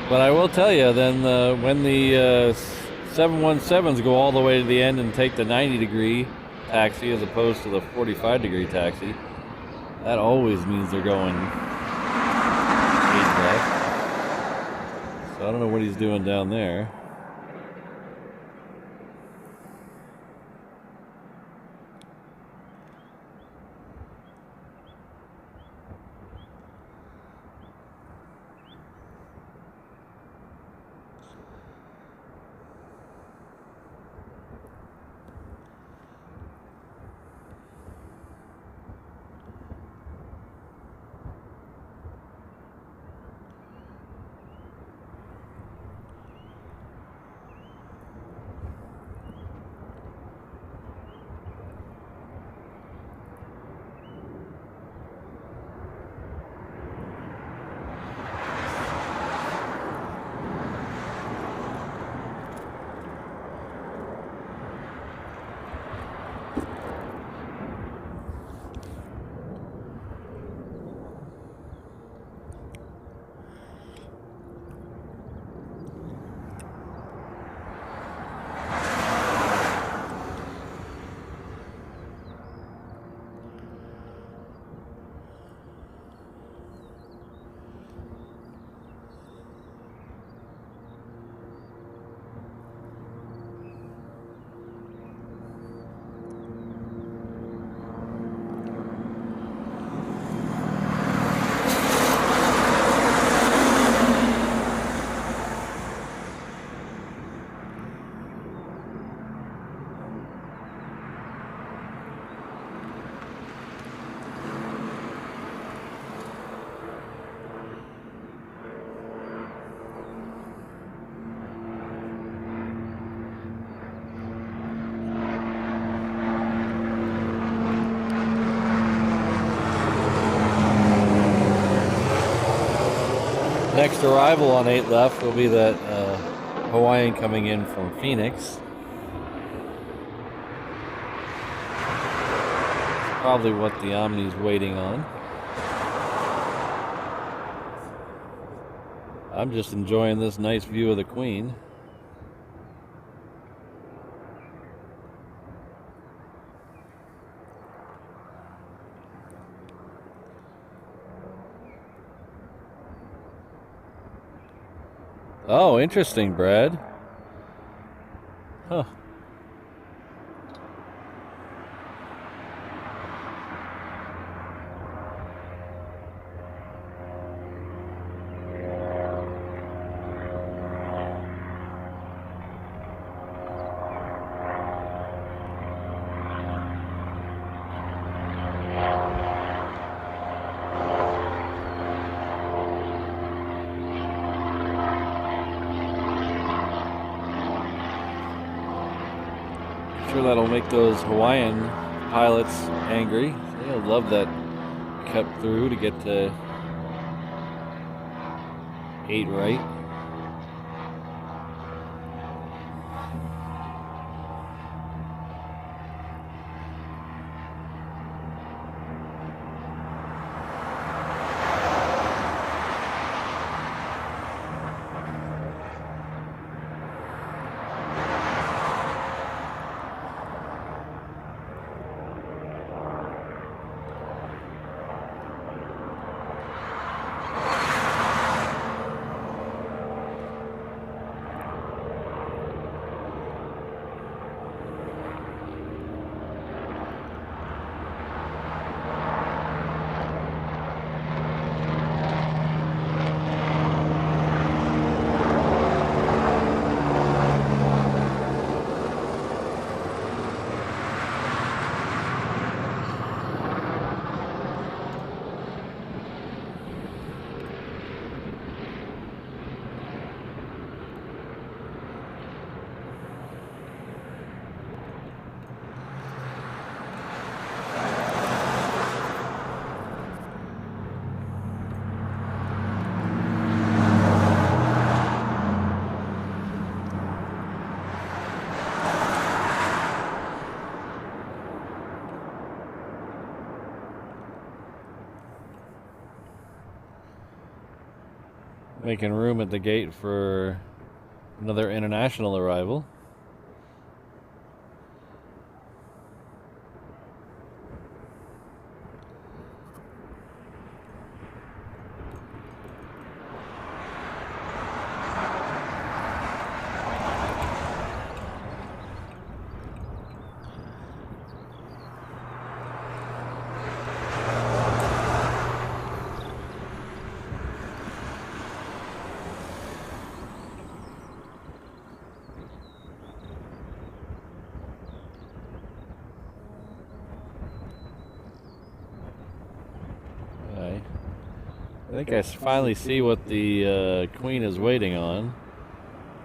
But I will tell you, then when the 717s go all the way to the end and take the 90-degree taxi as opposed to the 45-degree taxi, that always means they're going 8 left. So I don't know what he's doing down there. Next arrival on 8 left will be that Hawaiian coming in from Phoenix. Probably what the Omni's waiting on. I'm just enjoying this nice view of the Queen. Oh, interesting, Brad. Huh. Sure, that'll make those Hawaiian pilots angry. They'll love that cut through to get to 8 right. Making room at the gate for another international arrival. I think I finally see what the Queen is waiting on.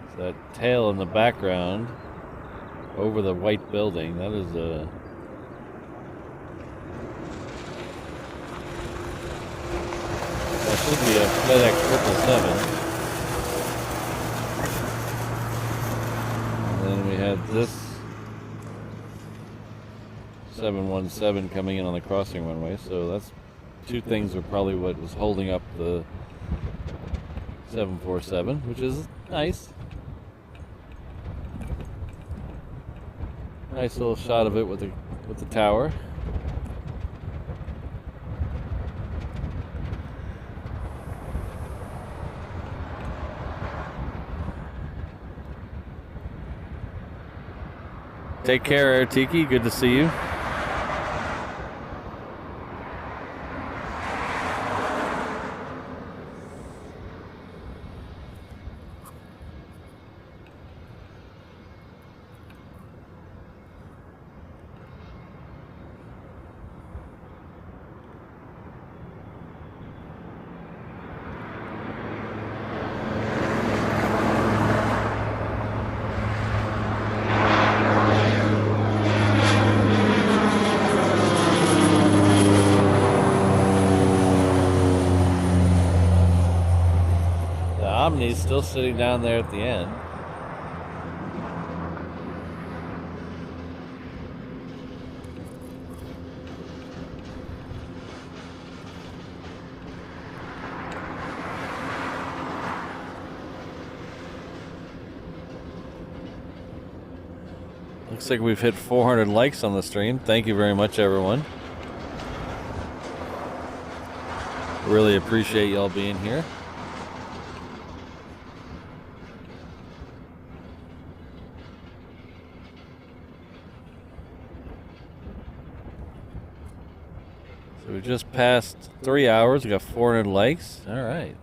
It's that tail in the background over the white building. That is that should be a FedEx 777. And then we had this 717 coming in on the crossing runway, so that's two things are probably what was holding up the 747, which is nice. Nice little shot of it with the tower. Take care, Air Tiki. Good to see you. Omni's still sitting down there at the end. Looks like we've hit 400 likes on the stream. Thank you very much, everyone. Really appreciate y'all being here. So we just passed 3 hours. We got 400 likes. All right.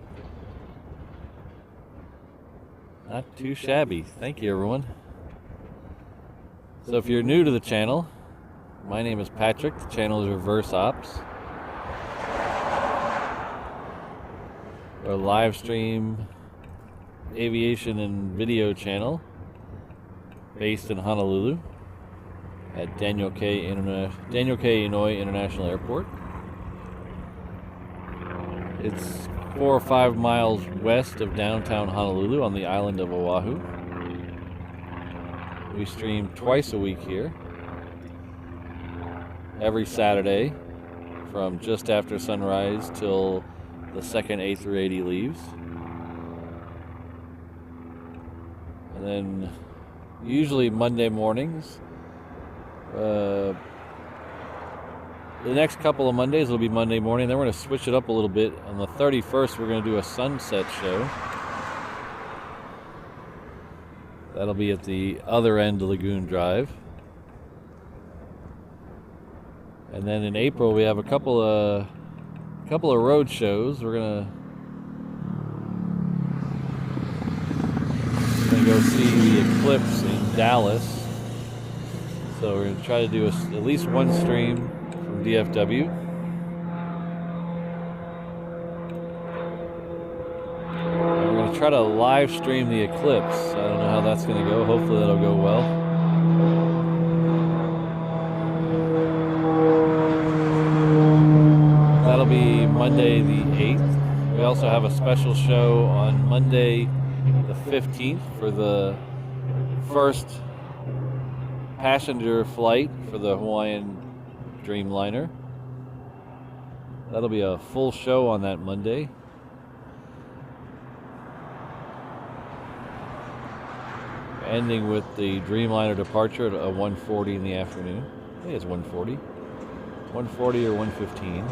Not too shabby. Thank you, everyone. So if you're new to the channel, my name is Patrick. The channel is Reverse Ops. We're a live stream aviation and video channel based in Honolulu at Daniel K. Inouye International Airport. It's 4 or 5 miles west of downtown Honolulu on the island of Oahu. We stream twice a week here, every Saturday from just after sunrise till the second A380 leaves. And then usually Monday mornings. The next couple of Mondays will be Monday morning. Then we're going to switch it up a little bit. On the 31st, we're going to do a sunset show. That'll be at the other end of Lagoon Drive. And then in April, we have a couple of road shows. We're gonna go see the eclipse in Dallas. So we're gonna try to do at least one stream from DFW. Try to live stream the eclipse. I don't know how that's going to go. Hopefully that'll go well. That'll be Monday the 8th. We also have a special show on Monday the 15th for the first passenger flight for the Hawaiian Dreamliner. That'll be a full show on that Monday. Ending with the Dreamliner departure at 1:40 in the afternoon. I think it's 1:40. 1:40 or 1:15.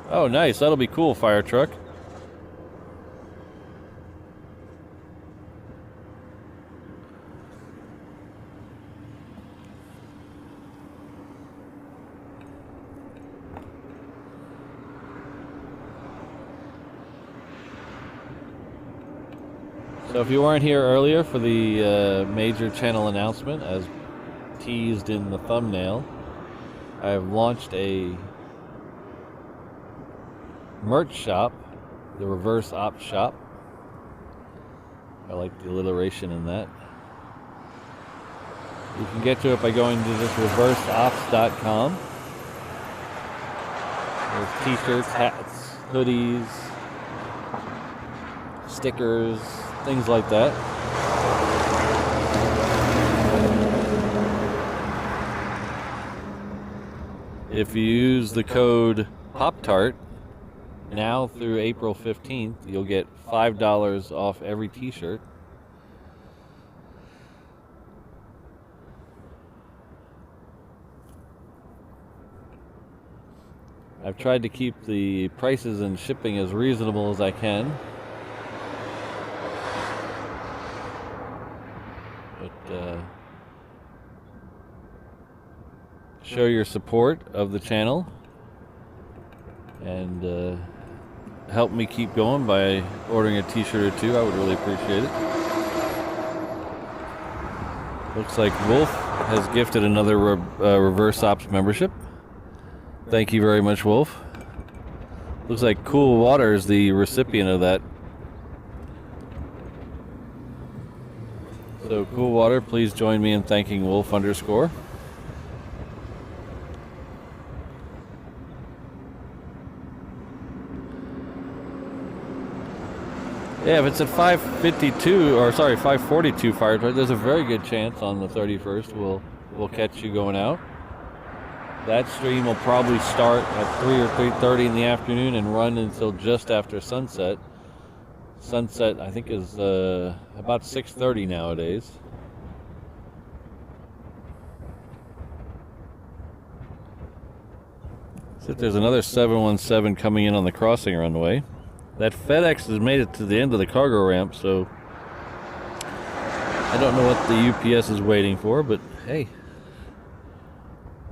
Oh, nice. That'll be cool, fire truck. So if you weren't here earlier for the major channel announcement, as teased in the thumbnail, I have launched a merch shop, the Reverse Ops shop. I like the alliteration in that. You can get to it by going to just reverseops.com. There's t-shirts, hats, hoodies, stickers, things like that. If you use the code Pop-Tart now through April 15th, you'll get $5 off every t-shirt. I've tried to keep the prices and shipping as reasonable as I can. Show your support of the channel and help me keep going by ordering a t-shirt or two. I would really appreciate it. Looks like Wolf has gifted another Reverse Ops membership. Thank you very much, Wolf. Looks like Cool Water is the recipient of that. So Cool Water, please join me in thanking Wolf_. Yeah, if it's at 5:52 or sorry 5:42 fire target, there's a very good chance on the 31st we'll catch you going out. That stream will probably start at 3 or 3:30 in the afternoon and run until just after sunset. Sunset, I think, is about 6:30 nowadays. So there's another 717 coming in on the crossing runway. That FedEx has made it to the end of the cargo ramp, so I don't know what the UPS is waiting for, but hey,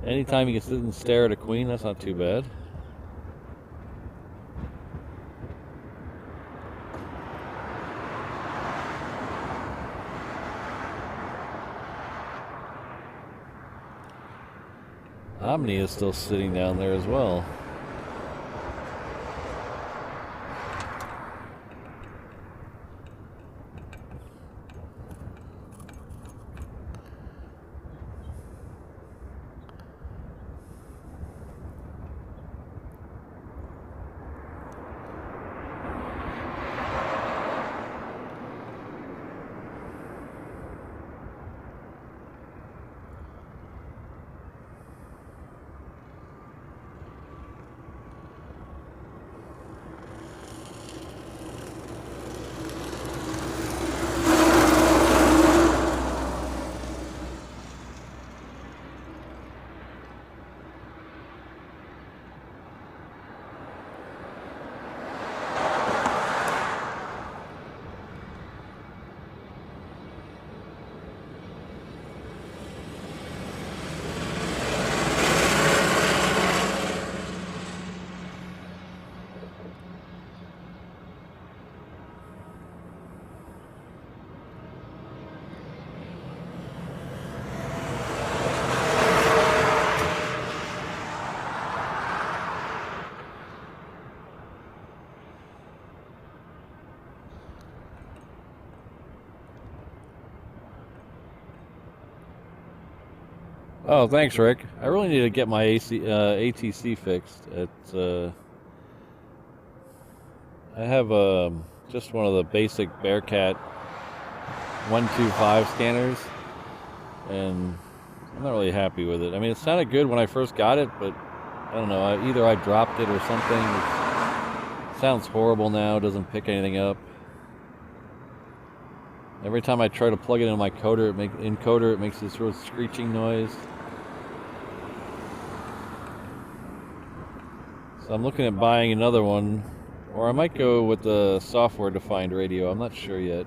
anytime you can sit and stare at a queen, that's not too bad. Omni is still sitting down there as well. Oh, thanks, Rick. I really need to get my ATC fixed. I have just one of the basic Bearcat 125 scanners, and I'm not really happy with it. I mean, it sounded good when I first got it, but I don't know. Either I dropped it or something. It sounds horrible now. Doesn't pick anything up. Every time I try to plug it into my encoder, it makes this real screeching noise. So I'm looking at buying another one, or I might go with the software-defined radio. I'm not sure yet.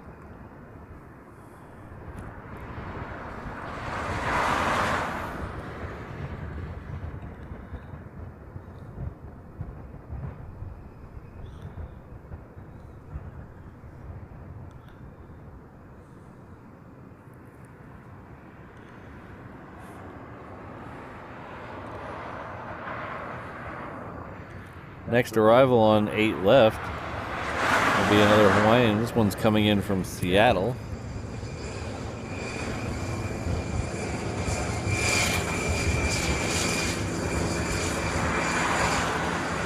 Next arrival on 8 left will be another Hawaiian. This one's coming in from Seattle.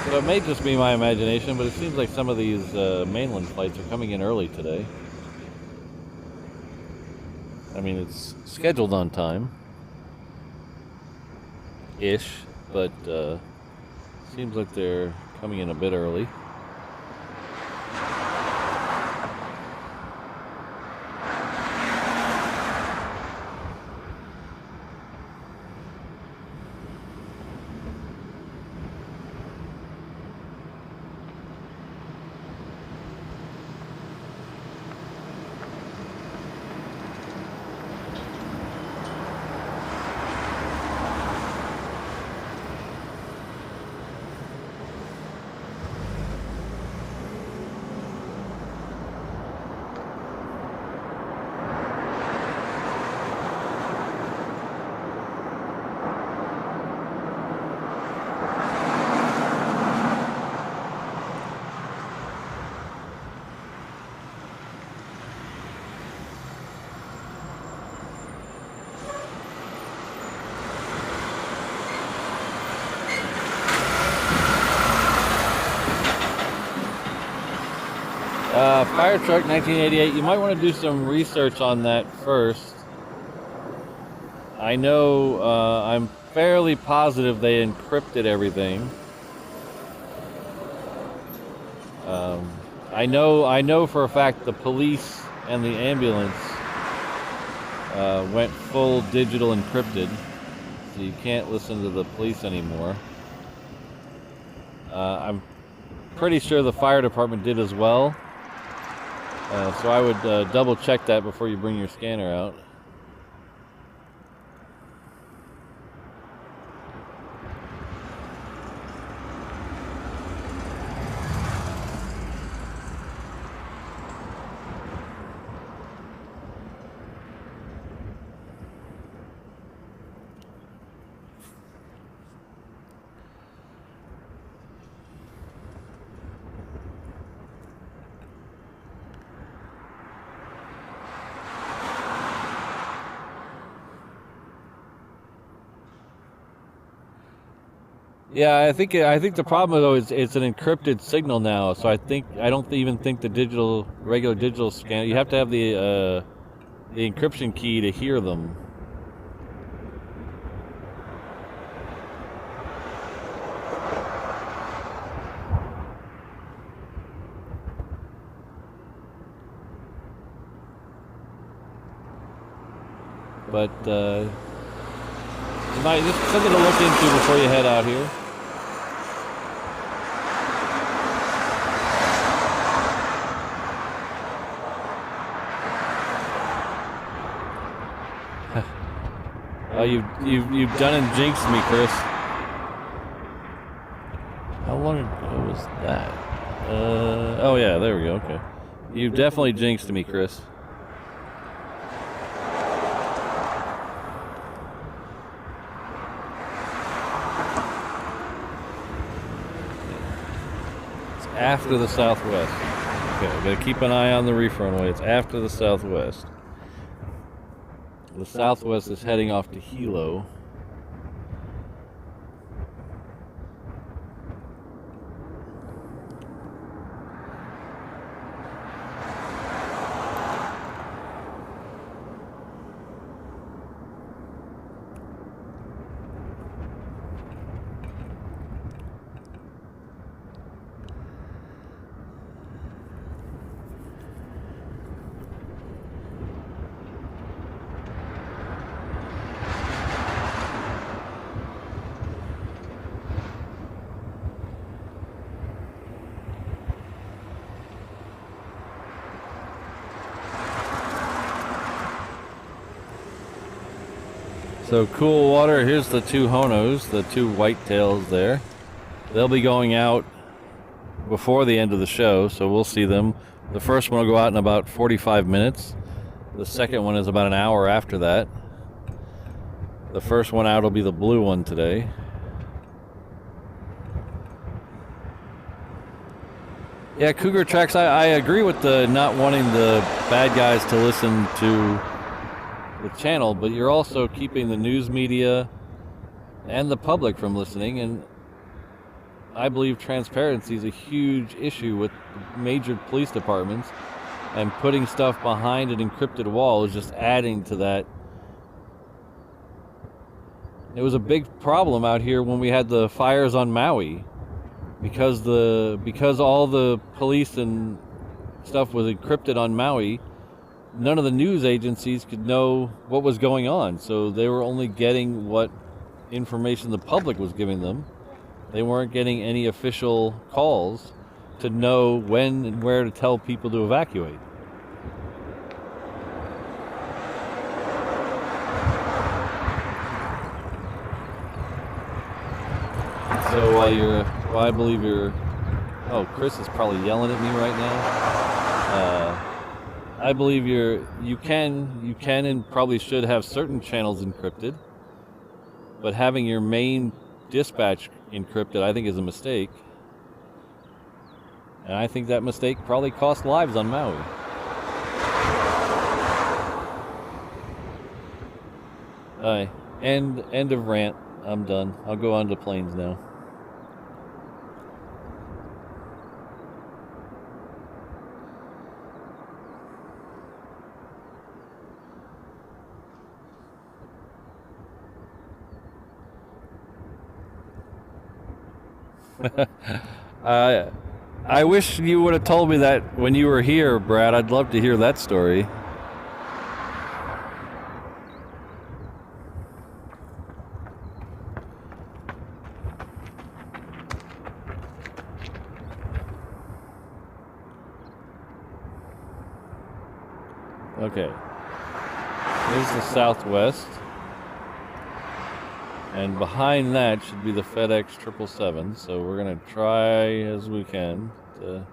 So it may just be my imagination, but it seems like some of these mainland flights are coming in early today. I mean, it's scheduled on time-ish, but seems like they're coming in a bit early. Fire truck 1988. You might want to do some research on that first. I know, I'm fairly positive they encrypted everything. I know for a fact the police and the ambulance went full digital encrypted, so you can't listen to the police anymore. I'm pretty sure the fire department did as well. So I would double check that before you bring your scanner out. Yeah, I think the problem though is it's an encrypted signal now. So I don't even think the regular digital scan. You have to have the encryption key to hear them. But just something to look into before you head out here. Oh, you've done and jinxed me, Chris. How long ago was that? Oh yeah, there we go. Okay, you've definitely jinxed me, Chris. It's after the Southwest. Okay, gotta keep an eye on the reef runway. It's after the Southwest. The Southwest is heading off to Hilo. So cool water, here's the two Honus, the two whitetails there. They'll be going out before the end of the show, so we'll see them. The first one will go out in about 45 minutes. The second one is about an hour after that. The first one out will be the blue one today. Yeah, Cougar Tracks, I agree with the not wanting the bad guys to listen to the channel, but you're also keeping the news media and the public from listening, and I believe transparency is a huge issue with major police departments, and putting stuff behind an encrypted wall is just adding to that. It was a big problem out here when we had the fires on Maui, because all the police and stuff was encrypted on Maui. None of the news agencies could know what was going on, so they were only getting what information the public was giving them. They weren't getting any official calls to know when and where to tell people to evacuate. So I believe oh, Chris is probably yelling at me right now. I believe you can and probably should have certain channels encrypted, but having your main dispatch encrypted, I think, is a mistake. And I think that mistake probably cost lives on Maui. End of rant. I'm done. I'll go on to planes now. I wish you would have told me that when you were here, Brad. I'd love to hear that story. Okay. Here's the Southwest. And behind that should be the FedEx 777. So we're going to try as we can to...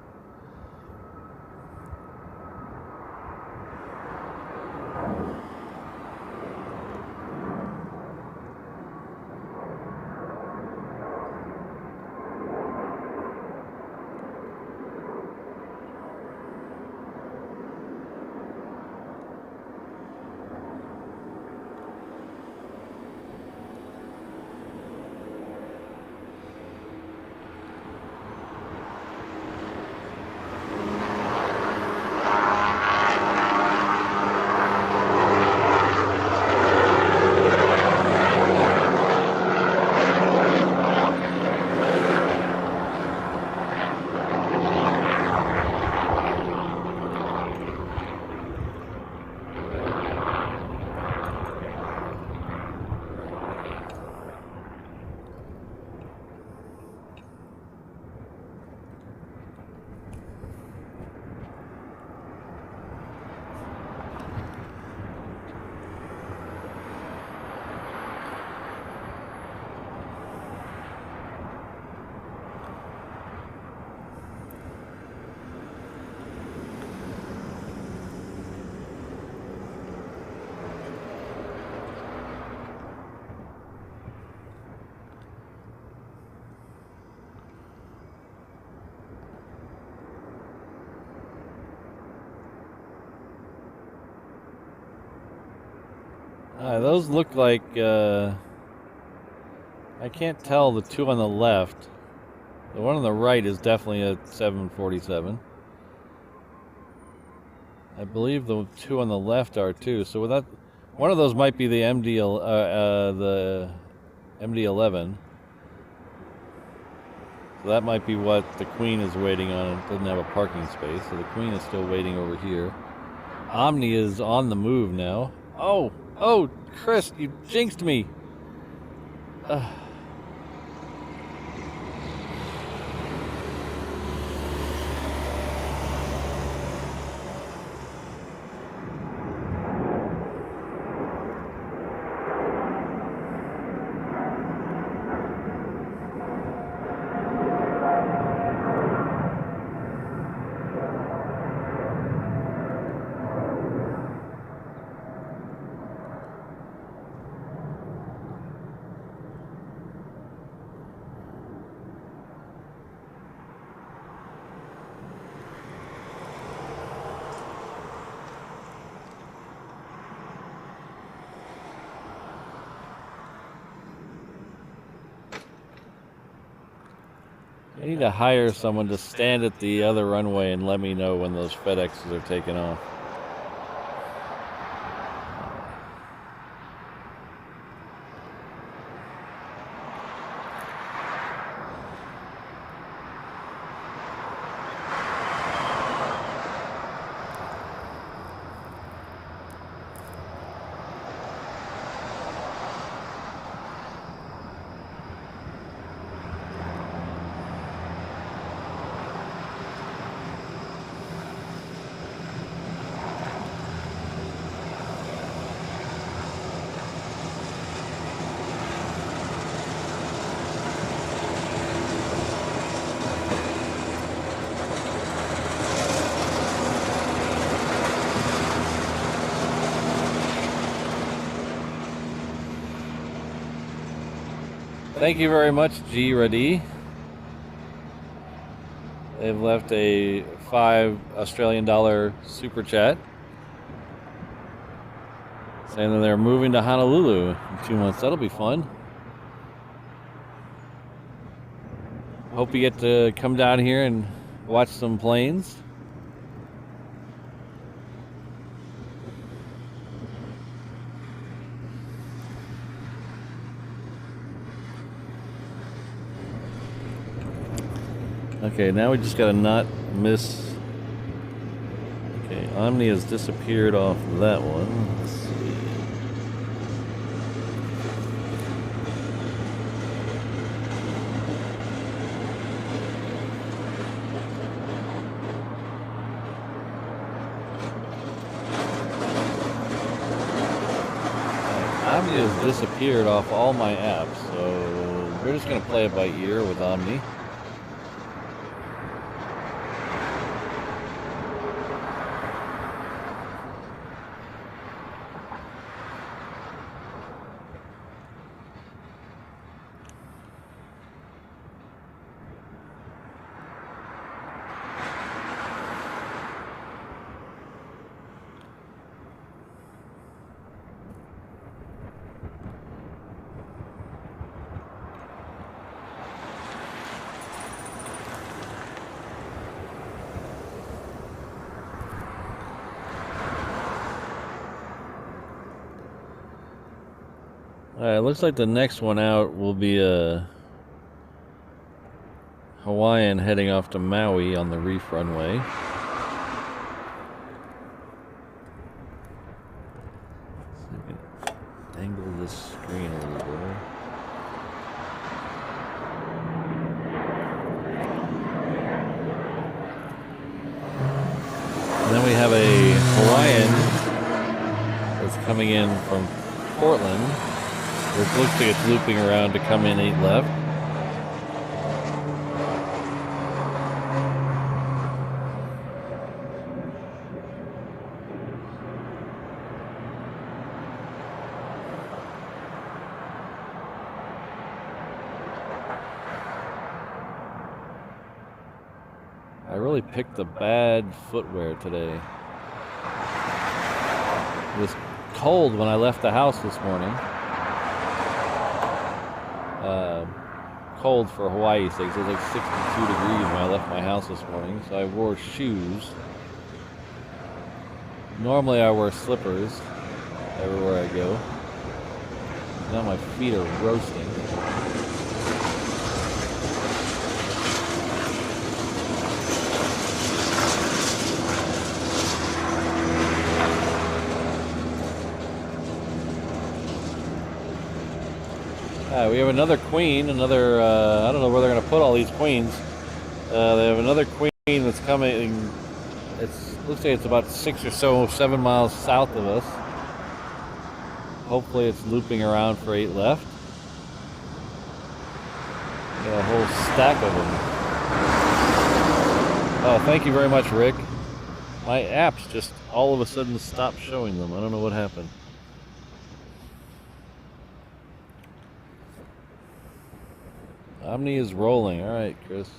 Those look like, I can't tell the two on the left. The one on the right is definitely a 747. I believe the two on the left are too. So without, one of those might be the MD-11. So that might be what the Queen is waiting on. It doesn't have a parking space, so the Queen is still waiting over here. Omni is on the move now. Oh, Chris, you jinxed me. I need to hire someone to stand at the other runway and let me know when those FedExes are taking off. Thank you very much, G Ready. They've left a $5 Australian super chat saying that they're moving to Honolulu in 2 months. That'll be fun. Hope you get to come down here and watch some planes. Okay, now we just gotta not miss. Okay, Omni has disappeared off that one. Let's see. Omni has disappeared off all my apps, so we're just gonna play it by ear with Omni. Alright, looks like the next one out will be a Hawaiian heading off to Maui on the reef runway. See if we can angle this screen a little better. And then we have a Hawaiian that's coming in from Portland. It looks like it's looping around to come in 8 left. I really picked the bad footwear today. It was cold when I left the house this morning. Cold for Hawaii sakes. It was like 62 degrees when I left my house this morning, so I wore shoes. Normally I wear slippers everywhere I go. Now my feet are roasting. We have another queen, I don't know where they're going to put all these queens. They have another queen that's coming. Looks like it's about 6 or 7 miles south of us. Hopefully it's looping around for 8 left. Got a whole stack of them. Oh, thank you very much, Rick. My apps just all of a sudden stopped showing them. I don't know what happened. Omni is rolling. All right, Chris.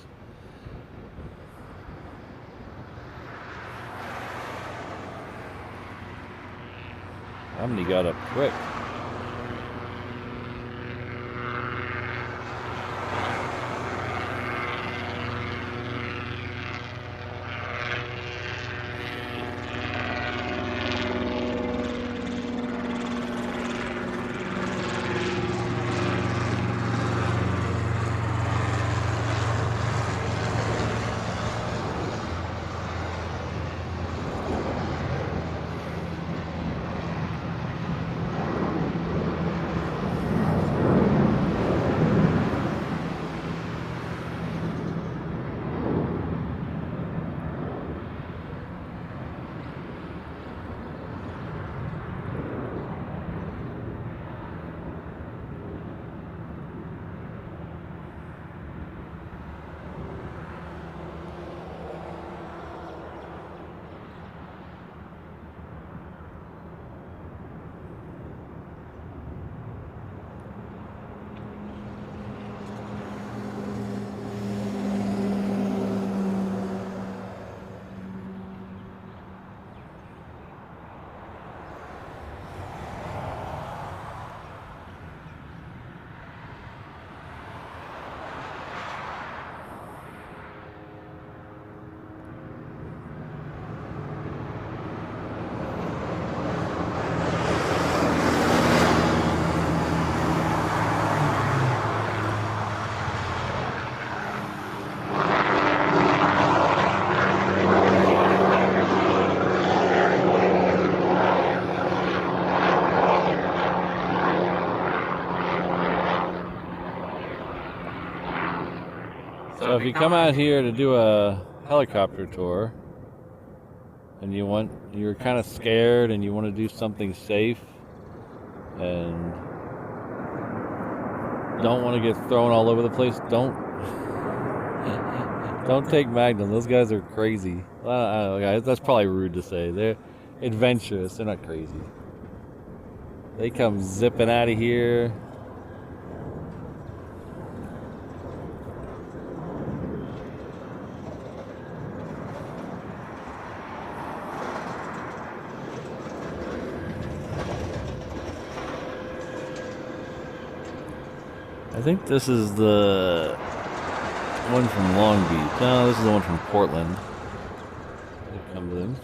Omni got up quick. So if you come out here to do a helicopter tour and you're kind of scared and you want to do something safe and don't want to get thrown all over the place, don't take Magnum. Those guys are crazy. I don't know, guys. That's probably rude to say. They're adventurous. They're not crazy. They come zipping out of here. I think this is the one from Long Beach. No, this is the one from Portland. It comes in.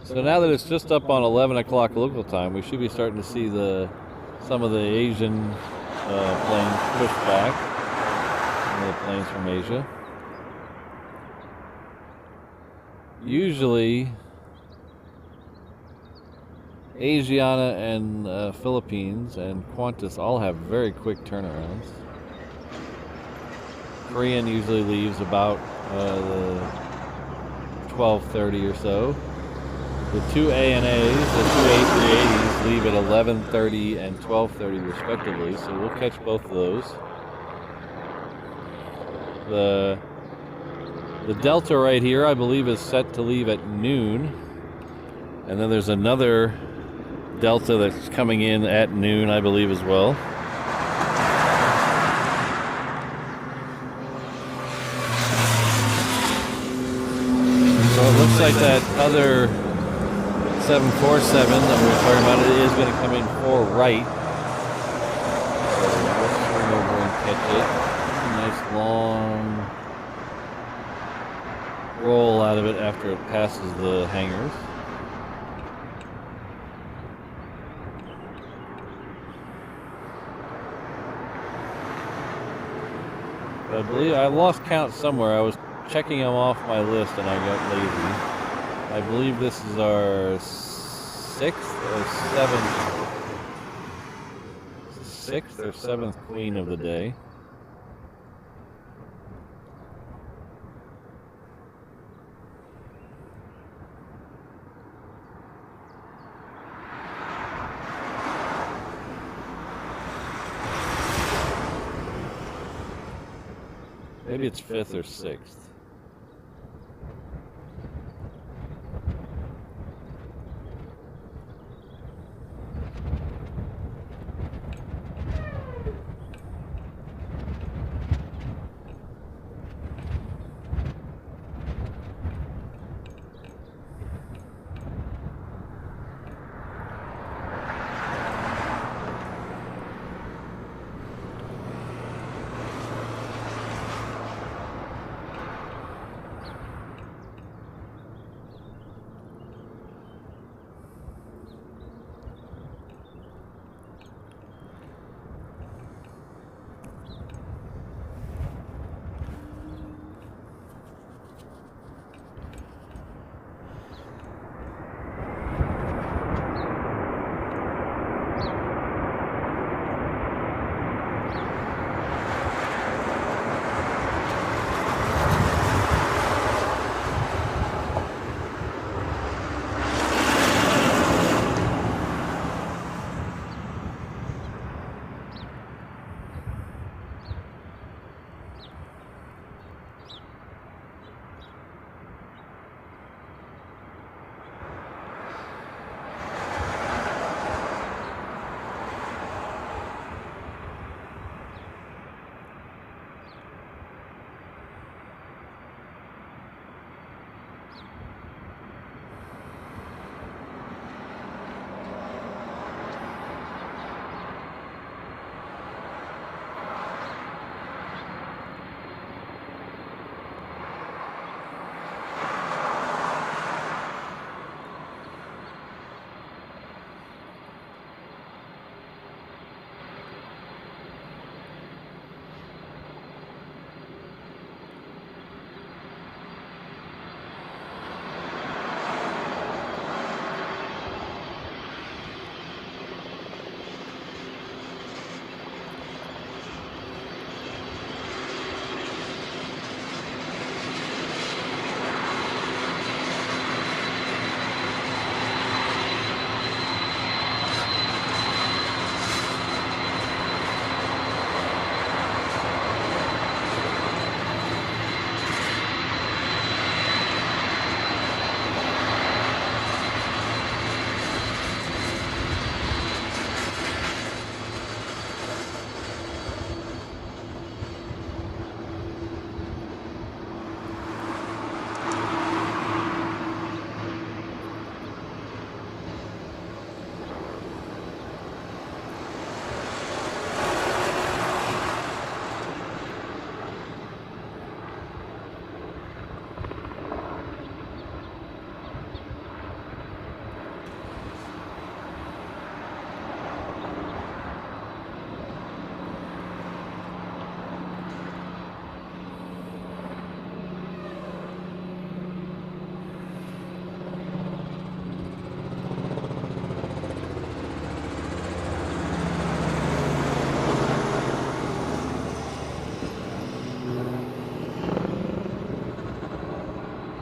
So now that it's just up on 11 o'clock local time, we should be starting to see some of the Asian planes push back. Some of the planes from Asia. Usually, Asiana and Philippines and Qantas all have very quick turnarounds. Korean usually leaves about 12:30 or so. The two ANAs, the two A380s, leave at 11:30 and 12:30 respectively, so we'll catch both of those. The Delta right here, I believe, is set to leave at noon. And then there's another Delta that's coming in at noon, I believe, as well. So it looks like that other 747 that we were talking about, it is going to come in for right. So let's swing over and catch it. A nice long roll out of it after it passes the hangars. I believe I lost count somewhere. I was checking them off my list and I got lazy. I believe this is our sixth or seventh queen of the day. Maybe it's fifth or sixth.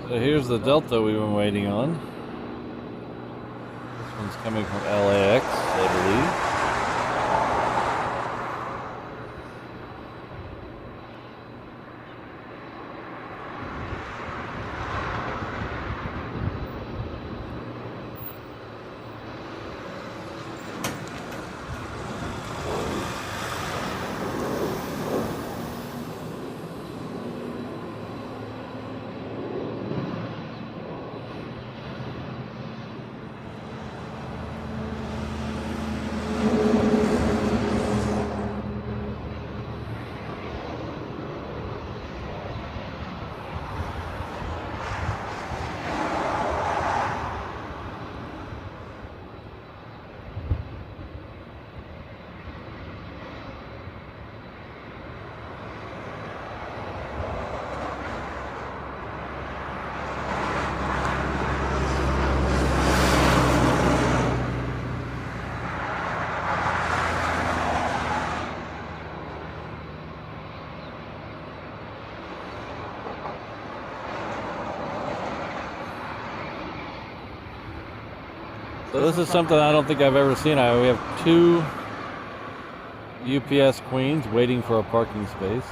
So here's the Delta we've been waiting on. This one's coming from LAX, I believe. So this is something I don't think I've ever seen. We have 2 UPS Queens waiting for a parking space.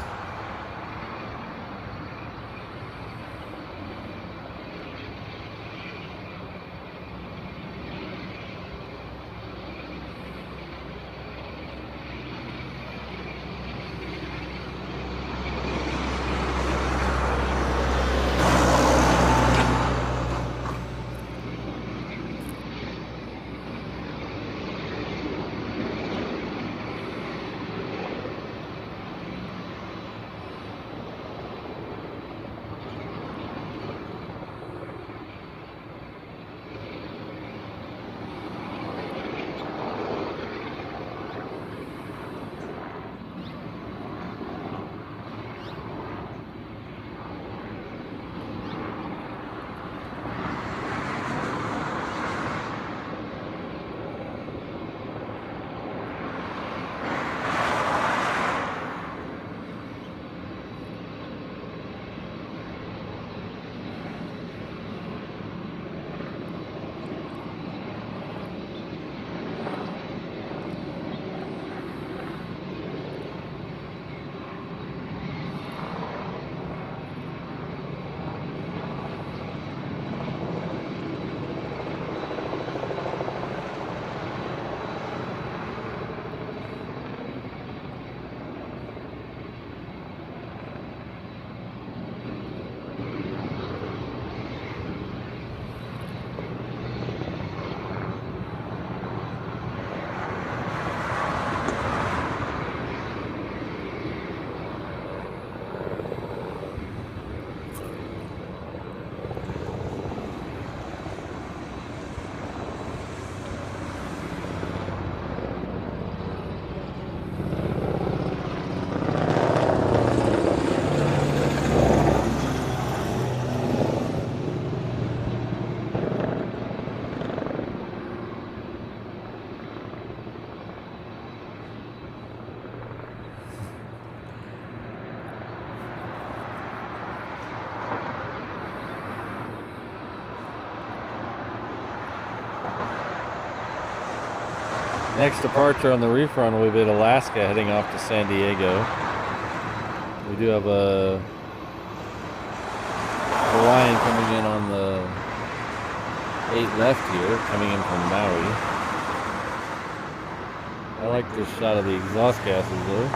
Next departure on the refrun will be at Alaska, heading off to San Diego. We do have a Hawaiian coming in on the 8 left here, coming in from Maui. I like this shot of the exhaust gases though.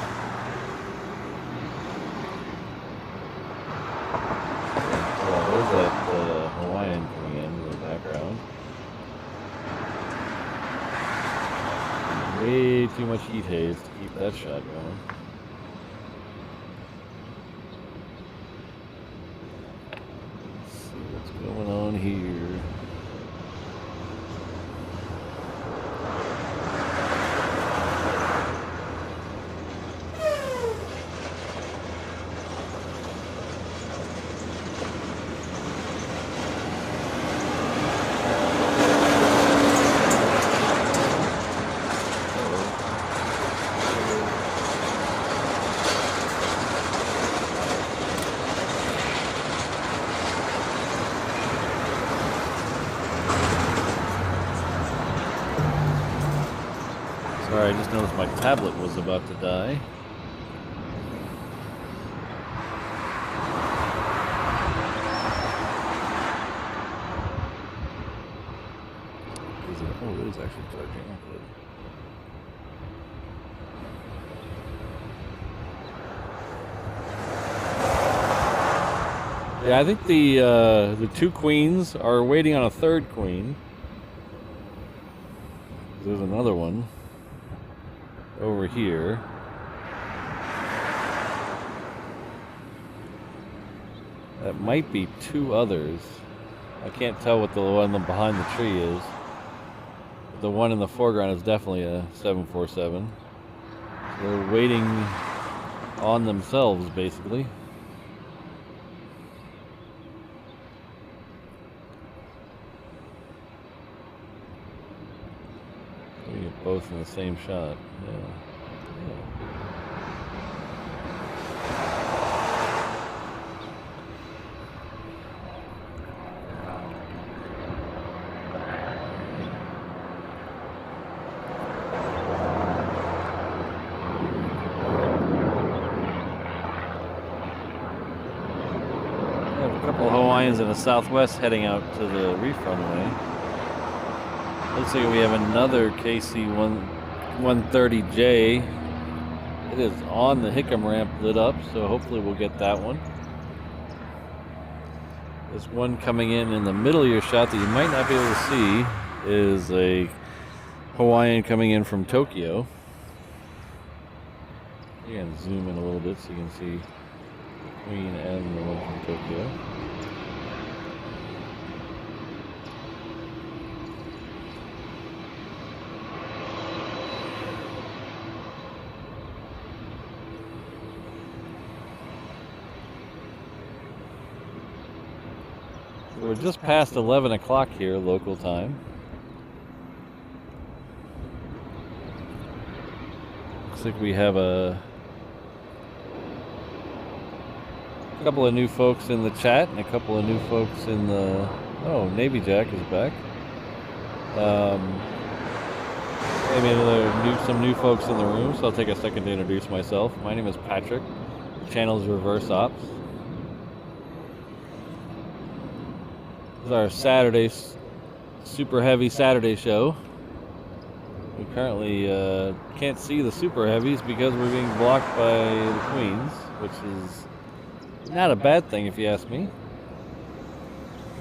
Oh, there's that Hawaiian coming in the background. Way too much heat haze to keep that shot going. Let's see what's going on here. Sorry, I just noticed my tablet was about to die. Oh, it is actually charging. Oh, good. Yeah, I think the two queens are waiting on a third queen. There's another one over here. That might be two others. I can't tell what the one behind the tree is. The one in the foreground is definitely a 747. So they're waiting on themselves, basically. We get both in the same shot. Yeah. Hawaiians in the southwest heading out to the reef runway. Looks like we have another KC-130J. It is on the Hickam ramp lit up, so hopefully we'll get that one. There's one coming in the middle of your shot that you might not be able to see is a Hawaiian coming in from Tokyo. You can zoom in a little bit so you can see the Queen and the one from Tokyo. We're just past 11 o'clock here, local time. Looks like we have a couple of new folks in the chat and a couple of new folks in the... Oh, Navy Jack is back. Maybe some new folks in the room, so I'll take a second to introduce myself. My name is Patrick. The channel is Reverse Ops. This is our Saturday, super heavy Saturday show. We currently can't see the super heavies because we're being blocked by the Queens, which is not a bad thing if you ask me.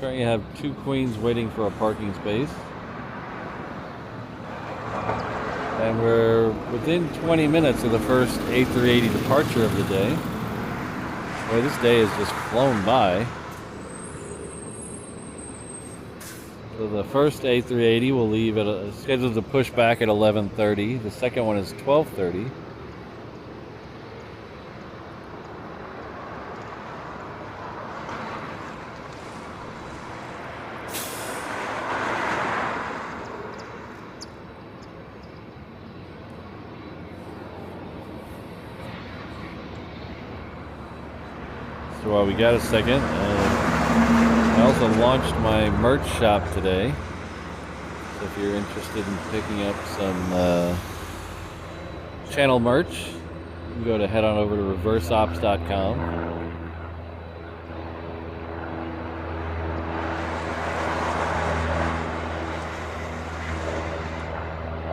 Currently have two Queens waiting for a parking space. And we're within 20 minutes of the first A380 departure of the day. Boy, this day has just flown by. So the first A380 will leave at scheduled to push back at 11:30. The second one is 12:30. So while we got a second, I also launched my merch shop today. So if you're interested in picking up some channel merch, you can go to head on over to reverseops.com.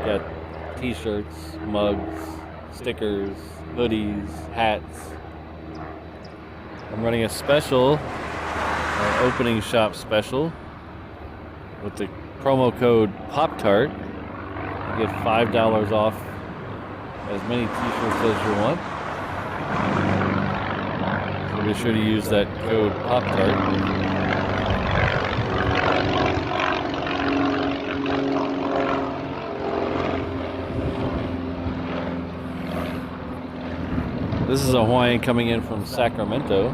Got t-shirts, mugs, stickers, hoodies, hats. I'm running a special, opening shop special with the promo code Pop-Tart. You get $5 off as many t-shirts as you want. So be sure to use that code Pop-Tart. This is a Hawaiian coming in from Sacramento.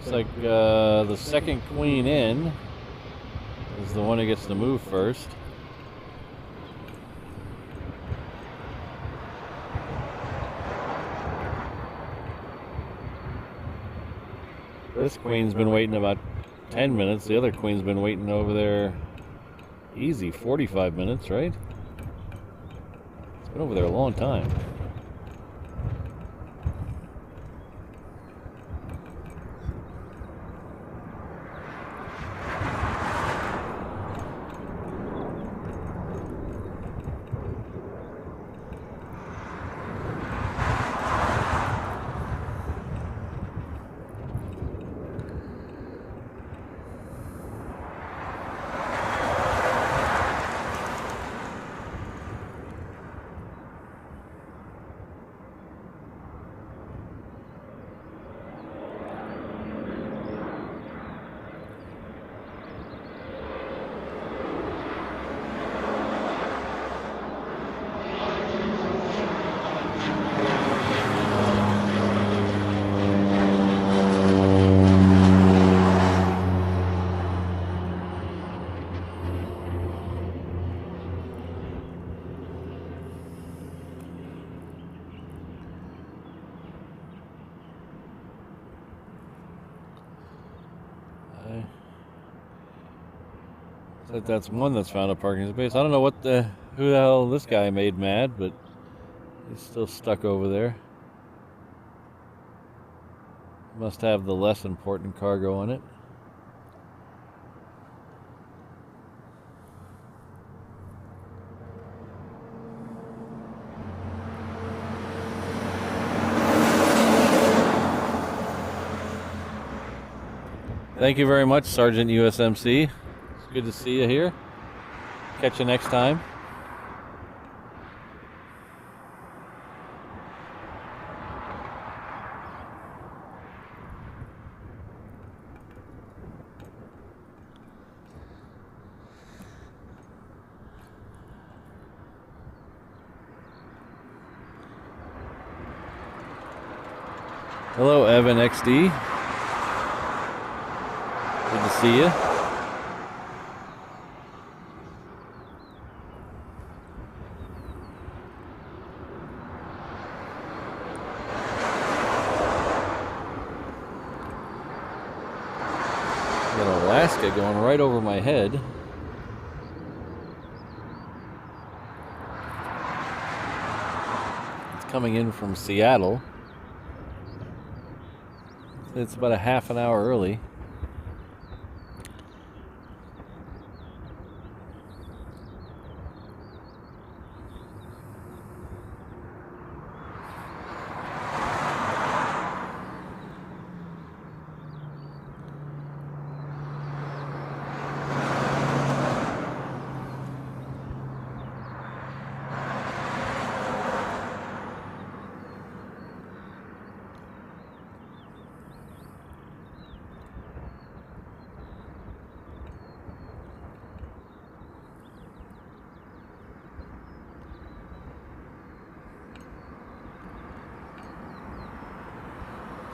Looks like the second queen in is the one who gets to move first. This queen's been waiting about 10 minutes. The other queen's been waiting over there easy 45 minutes, right? It's been over there a long time. That's one that's found a parking space. I don't know who the hell this guy made mad, but he's still stuck over there. Must have the less important cargo on it. Thank you very much, Sergeant USMC. Good to see you here. Catch you next time. Hello, Evan XD. Good to see you. Alaska going right over my head. It's coming in from Seattle. It's about a half an hour early.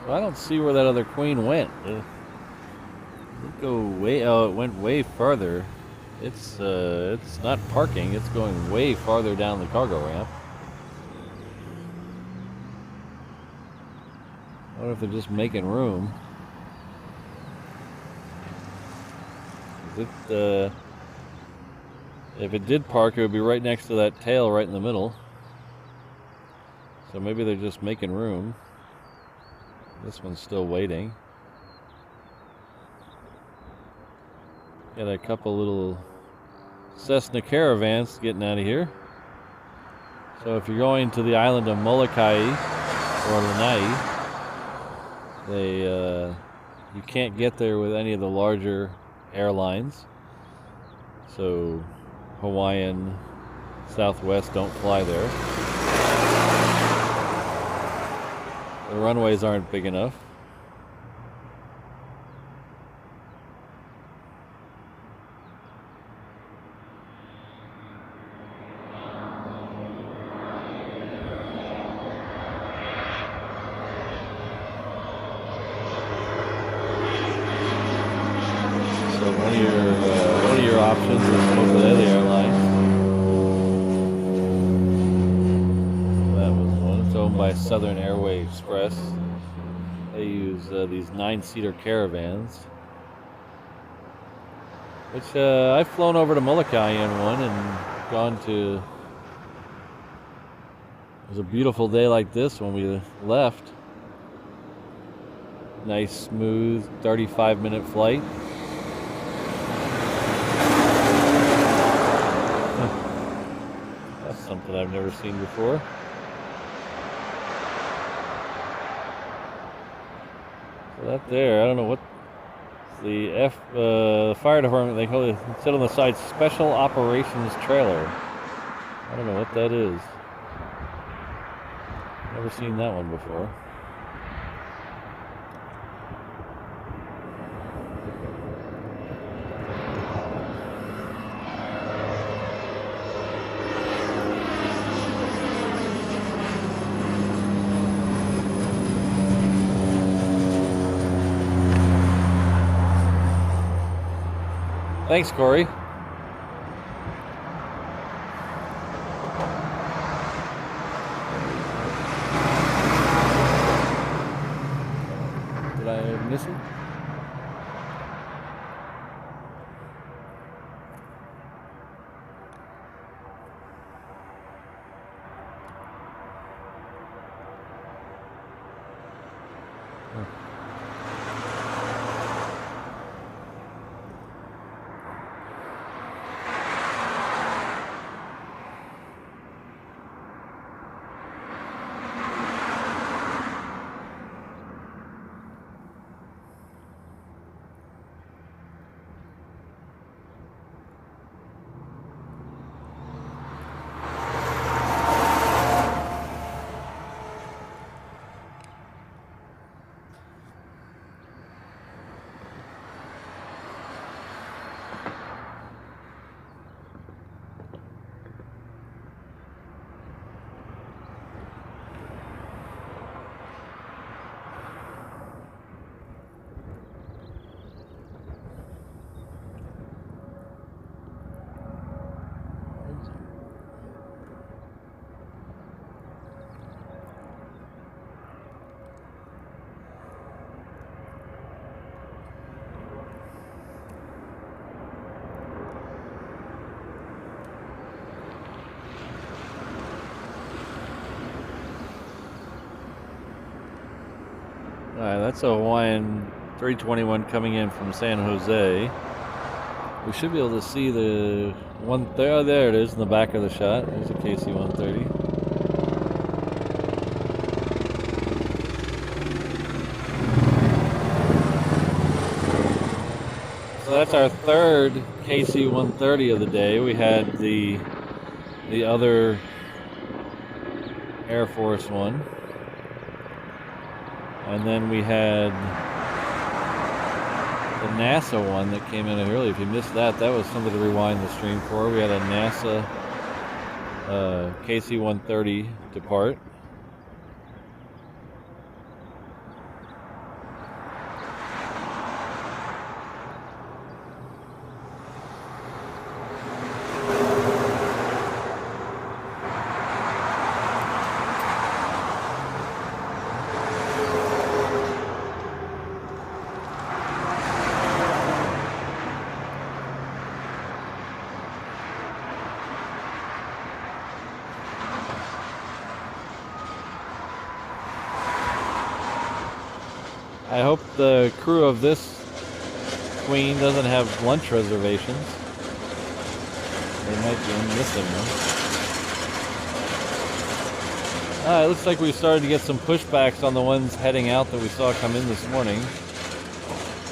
I don't see where that other queen went. It go way. Oh, it went way farther. It's not parking. It's going way farther down the cargo ramp. I wonder if they're just making room. If it did park, it would be right next to that tail right in the middle. So maybe they're just making room. This one's still waiting. Got a couple little Cessna Caravans getting out of here. So if you're going to the island of Molokai or Lanai, you can't get there with any of the larger airlines. So Hawaiian, Southwest don't fly there. The runways aren't big enough. by Southern Airway Express. They use these 9-seater caravans, which I've flown over to Molokai in one and gone to. It was a beautiful day like this when we left. Nice, smooth, 35-minute flight. That's something I've never seen before. So that there, I don't know what the fire department, they call it, said on the side, Special Operations Trailer. I don't know what that is. Never seen that one before. Thanks, Corey. Did I miss it? Alright, that's a Hawaiian 321 coming in from San Jose. We should be able to see the one. Oh, there it is in the back of the shot. There's a KC-130. So that's our third KC-130 of the day. We had the other Air Force one. And then we had the NASA one that came in early. If you missed that, that was something to rewind the stream for. We had a NASA KC-130 depart. I hope the crew of this Queen doesn't have lunch reservations. They might be missing them. It looks like we started to get some pushbacks on the ones heading out that we saw come in this morning.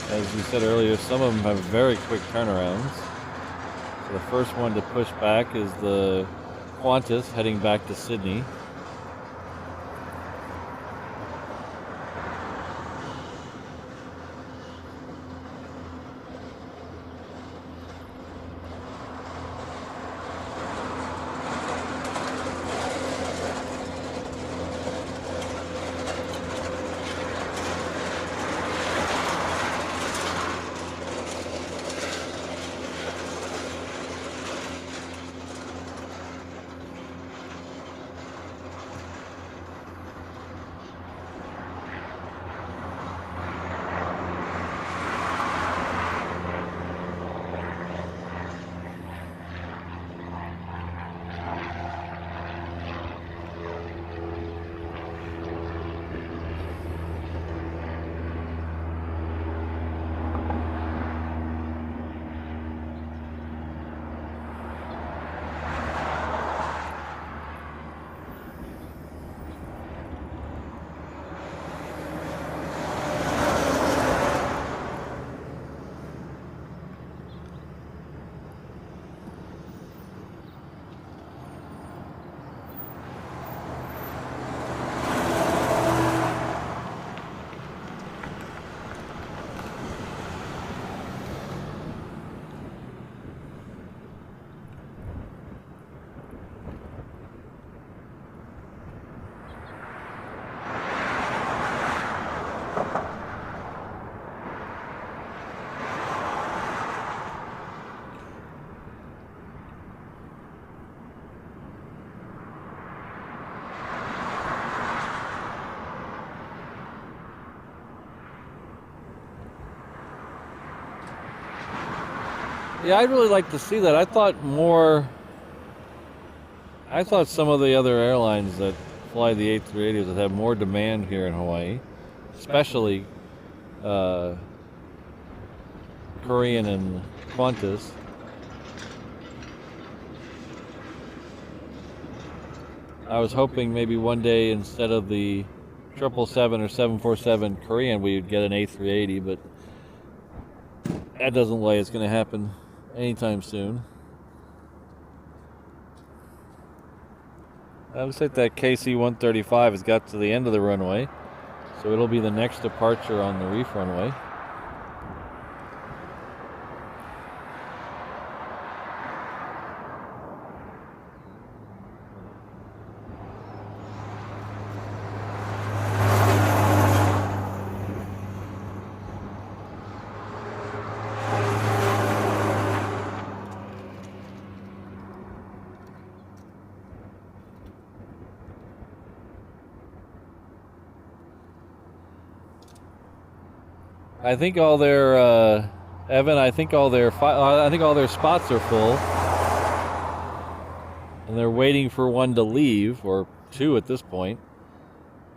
As we said earlier, some of them have very quick turnarounds. So the first one to push back is the Qantas heading back to Sydney. Yeah, I'd really like to see that. I thought some of the other airlines that fly the A380s would have more demand here in Hawaii, especially Korean and Qantas. I was hoping maybe one day instead of the 777 or 747 Korean, we would get an A380, but that doesn't look like it's going to happen anytime soon. Looks like that KC-135 has got to the end of the runway, so it'll be the next departure on the reef runway. I think all their Evan. I think all their spots are full, and they're waiting for one to leave, or two at this point,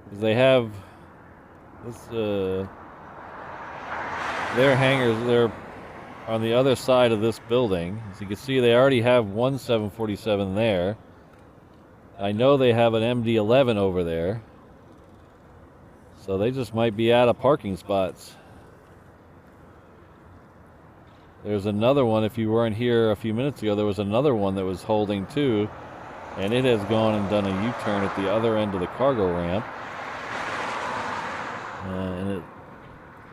because they have this. Their hangars. They're on the other side of this building, as you can see. They already have one 747 there. I know they have an MD-11 over there, so they just might be out of parking spots. There's another one. If you weren't here a few minutes ago, there was another one that was holding too, and it has gone and done a U-turn at the other end of the cargo ramp, and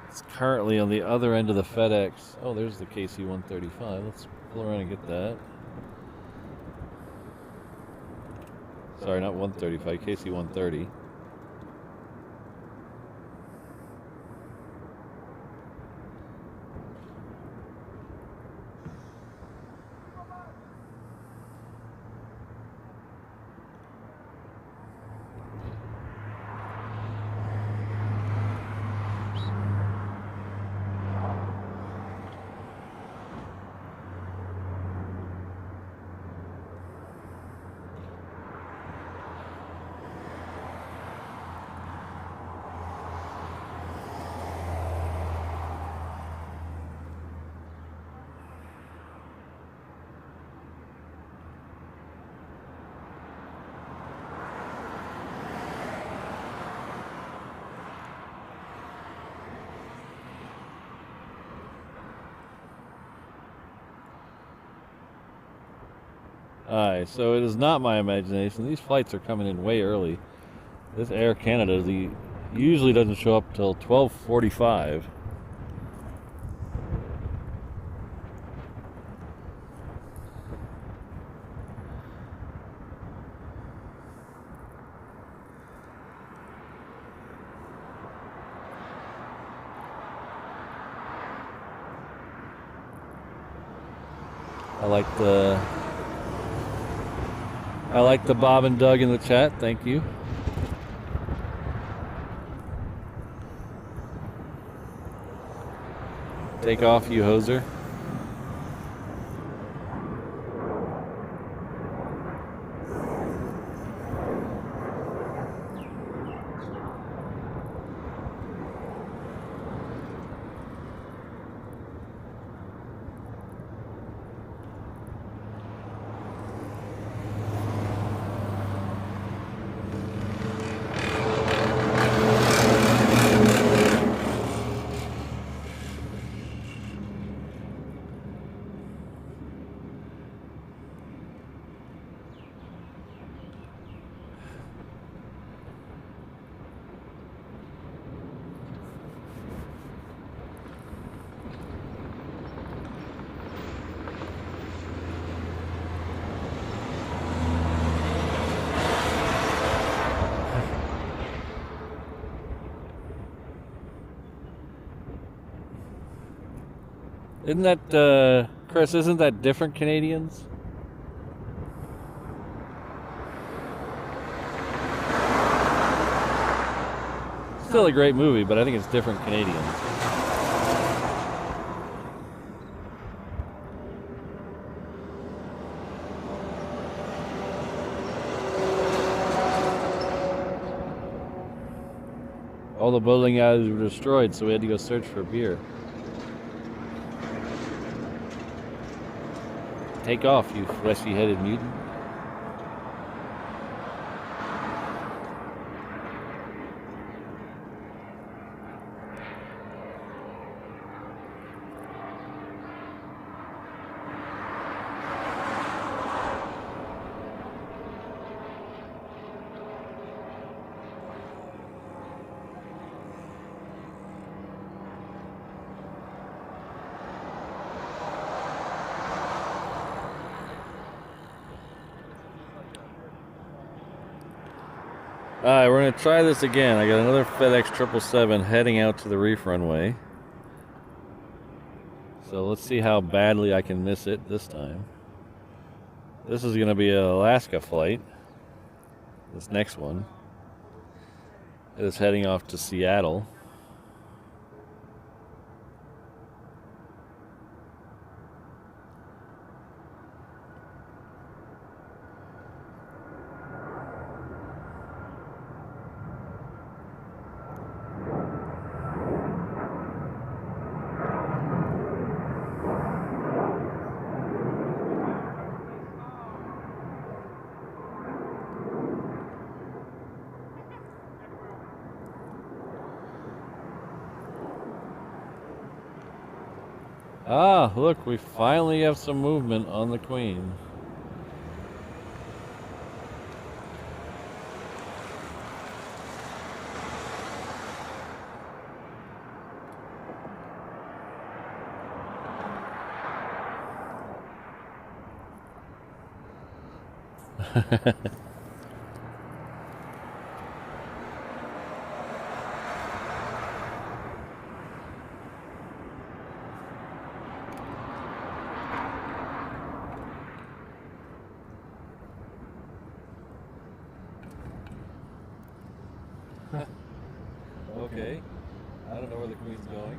it's currently on the other end of the FedEx. Oh, there's the KC-135. Let's pull around and get that. Sorry, not 135, KC-130. Alright, so it is not my imagination. These flights are coming in way early. This Air Canada usually doesn't show up till 12:45. I like the Bob and Doug in the chat. Thank you. Take off, you hoser. Isn't that, Chris, isn't that different Canadians? Still a great movie, but I think it's different Canadians. all the bowling alleys were destroyed, so we had to go search for beer. Take off, you fleshy-headed mutant. Alright, we're going to try this again. I got another FedEx 777 heading out to the reef runway. So let's see how badly I can miss it this time. This is going to be an Alaska flight. This next one. It is heading off to Seattle. Ah, look, we finally have some movement on the Queen. Okay, I don't know where the Queen's going.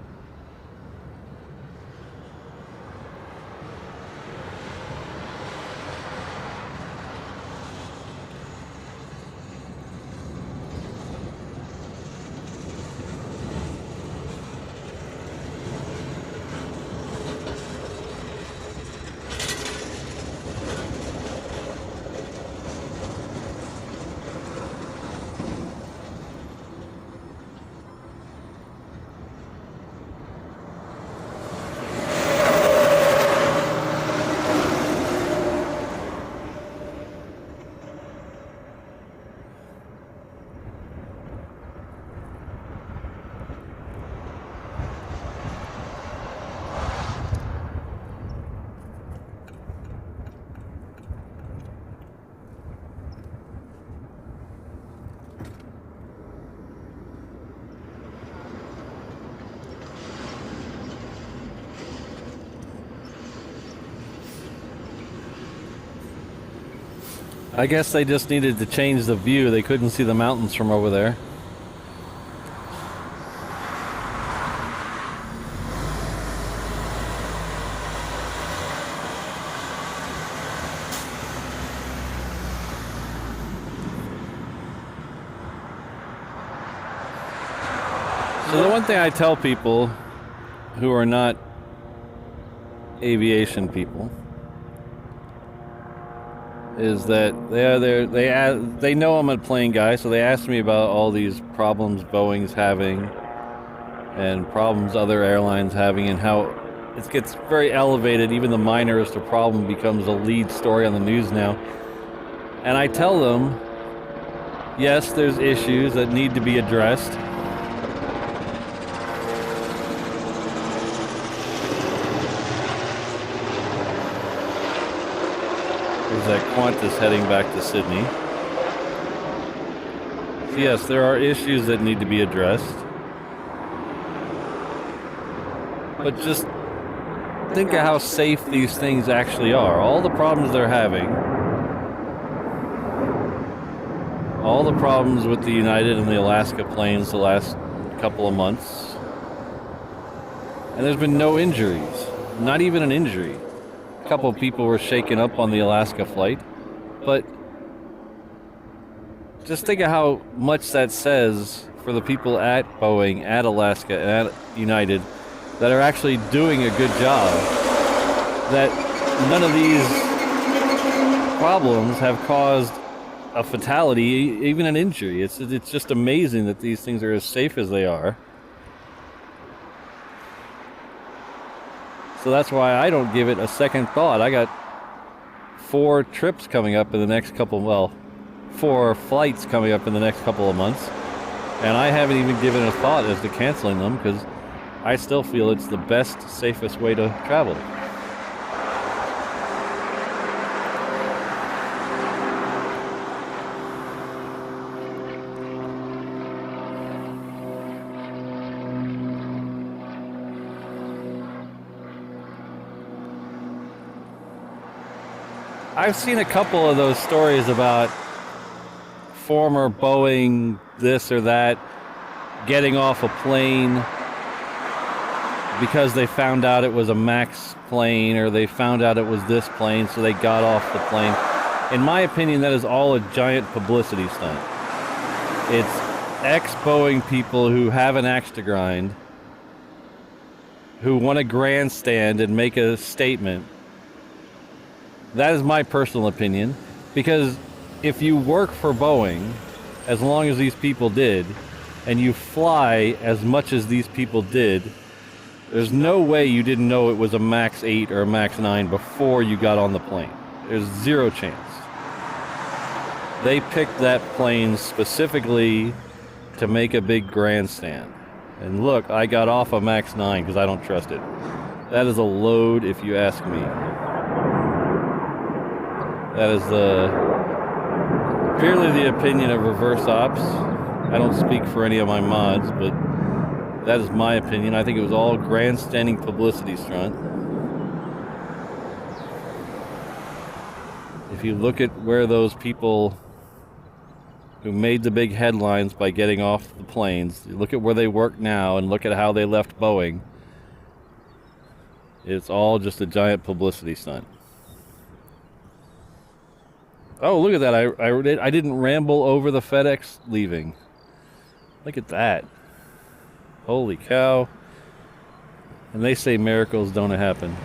I guess they just needed to change the view. They couldn't see the mountains from over there. So the one thing I tell people who are not aviation people is that they know I'm a plane guy, so they ask me about all these problems Boeing's having and problems other airlines having and how it gets very elevated. Even the minorest of problem becomes a lead story on the news now. And I tell them, yes, there's issues that need to be addressed. That Qantas heading back to Sydney. So yes, there are issues that need to be addressed. But just think of how safe these things actually are. All the problems they're having, all the problems with the United and the Alaska planes the last couple of months, and there's been no injuries, not even an injury. A couple of people were shaken up on the Alaska flight, but just think of how much that says for the people at Boeing, at Alaska, and at United that are actually doing a good job. That none of these problems have caused a fatality, even an injury. It's just amazing that these things are as safe as they are. So that's why I don't give it a second thought. I got 4 trips coming up in the next couple, well, 4 flights coming up in the next couple of months, and I haven't even given a thought as to canceling them because I still feel it's the best, safest way to travel. I've seen a couple of those stories about former Boeing this or that getting off a plane because they found out it was a MAX plane or they found out it was this plane, so they got off the plane. In my opinion, that is all a giant publicity stunt. It's ex-Boeing people who have an axe to grind, who want to grandstand and make a statement. That is my personal opinion, because if you work for Boeing, as long as these people did, and you fly as much as these people did, there's no way you didn't know it was a MAX 8 or a MAX 9 before you got on the plane. There's zero chance. They picked that plane specifically to make a big grandstand. And look, I got off a MAX 9 because I don't trust it. That is a load if you ask me. That is purely the opinion of reverse ops. I don't speak for any of my mods, but that is my opinion. I think it was all grandstanding publicity stunt. If you look at where those people who made the big headlines by getting off the planes, you look at where they work now and look at how they left Boeing, it's all just a giant publicity stunt. Oh, look at that. I didn't ramble over the FedEx leaving. Look at that. Holy cow. And they say miracles don't happen.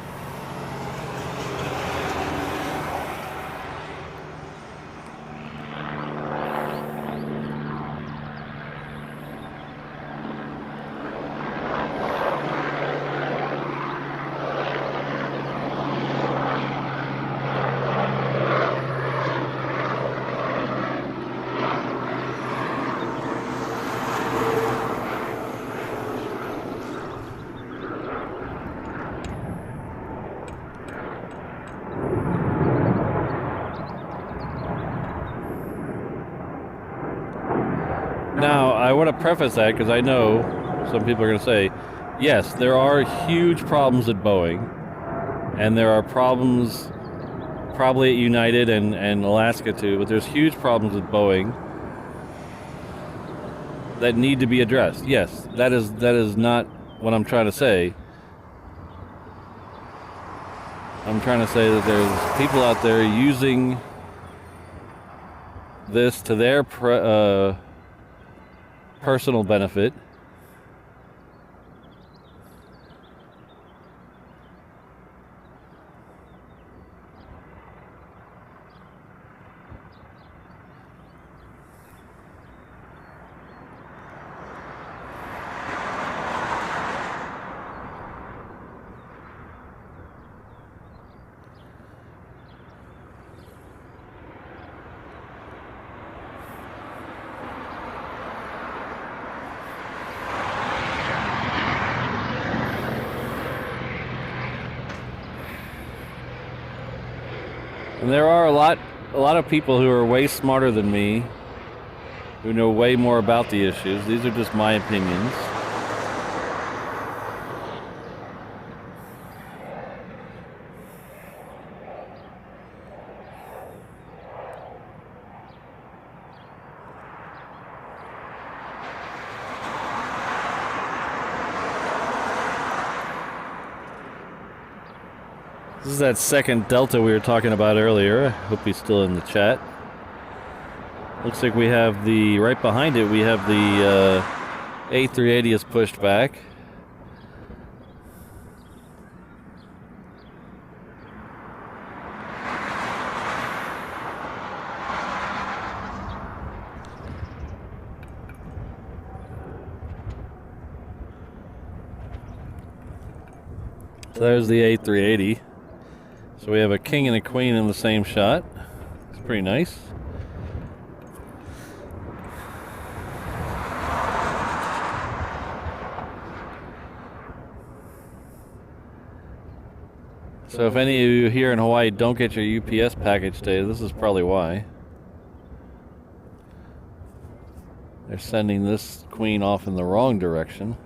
Now, I want to preface that because I know some people are going to say, yes, there are huge problems at Boeing, and there are problems probably at United and Alaska too, but there's huge problems with Boeing that need to be addressed. Yes, that is not what I'm trying to say. I'm trying to say that there's people out there using this to their personal benefit. And there are a lot of people who are way smarter than me, who know way more about the issues. These are just my opinions. This is that second Delta we were talking about earlier. I hope he's still in the chat. Looks like we have the, right behind it, we have the A380 is pushed back. So there's the A380. So we have a king and a queen in the same shot. It's pretty nice. So if any of you here in Hawaii don't get your UPS package today, this is probably why. They're sending this queen off in the wrong direction.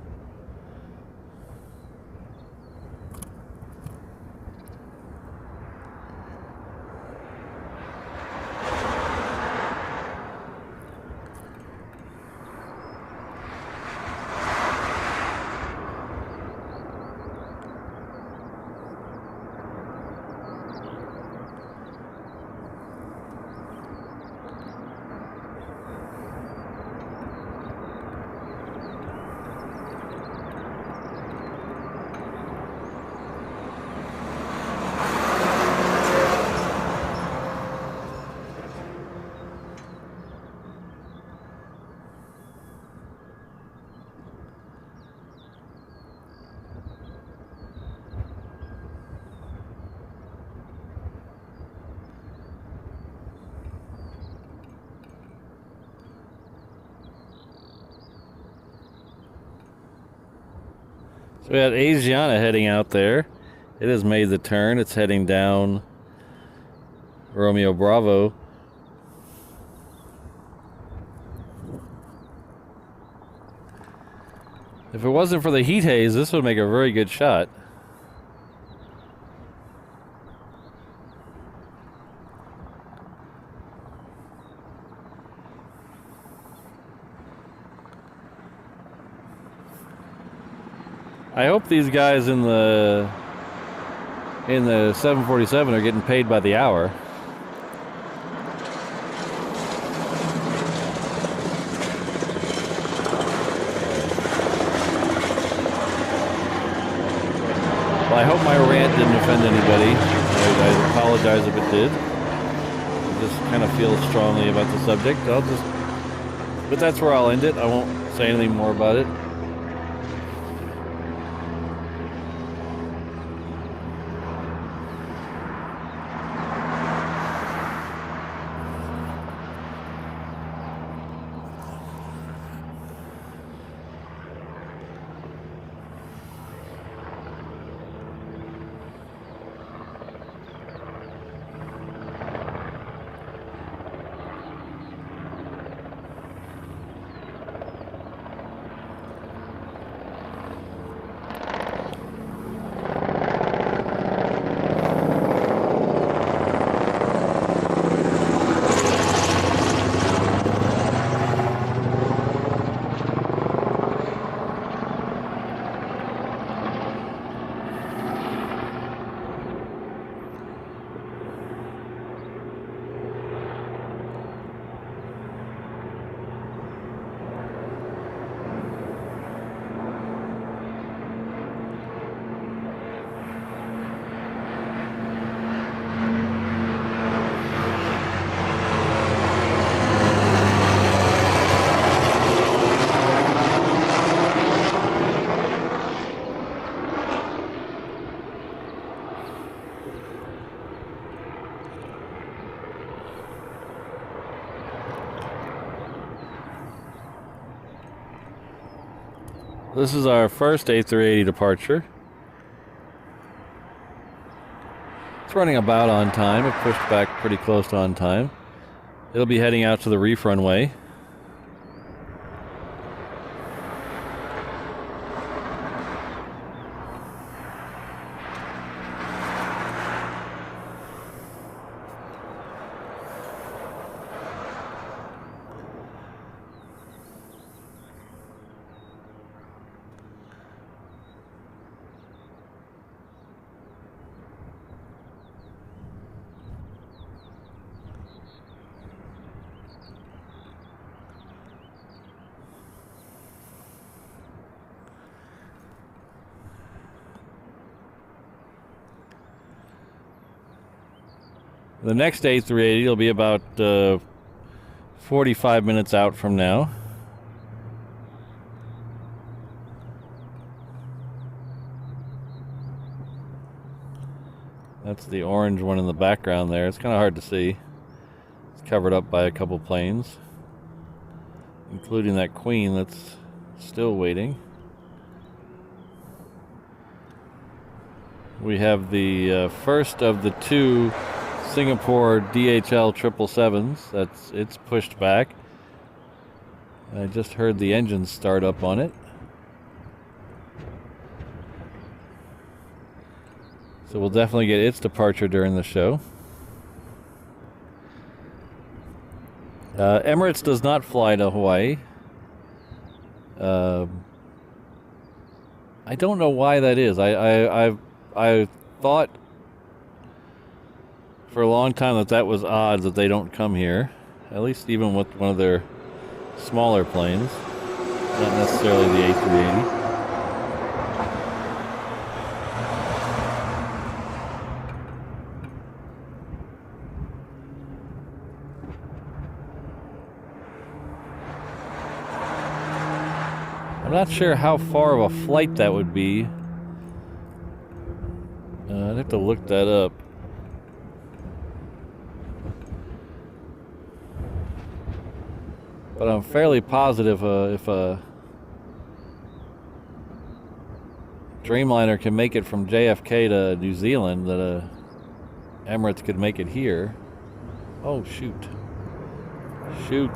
So we had Asiana heading out there. It has made the turn. It's heading down Romeo Bravo. If it wasn't for the heat haze, this would make a very good shot. I hope these guys in the 747 are getting paid by the hour. Well, I hope my rant didn't offend anybody. I apologize if it did. I just kind of feel strongly about the subject. But that's where I'll end it. I won't say anything more about it. This is our first A380 departure. It's running about on time. It pushed back pretty close to on time. It'll be heading out to the reef runway. The next A380 will be about 45 minutes out from now. That's the orange one in the background there. It's kind of hard to see. It's covered up by a couple planes, including that Queen that's still waiting. We have the first of the two Singapore DHL 777s. It's pushed back. I just heard the engines start up on it. So we'll definitely get its departure during the show. Emirates does not fly to Hawaii. I don't know why that is. I thought for a long time that was odd that they don't come here, at least even with one of their smaller planes, not necessarily the A380. I'm not sure how far of a flight that would be. I'd have to look that up. But I'm fairly positive if a Dreamliner can make it from JFK to New Zealand, that Emirates could make it here. Oh, shoot. Shoot.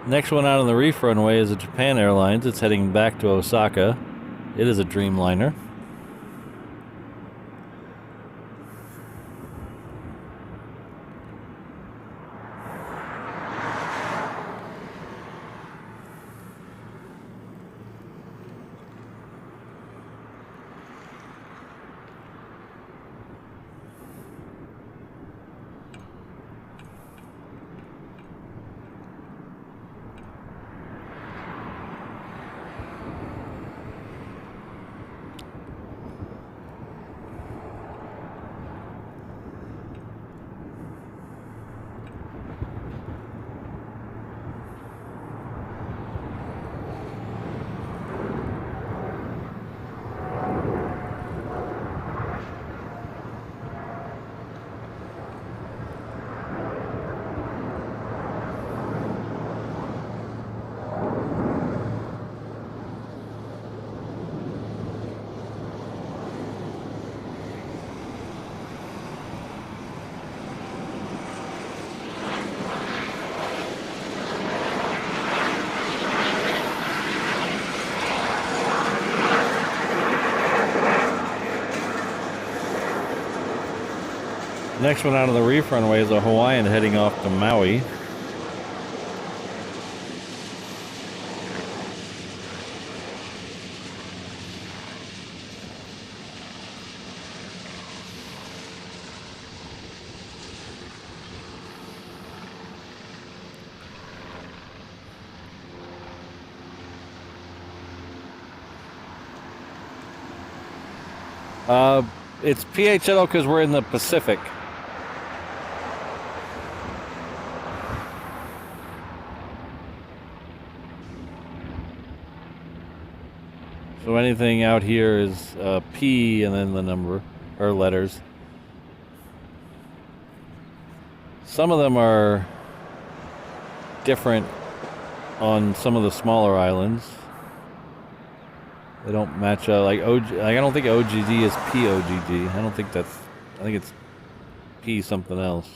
Next one out on the reef runway is a Japan Airlines. It's heading back to Osaka. It is a Dreamliner. Next one out of the reef runway is a Hawaiian heading off to Maui. It's PHNL because we're in the Pacific. So anything out here is P and then the number or letters. Some of them are different on some of the smaller islands. They don't match like OG. Like I don't think OGG is POGG. I don't think that's. I think it's P something else.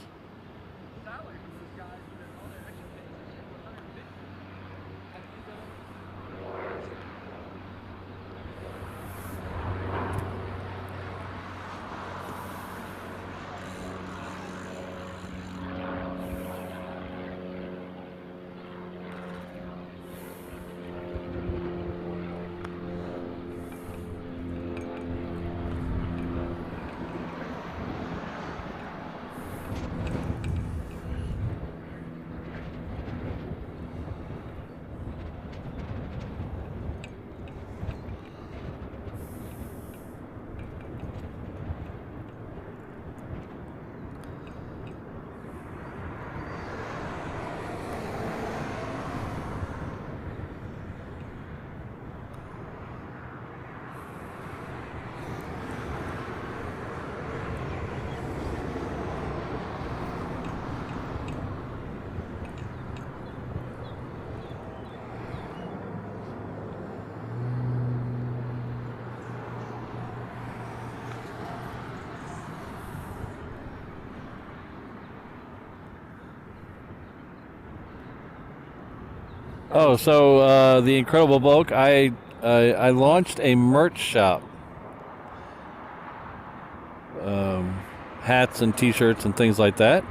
Oh, so the Incredible Bulk, I launched a merch shop, hats and T-shirts and things like that.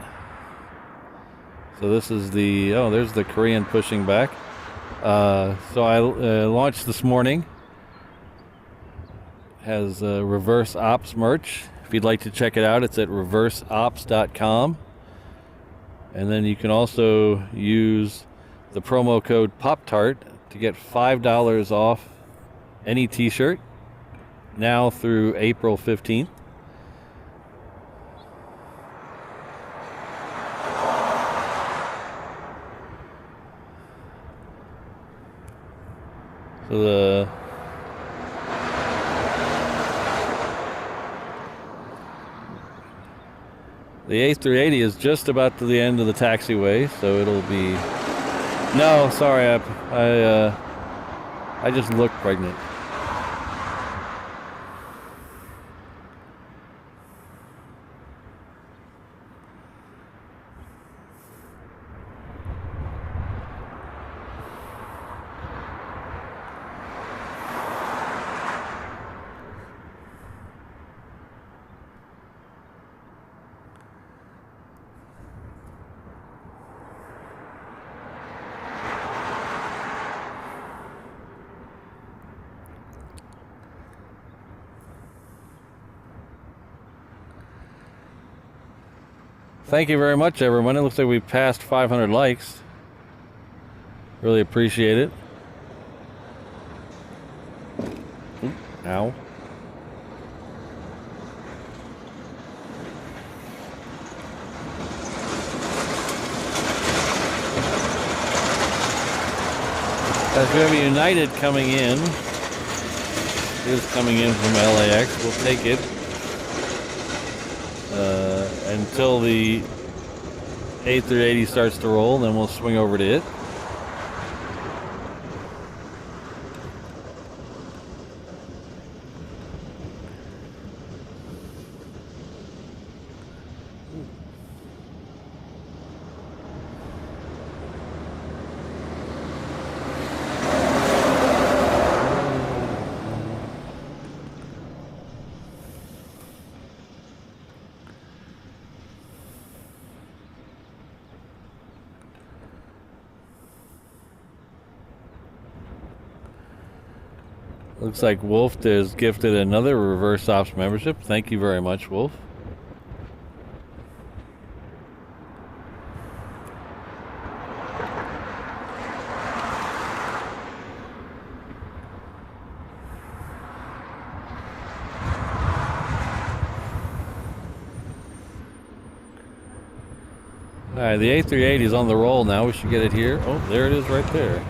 So this is the there's the Korean pushing back. So I launched this morning. Has reverse ops merch. If you'd like to check it out, it's at reverseops.com. And then you can also use the promo code Pop-Tart to get $5 off any t-shirt now through April 15th. So the A380 is just about to the end of the taxiway, so it'll be... No, sorry, I just look pregnant. Thank you very much, everyone. It looks like we passed 500 likes. Really appreciate it. Ooh, ow. As we have a United coming in. It is coming in from LAX. We'll take it. Until the A380 starts to roll, then we'll swing over to it. Looks like Wolf has gifted another Reverse Ops membership. Thank you very much, Wolf. All right, the A380 is on the roll now. We should get it here. Oh, there it is right there.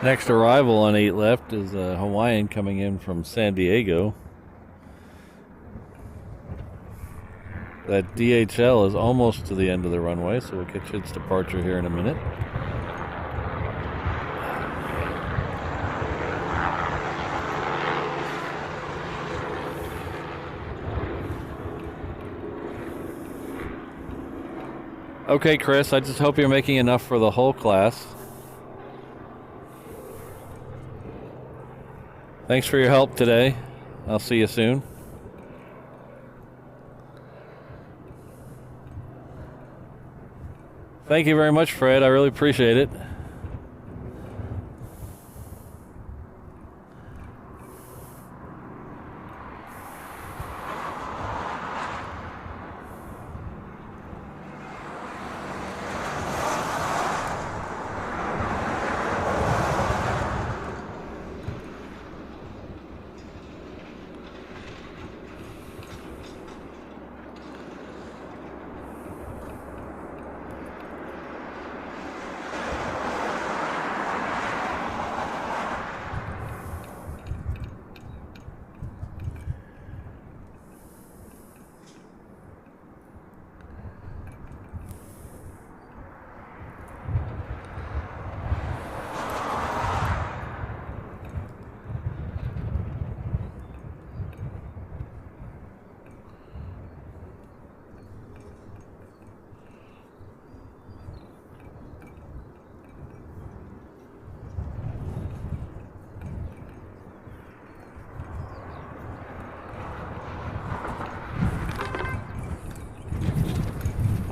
Next arrival on 8 left is a Hawaiian coming in from San Diego. That DHL is almost to the end of the runway, so we'll catch its departure here in a minute. Okay, Chris, I just hope you're making enough for the whole class. Thanks for your help today. I'll see you soon. Thank you very much, Fred. I really appreciate it.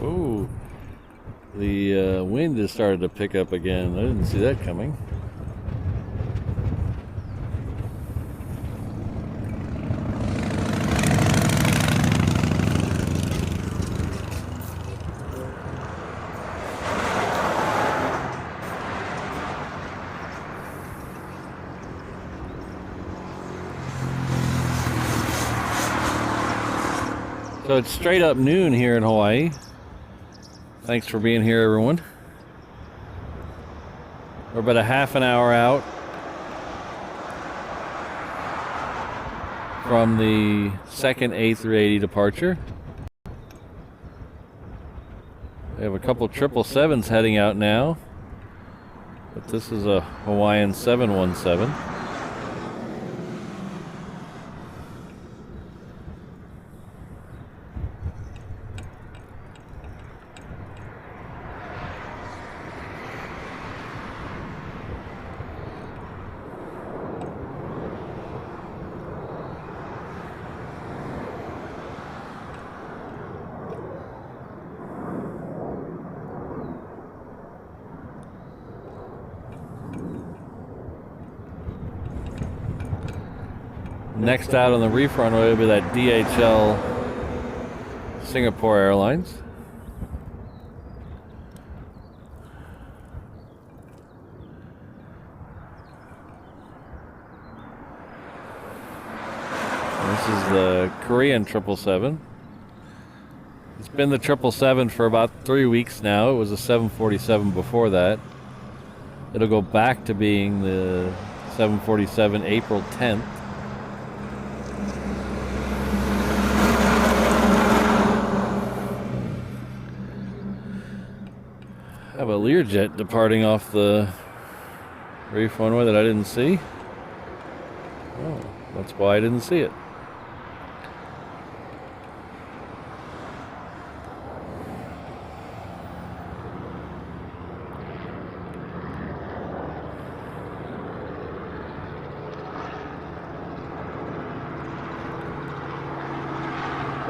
Ooh, the wind has started to pick up again. I didn't see that coming. So it's straight up noon here in Hawaii. Thanks for being here, everyone. We're about a half an hour out from the second A380 departure. We have a couple 777s heading out now, but this is a Hawaiian 717. Next out on the reef runway will be that DHL Singapore Airlines. This is the Korean 777. It's been the 777 for about 3 weeks now. It was a 747 before that. It'll go back to being the 747 April 10th. I have a Learjet departing off the reef runway that I didn't see. Oh, that's why I didn't see it.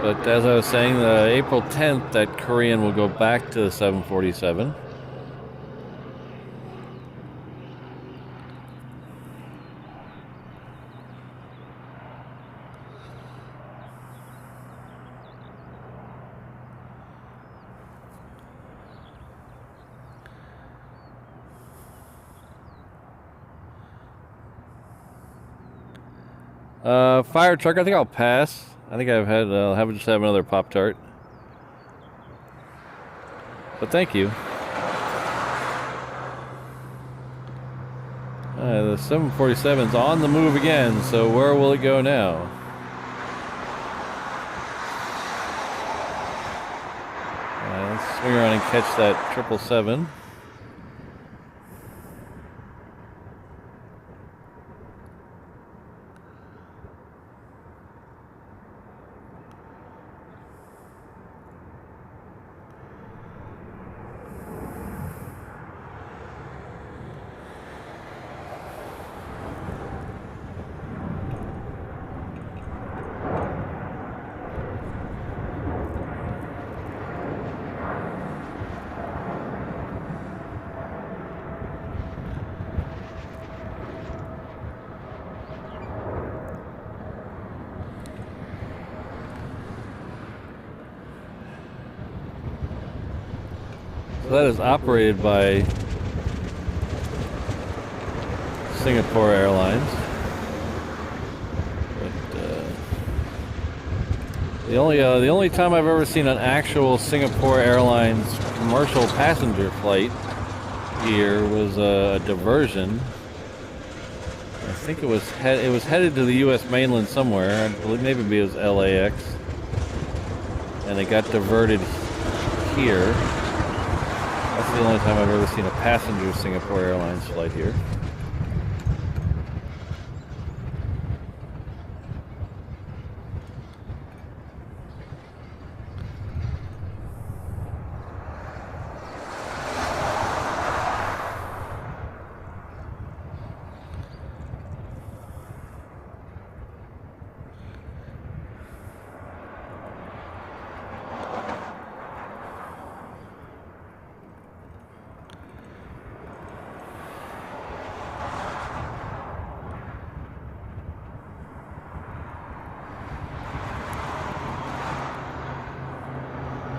But as I was saying, the April 10th, that Korean will go back to the 747. Fire truck, I think I'll pass. I think I'll just have another Pop-Tart. But thank you. the 747's on the move again, so where will it go now? Let's swing around and catch that 777. So that is operated by Singapore Airlines. But the only time I've ever seen an actual Singapore Airlines commercial passenger flight here was a diversion. I think it was headed to the U.S. mainland somewhere. I believe maybe it was LAX, and it got diverted here. That's the only time I've ever seen a passenger Singapore Airlines flight here.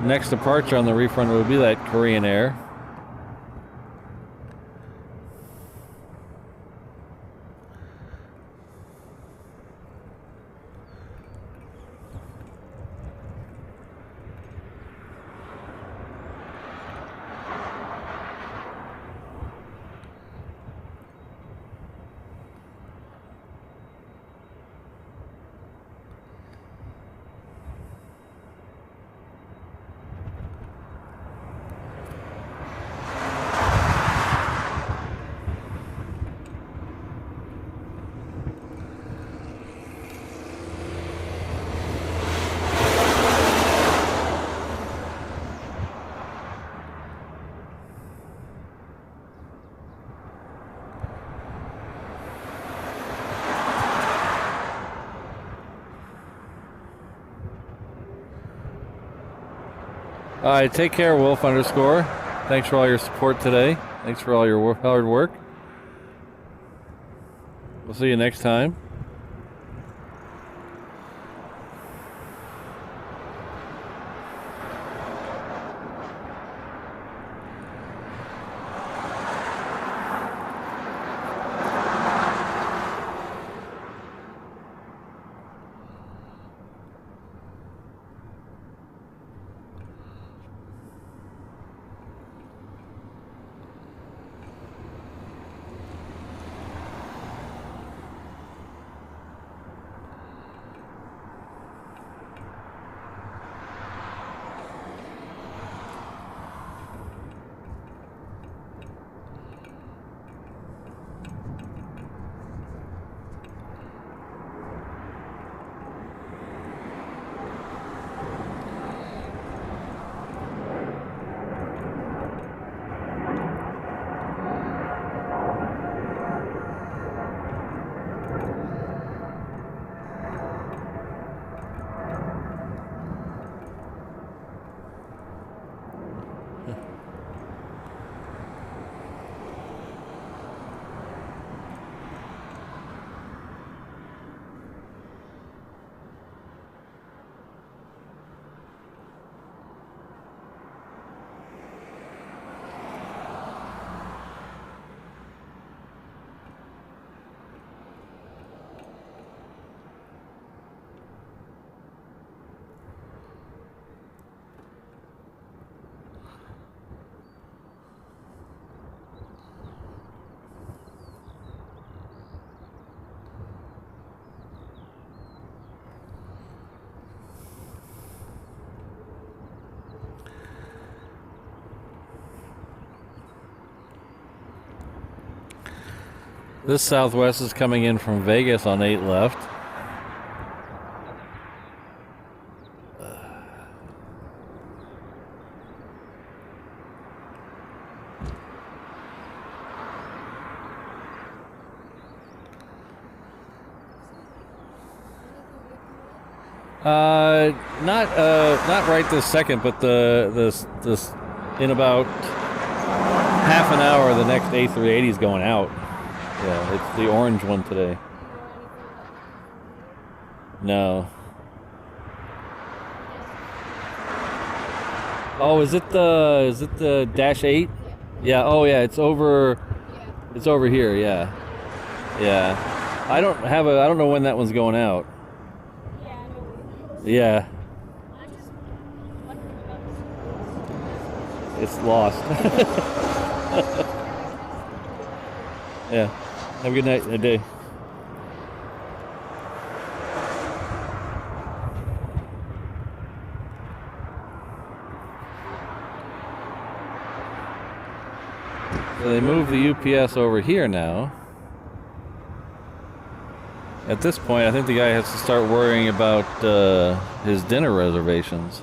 Next departure on the refront would be that Korean Air. All right, take care, Wolf _. Thanks for all your support today. Thanks for all your hard work. We'll see you next time. This Southwest is coming in from Vegas on 8 left. Not right this second, but this in about half an hour, the next A380 is going out. Yeah, it's the orange one today. No. Oh, is it the Dash 8? Yeah. Oh, yeah. It's over here. Yeah. Yeah. I don't know when that one's going out. Yeah. It's lost. Yeah. Have a good night, a day. So they moved the UPS over here now. At this point, I think the guy has to start worrying about his dinner reservations.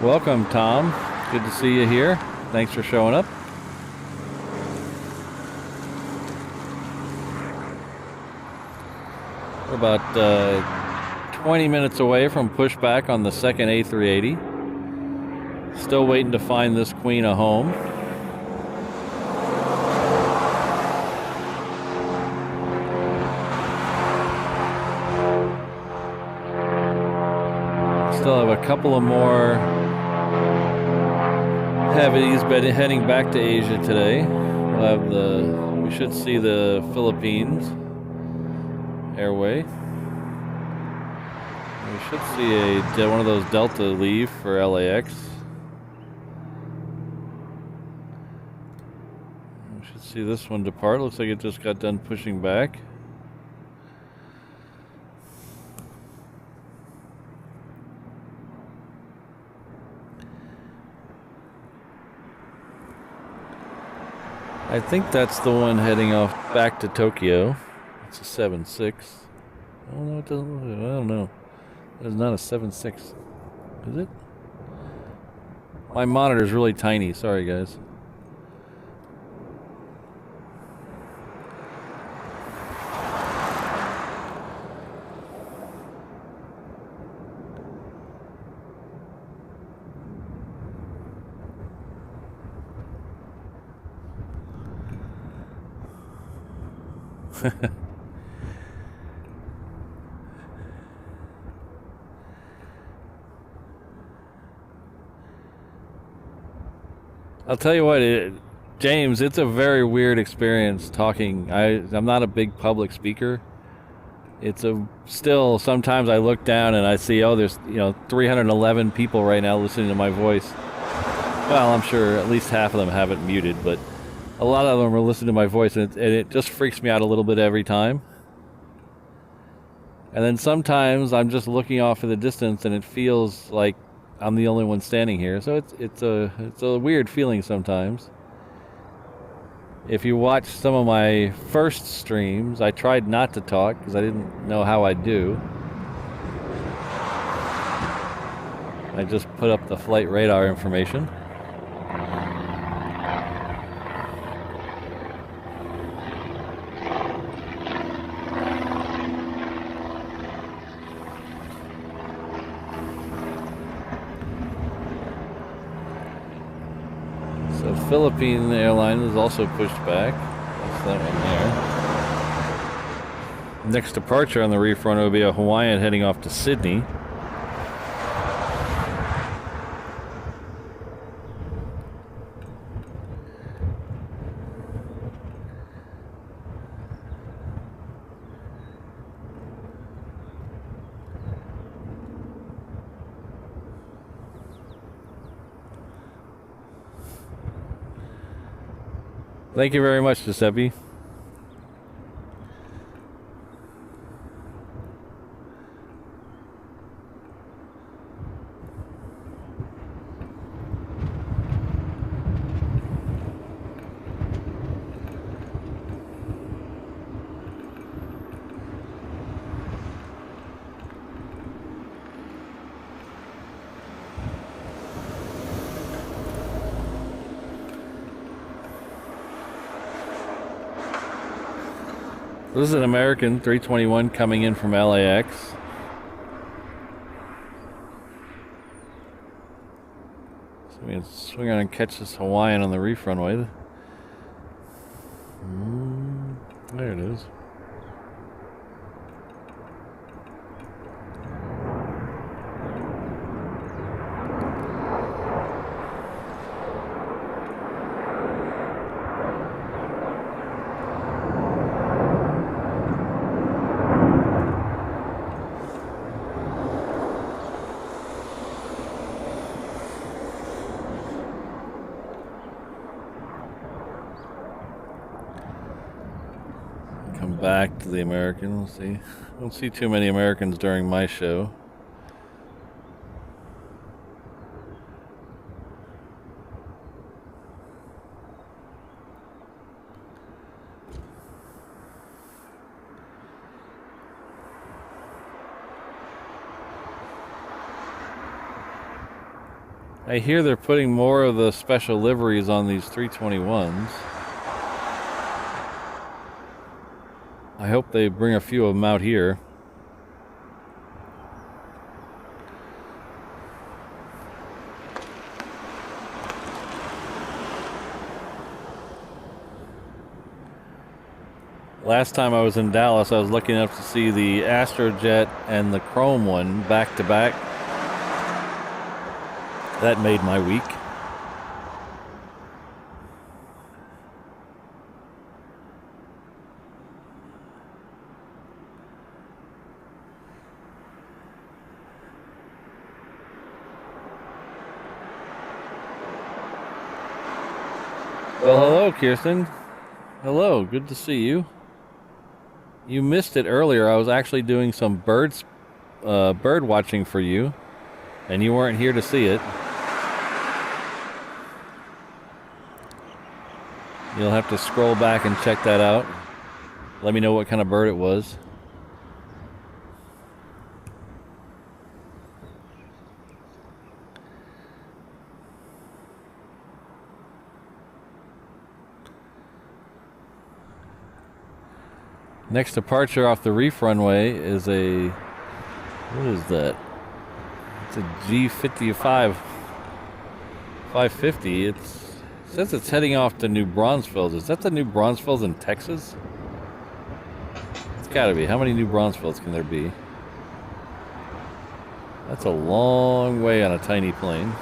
Welcome, Tom. Good to see you here. Thanks for showing up. We're about 20 minutes away from pushback on the second A380. Still waiting to find this queen a home. Still have a couple of more heavies heading back to Asia today. We should see the Philippines Airway. We should see one of those Delta leave for LAX. We should see this one depart. Looks like it just got done pushing back. I think that's the one heading off back to Tokyo. It's a 7.6. Oh no, it doesn't look like it. I don't know. It's not a 7.6. Is it? My monitor's really tiny. Sorry, guys. I'll tell you what, James, it's a very weird experience talking. I'm not a big public speaker. Still, sometimes I look down and I see, oh, there's 311 people right now listening to my voice. Well, I'm sure at least half of them have it muted, but a lot of them are listening to my voice, and it just freaks me out a little bit every time. And then sometimes I'm just looking off in the distance, and it feels like I'm the only one standing here. So it's a weird feeling sometimes. If you watch some of my first streams, I tried not to talk because I didn't know how I'd do. I just put up the flight radar information. Philippine airline is also pushed back. That's that one there. Next departure on the refront will be a Hawaiian heading off to Sydney. Thank you very much, Giuseppe. This is an American 321 coming in from LAX. So we can swing on and catch this Hawaiian on the reef runway. There it is. Come back to the American. We'll see. Don't see too many Americans during my show. I hear they're putting more of the special liveries on these 321s. I hope they bring a few of them out here. Last time I was in Dallas, I was lucky enough to see the Astrojet and the Chrome one back to back. That made my week. Well, hello, Kirsten. Hello, good to see you. You missed it earlier. I was actually doing some bird watching for you, and you weren't here to see it. You'll have to scroll back and check that out. Let me know what kind of bird it was. Next departure off the reef runway is a, what is that? It's a G55 550. It says it's heading off to New Braunfels. Is that the New Braunfels in Texas? It's gotta be. How many New Braunfels can there be? That's a long way on a tiny plane.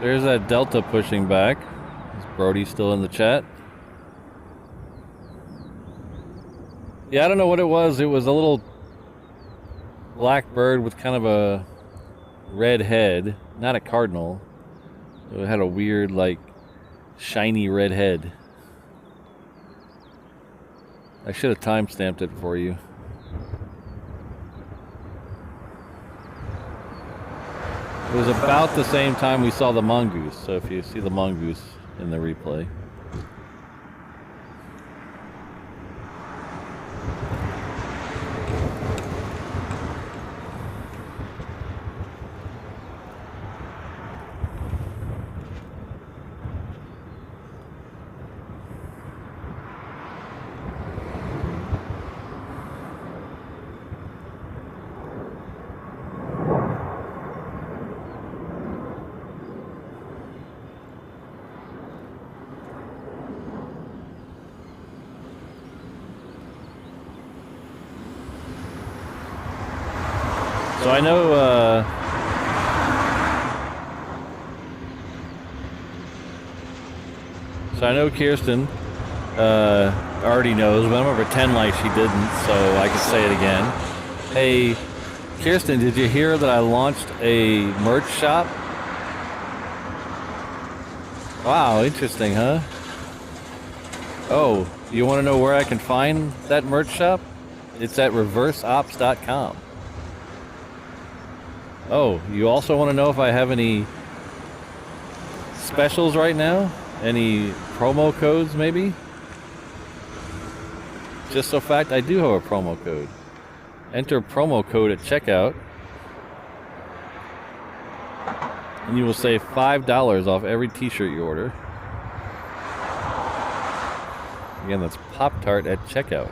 There's that Delta pushing back. Is Brody still in the chat? Yeah, I don't know what it was. It was a little black bird with kind of a red head. Not a cardinal. It had a weird, like, shiny red head. I should have time-stamped it for you. It was about the same time we saw the mongoose, so if you see the mongoose in the replay. So I know Kirsten already knows, but I'm gonna pretend like she didn't, so I can say it again. Hey, Kirsten, did you hear that I launched a merch shop? Wow, interesting, huh? Oh, you want to know where I can find that merch shop? It's at reverseops.com. Oh, you also want to know if I have any specials right now? Any promo codes, maybe? Just so fact, I do have a promo code. Enter promo code at checkout, and you will save $5 off every t-shirt you order. Again, that's Pop-Tart at checkout.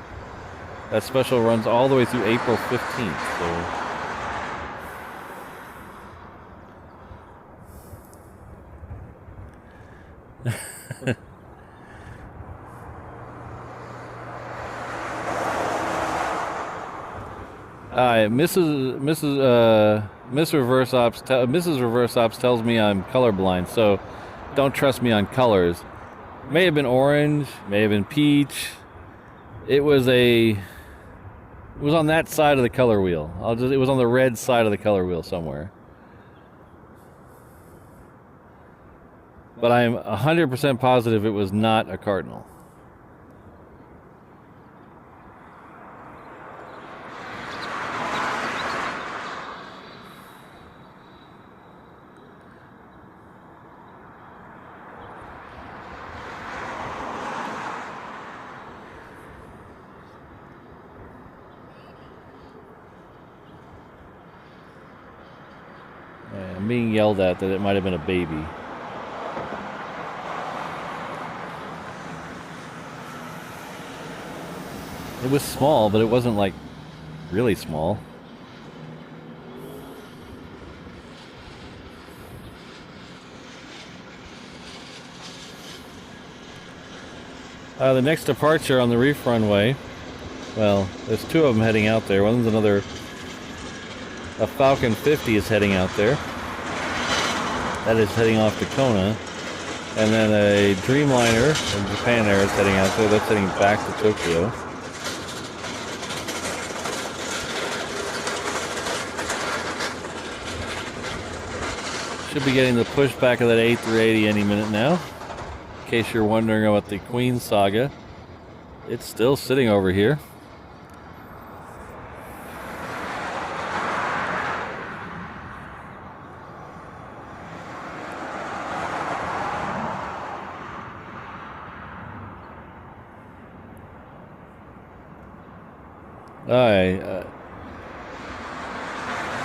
That special runs all the way through April 15th. So Mrs. Reverse Ops tells me I'm colorblind, so don't trust me on colors. May have been orange, may have been peach. It was on that side of the color wheel. It was on the red side of the color wheel somewhere. But I'm 100% positive it was not a cardinal. I'm being yelled at that it might have been a baby. It was small, but it wasn't like really small. The next departure on the reef runway, well, there's two of them heading out there. One's a Falcon 50 is heading out there. That is heading off to Kona. And then a Dreamliner from Japan Air is heading out there. That's heading back to Tokyo. Should be getting the pushback of that A380 any minute now. In case you're wondering about the Queen saga, it's still sitting over here.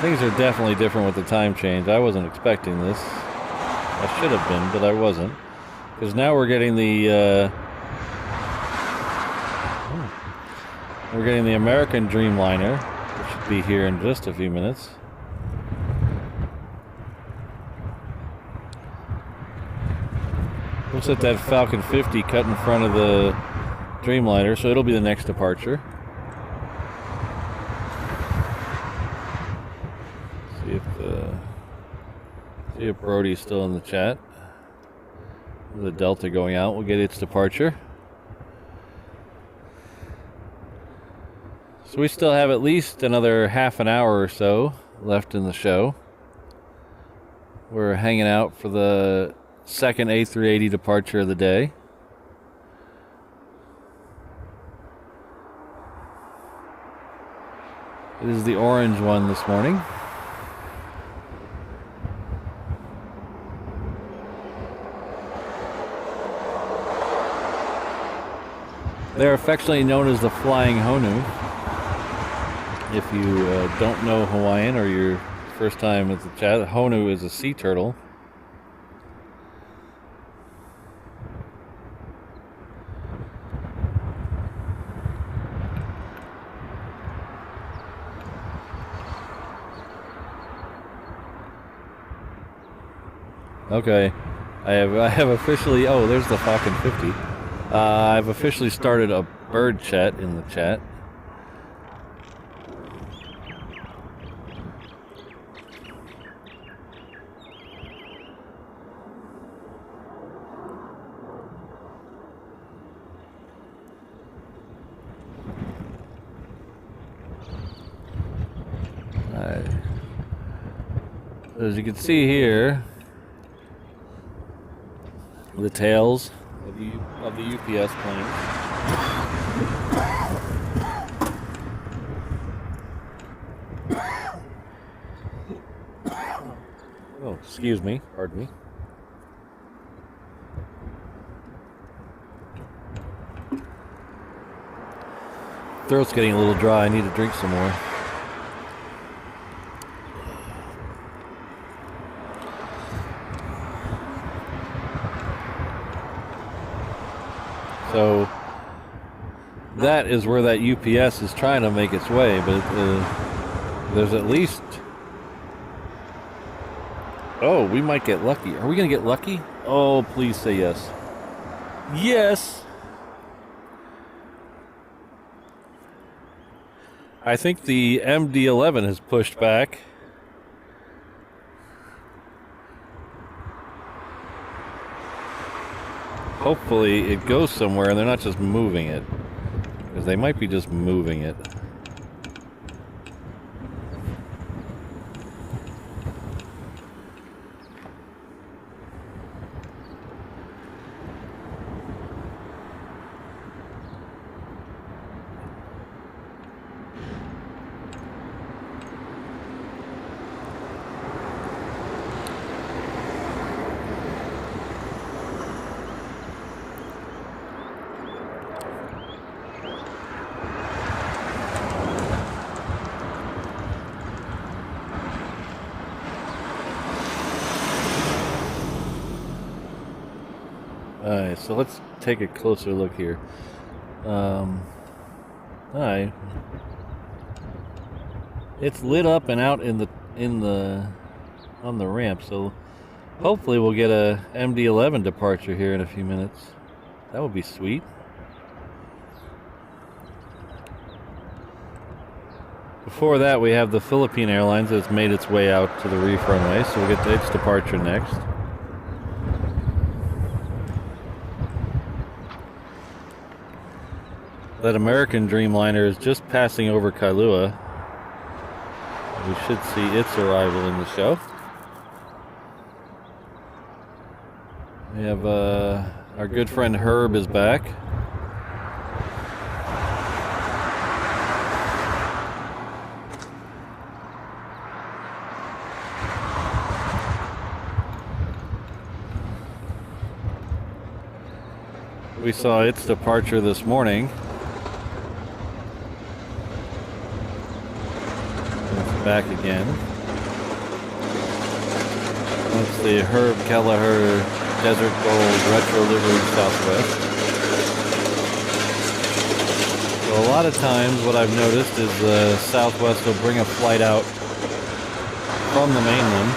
Things are definitely different with the time change. I wasn't expecting this. I should have been, but I wasn't. Because now we're getting the American Dreamliner, which should be here in just a few minutes. Looks like that Falcon 50 cut in front of the Dreamliner, so it'll be the next departure. See if Brody's still in the chat. The Delta going out will get its departure. So we still have at least another half an hour or so left in the show. We're hanging out for the second A380 departure of the day. It is the orange one this morning. They're affectionately known as the Flying Honu. If you don't know Hawaiian or your first time at the chat, Honu is a sea turtle. Okay, I have officially. Oh, there's the Falcon 50. I've officially started a bird chat in the chat. As you can see here, the tails of the UPS plane. Oh, excuse me. Pardon me. Throat's getting a little dry. I need to drink some more. So that is where that UPS is trying to make its way, but there's at least... Oh, we might get lucky. Are we going to get lucky? Oh, please say yes. Yes! I think the MD-11 has pushed back. Hopefully it goes somewhere and they're not just moving it. Because they might be just moving it. Alright, so let's take a closer look here. Alright. It's lit up and out on the ramp, so hopefully we'll get a MD-11 departure here in a few minutes. That would be sweet. Before that, we have the Philippine Airlines that's made its way out to the reef runway, so we'll get to its departure next. That American Dreamliner is just passing over Kailua. We should see its arrival in the show. We have our good friend Herb is back. We saw its departure this morning. Back again. That's the Herb Kelleher Desert Gold Retro Livery Southwest. So a lot of times what I've noticed is Southwest will bring a flight out from the mainland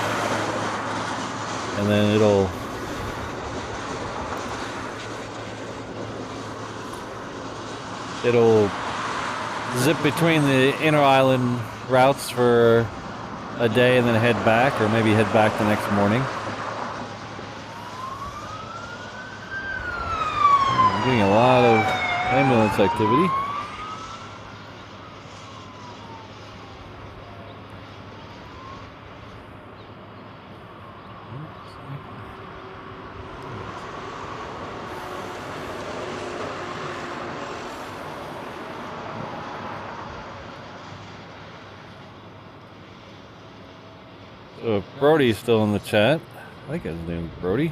and then it'll zip between the inner island routes for a day and then head back, or maybe head back the next morning. I'm getting a lot of ambulance activity. So Brody's still in the chat. I think his name is Brody.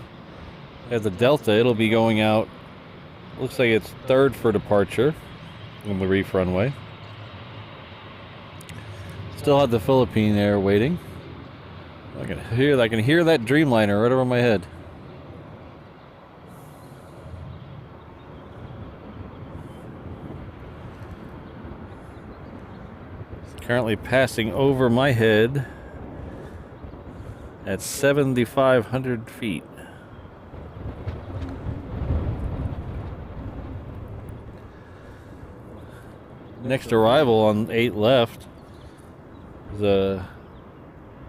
At the Delta, it'll be going out. Looks like it's third for departure on the reef runway. Still have the Philippine Air waiting. I can hear that Dreamliner right over my head. It's currently passing over my head at 7,500 feet. Next arrival on 8 left is a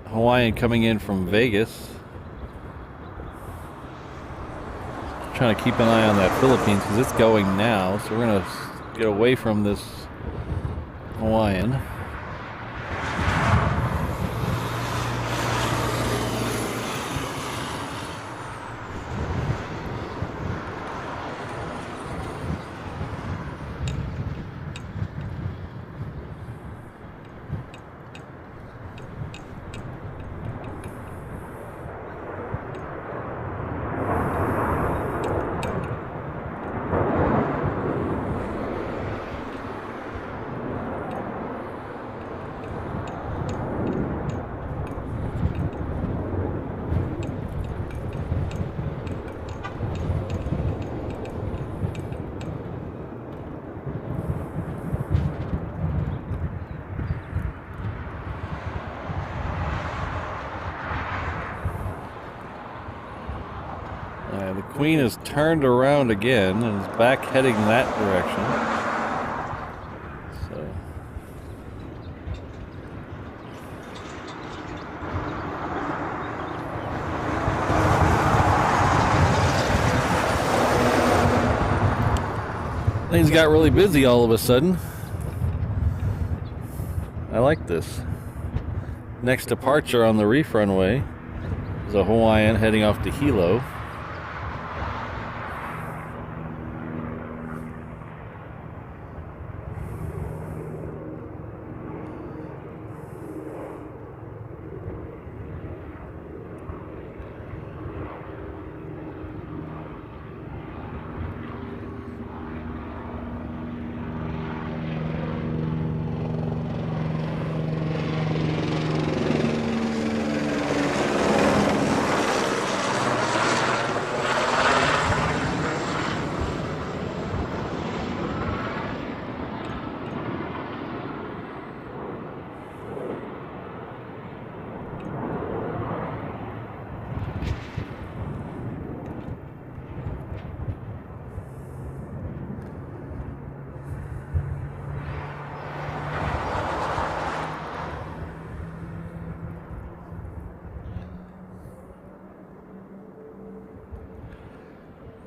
Hawaiian coming in from Vegas. Trying to keep an eye on that Philippines because it's going now, so we're going to get away from this Hawaiian. Yeah, the Queen is turned around again and is back heading that direction. So. Things got really busy all of a sudden. I like this. Next departure on the reef runway is a Hawaiian heading off to Hilo.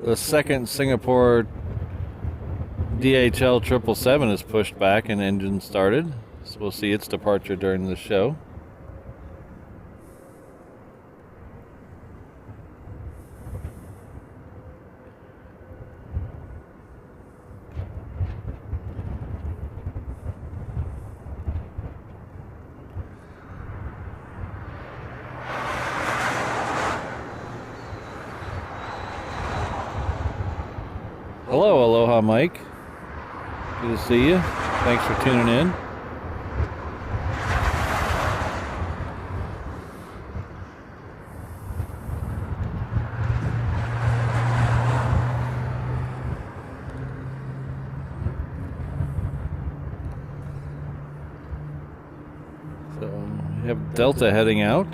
The second Singapore DHL 777 is pushed back and engine started. So we'll see its departure during the show. Hello, Aloha Mike. Good to see you. Thanks for tuning in. So we have Delta heading out.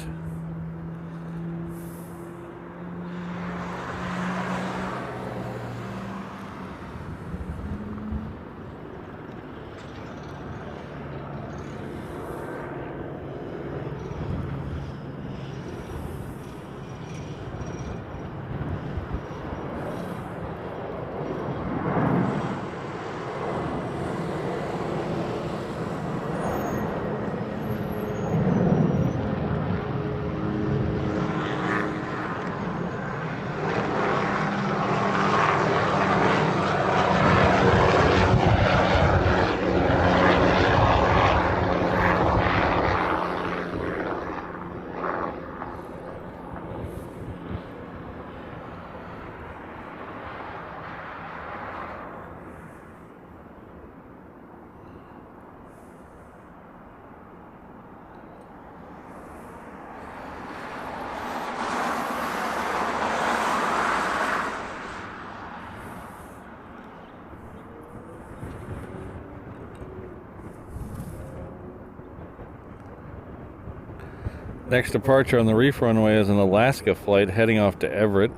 Next departure on the reef runway is an Alaska flight heading off to Everett.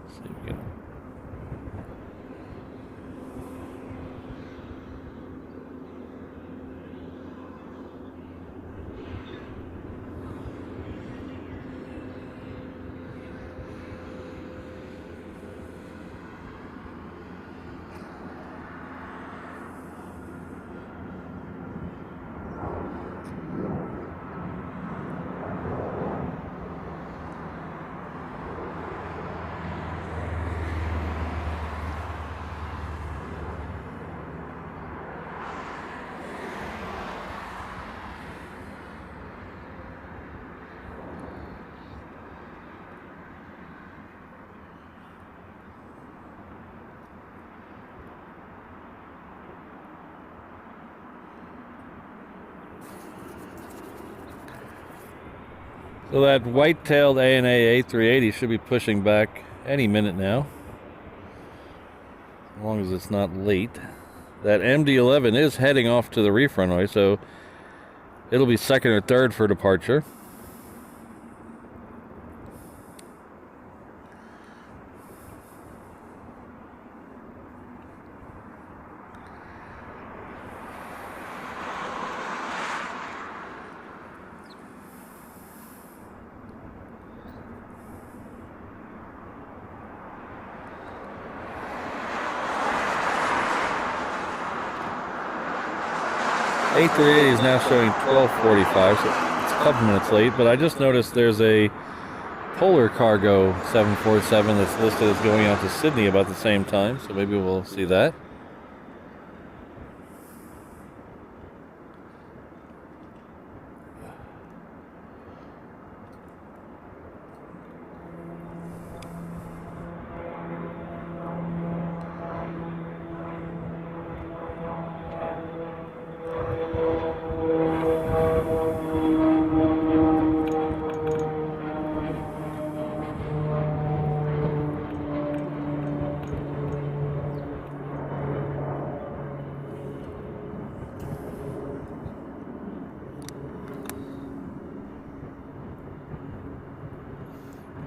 Let's see if we can... So that white-tailed ANA A380 should be pushing back any minute now, as long as it's not late. That MD-11 is heading off to the reef runway, so it'll be second or third for departure. A380 is now showing 12:45, so it's a couple minutes late, but I just noticed there's a Polar Cargo 747 that's listed as going out to Sydney about the same time, so maybe we'll see that.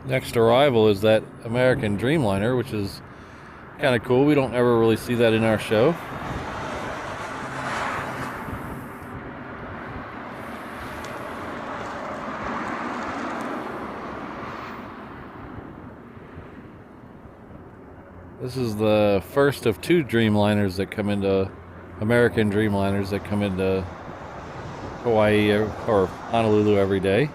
Next arrival is that American Dreamliner, which is kind of cool. We don't ever really see that in our show. This is the first of two Dreamliners that come into American Dreamliners that come into Hawaii or Honolulu every day.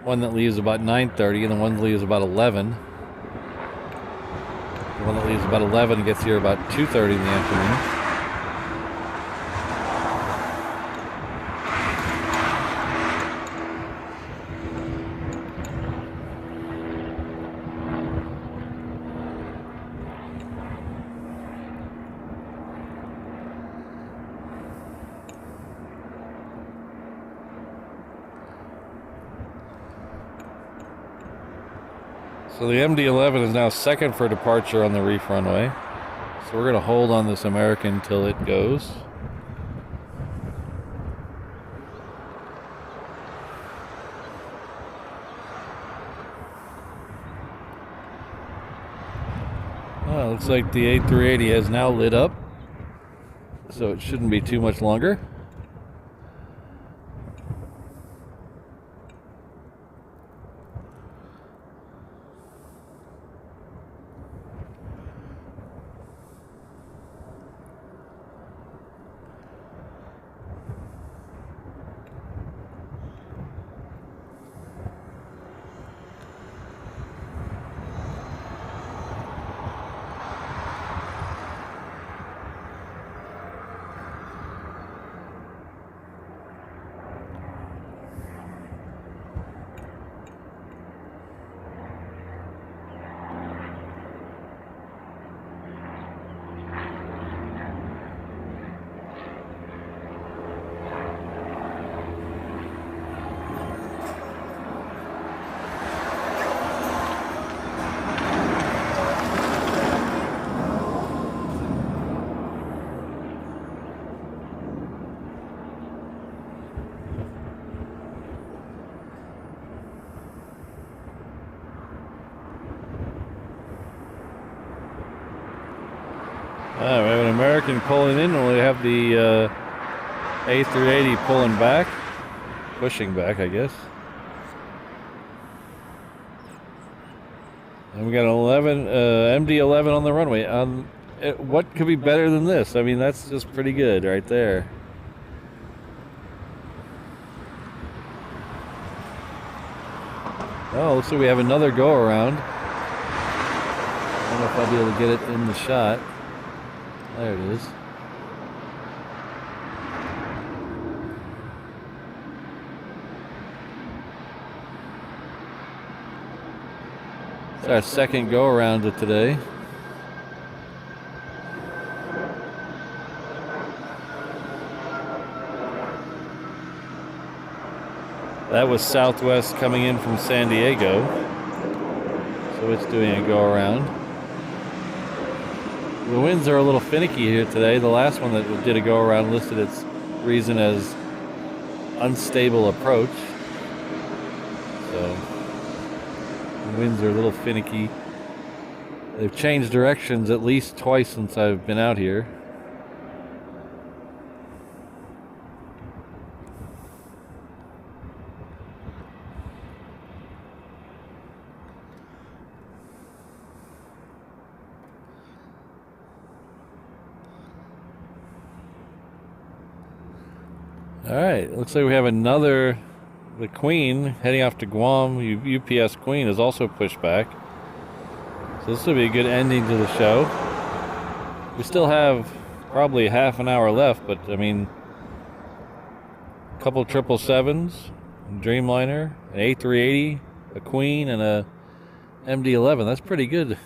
One that leaves about 9:30 and the one that leaves about 11. The one that leaves about 11 gets here about 2:30 in the afternoon. So the MD-11 is now second for departure on the reef runway. So we're going to hold on this American till it goes. Oh, looks like the A380 has now lit up, so it shouldn't be too much longer. We have an American pulling in, and we have the A380 pulling back, pushing back, I guess. And we got an MD-11 on the runway. What could be better than this? I mean, that's just pretty good right there. Oh, looks like we have another go around. I don't know if I'll be able to get it in the shot. There it is. It's our second go around of today. That was Southwest coming in from San Diego. So it's doing a go around. The winds are a little finicky here today. The last one that did a go around listed its reason as unstable approach. So the winds are a little finicky. They've changed directions at least twice since I've been out here. Alright, looks like we have another, the Queen heading off to Guam. UPS Queen is also pushed back. So this will be a good ending to the show. We still have probably half an hour left, but I mean, a couple 777s, Dreamliner, an A380, a Queen, and a MD-11. That's pretty good.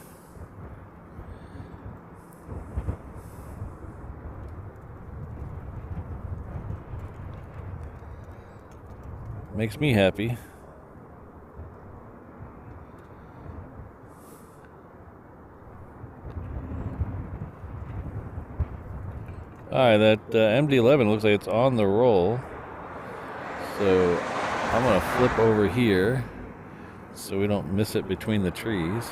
Makes me happy. Alright, that MD-11 looks like it's on the roll. So I'm going to flip over here so we don't miss it between the trees.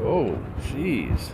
Oh, jeez.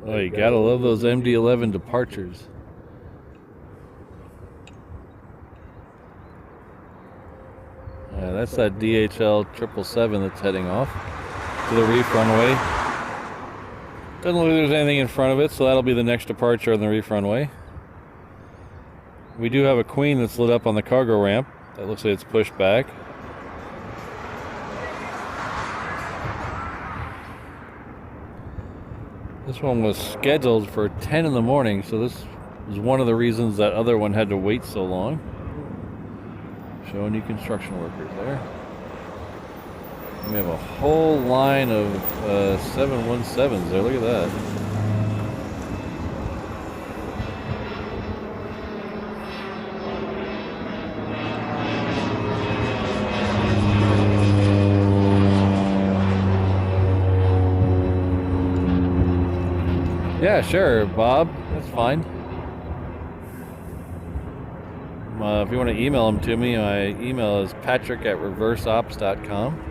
Oh, you gotta love those MD-11 departures. That's that DHL 777 that's heading off to the reef runway. Doesn't look like there's anything in front of it, so that'll be the next departure on the reef runway. We do have a Queen that's lit up on the cargo ramp. That looks like it's pushed back. This one was scheduled for 10 in the morning, so this is one of the reasons that other one had to wait so long. Showing you construction workers there. We have a whole line of 717s there. Look at that. Yeah, sure, Bob. That's fine. If you want to email them to me, my email is patrick@reverseops.com.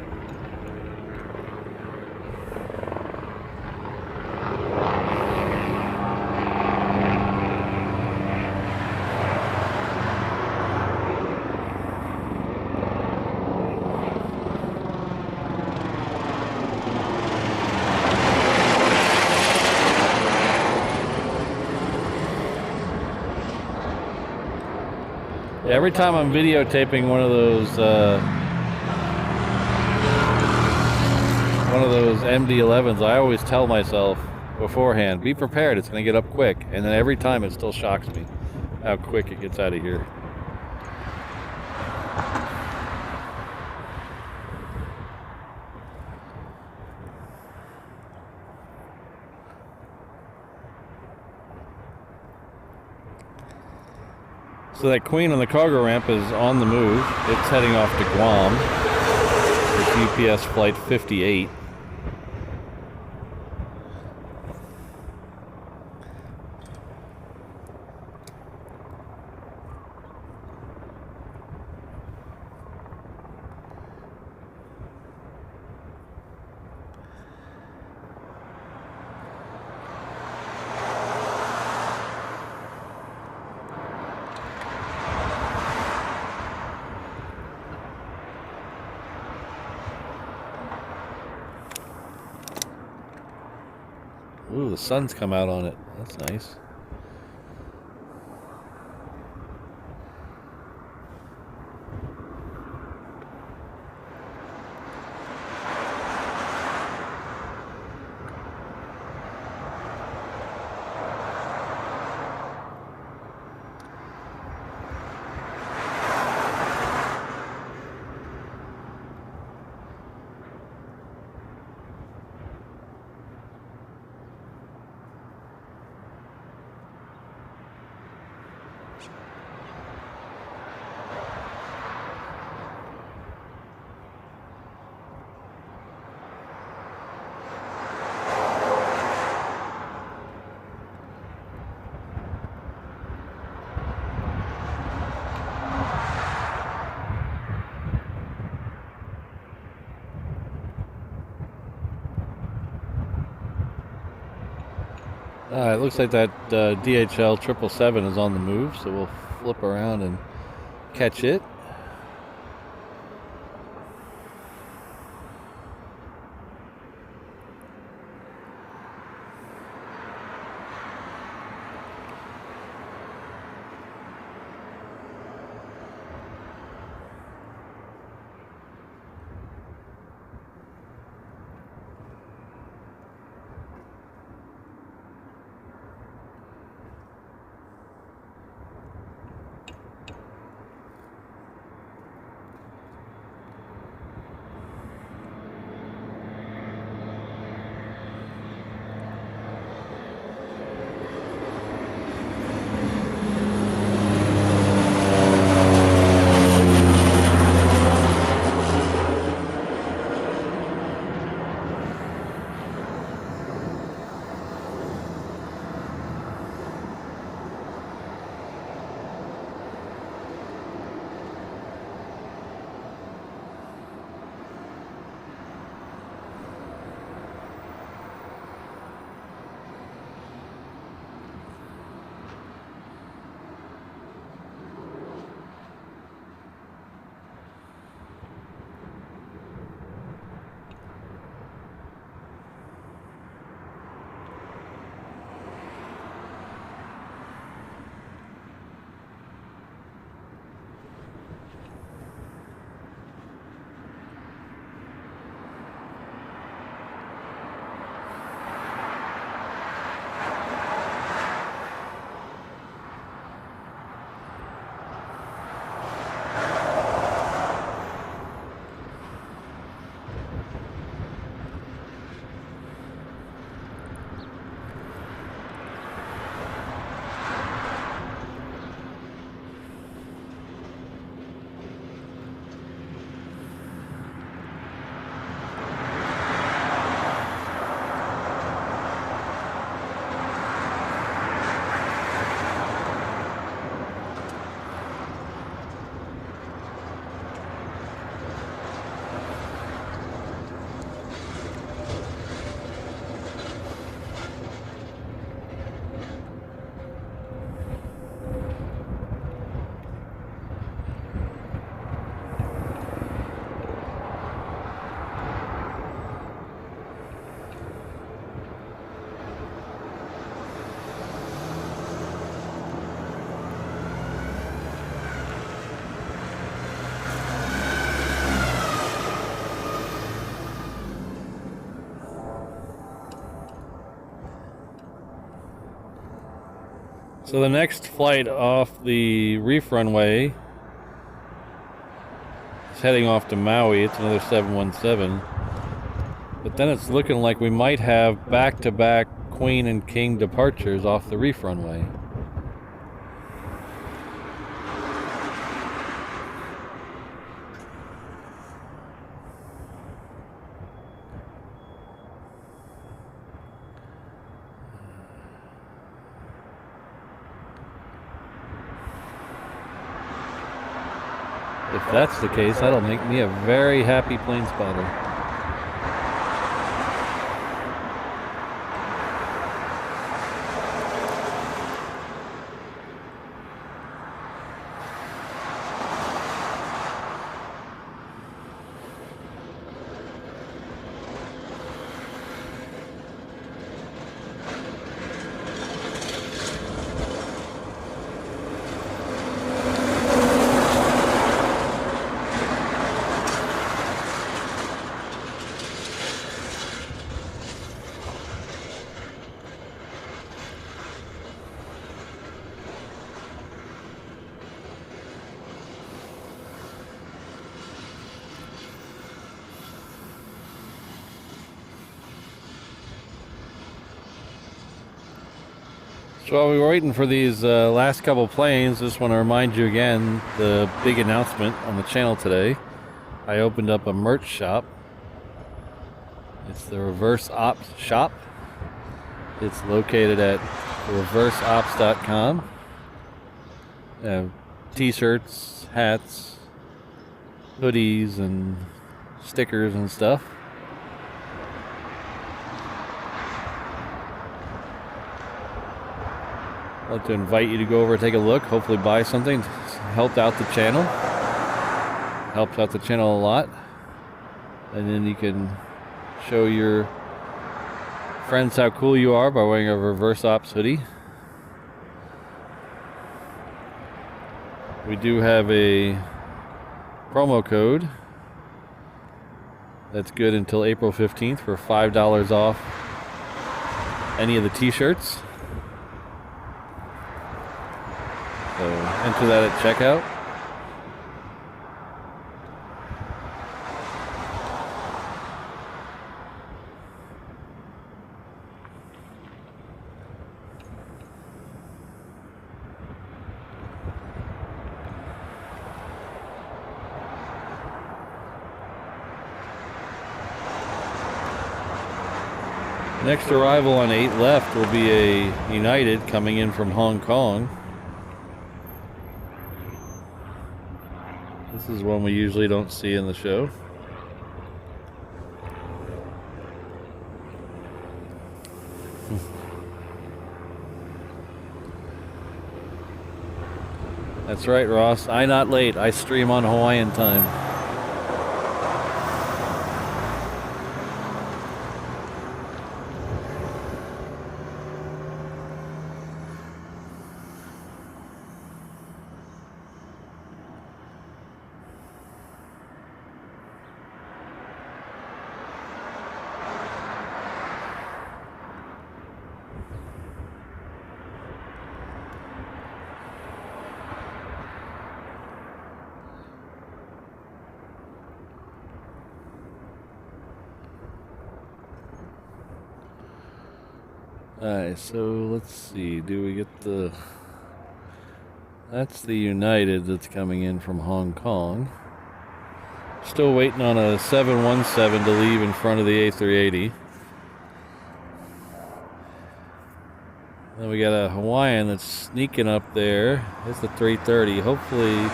Every time I'm videotaping one of those MD-11s, I always tell myself beforehand, be prepared, it's going to get up quick. And then every time it still shocks me how quick it gets out of here. So that Queen on the cargo ramp is on the move. It's heading off to Guam. It's UPS flight 58. Ooh, the sun's come out on it. That's nice. It looks like that DHL 777 is on the move, so we'll flip around and catch it. So the next flight off the reef runway is heading off to Maui. It's another 717. But then it's looking like we might have back-to-back Queen and King departures off the reef runway. If that's the case, that'll make me a very happy plane spotter. So while we were waiting for these last couple planes, just want to remind you again the big announcement on the channel today. I opened up a merch shop. It's the Reverse Ops shop. It's located at reverseops.com. T-shirts, hats, hoodies, and stickers and stuff. I'd like to invite you to go over and take a look, hopefully buy something, help out the channel. Helps out the channel a lot. And then you can show your friends how cool you are by wearing a reverse ops hoodie. We do have a promo code that's good until April 15th for $5 off any of the t-shirts. So enter that at checkout. Next arrival on 8 left will be a United coming in from Hong Kong. This is one we usually don't see in the show. That's right, Ross. I not late. I stream on Hawaiian time. Alright, so let's see. Do we get the... That's the United that's coming in from Hong Kong. Still waiting on a 717 to leave in front of the A380. Then we got a Hawaiian that's sneaking up there. It's the 330. Hopefully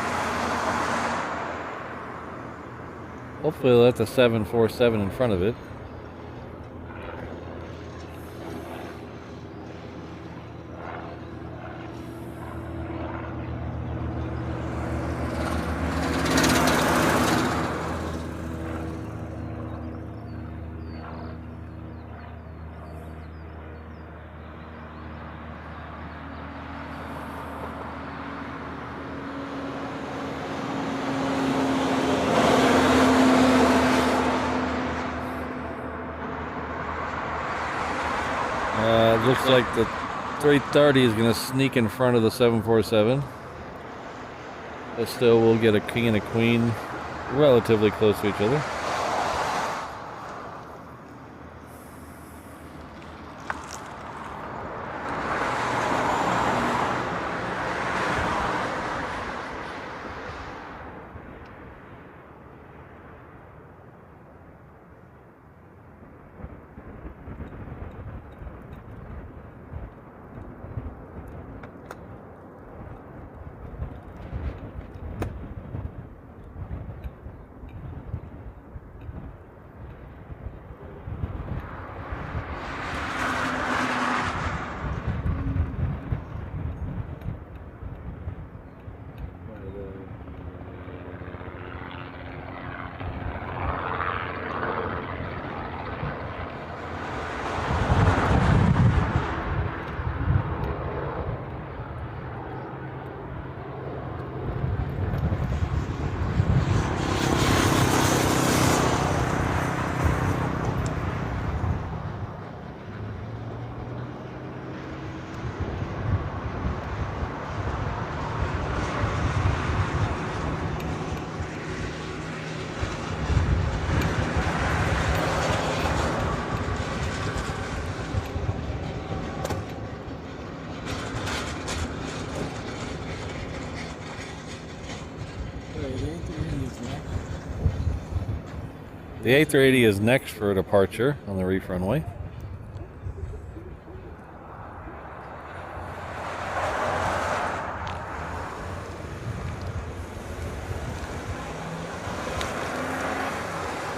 they'll let the 747 in front of it. Looks like the 330 is going to sneak in front of the 747. But still, we'll get a king and a queen relatively close to each other. The A380 is next for departure on the reef runway.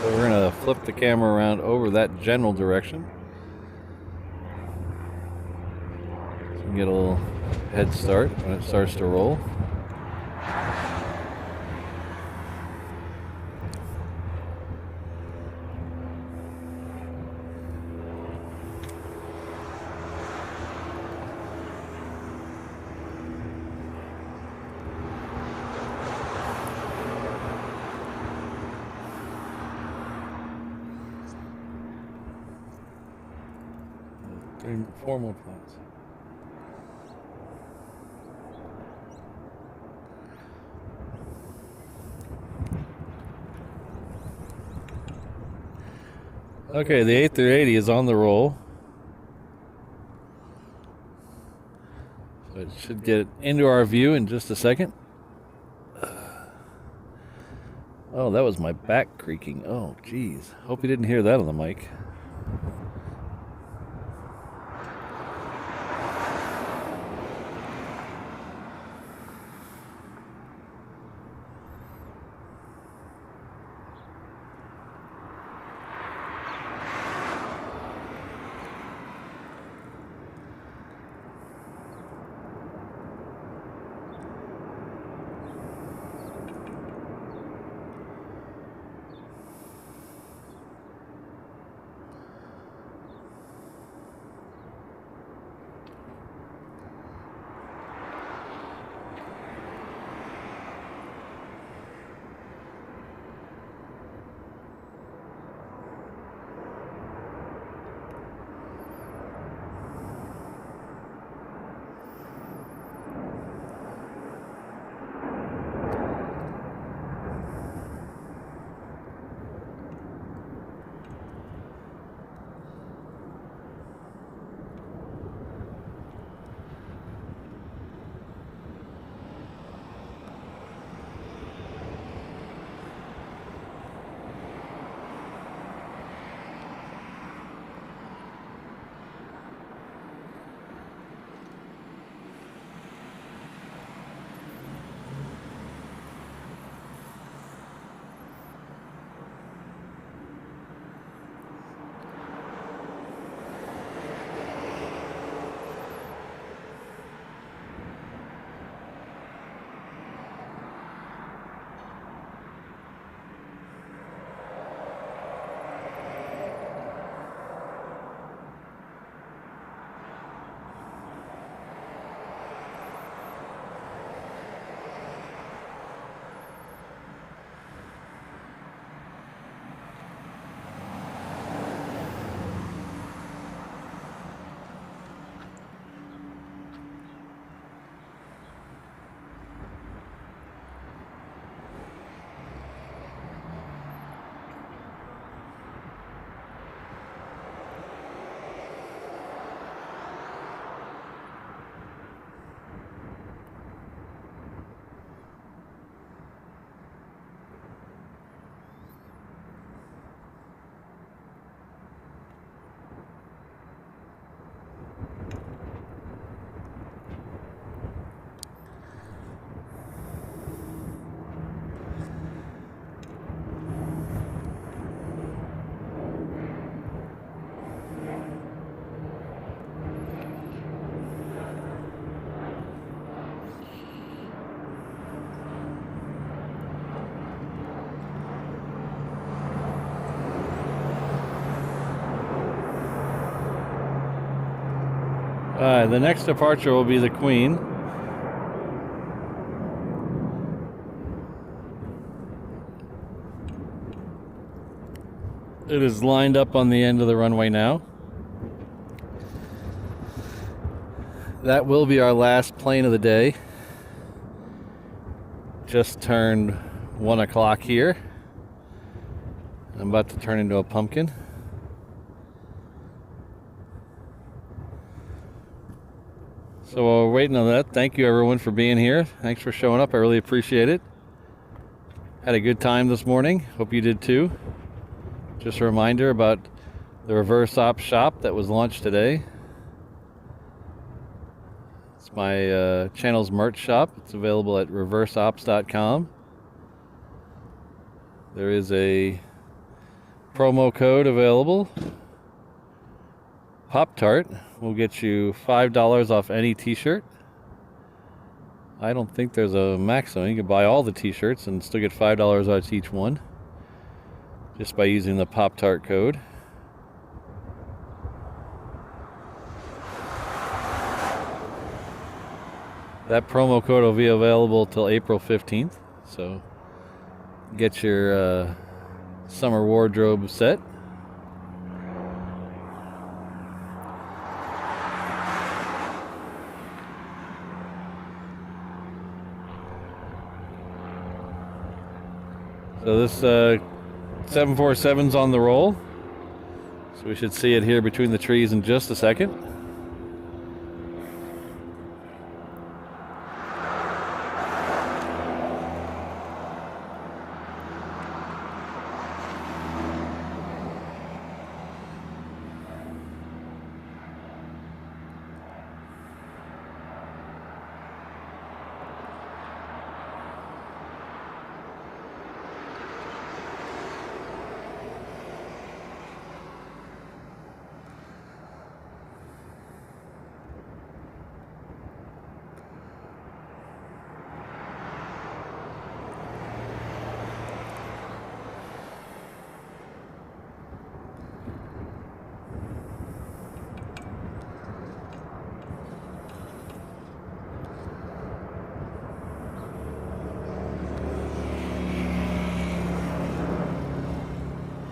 So we're going to flip the camera around over that general direction. So we can get a little head start when it starts to roll. Four more planes. Okay, the A380 is on the roll. So it should get into our view in just a second. Oh, that was my back creaking. Oh, geez. Hope you didn't hear that on the mic. The next departure will be the Queen. It is lined up on the end of the runway now. That will be our last plane of the day. Just turned 1 o'clock here. I'm about to turn into a pumpkin. So while we're waiting on that, thank you everyone for being here. Thanks for showing up. I really appreciate it. Had a good time this morning. Hope you did too. Just a reminder about the Reverse Ops shop that was launched today. It's my channel's merch shop. It's available at reverseops.com. There is a promo code available. Pop-Tart will get you $5 off any t-shirt. I don't think there's a maximum. You can buy all the t-shirts and still get $5 out each one just by using the Pop-Tart code. That promo code will be available till April 15th, so get your summer wardrobe set. So this 747's on the roll, so we should see it here between the trees in just a second.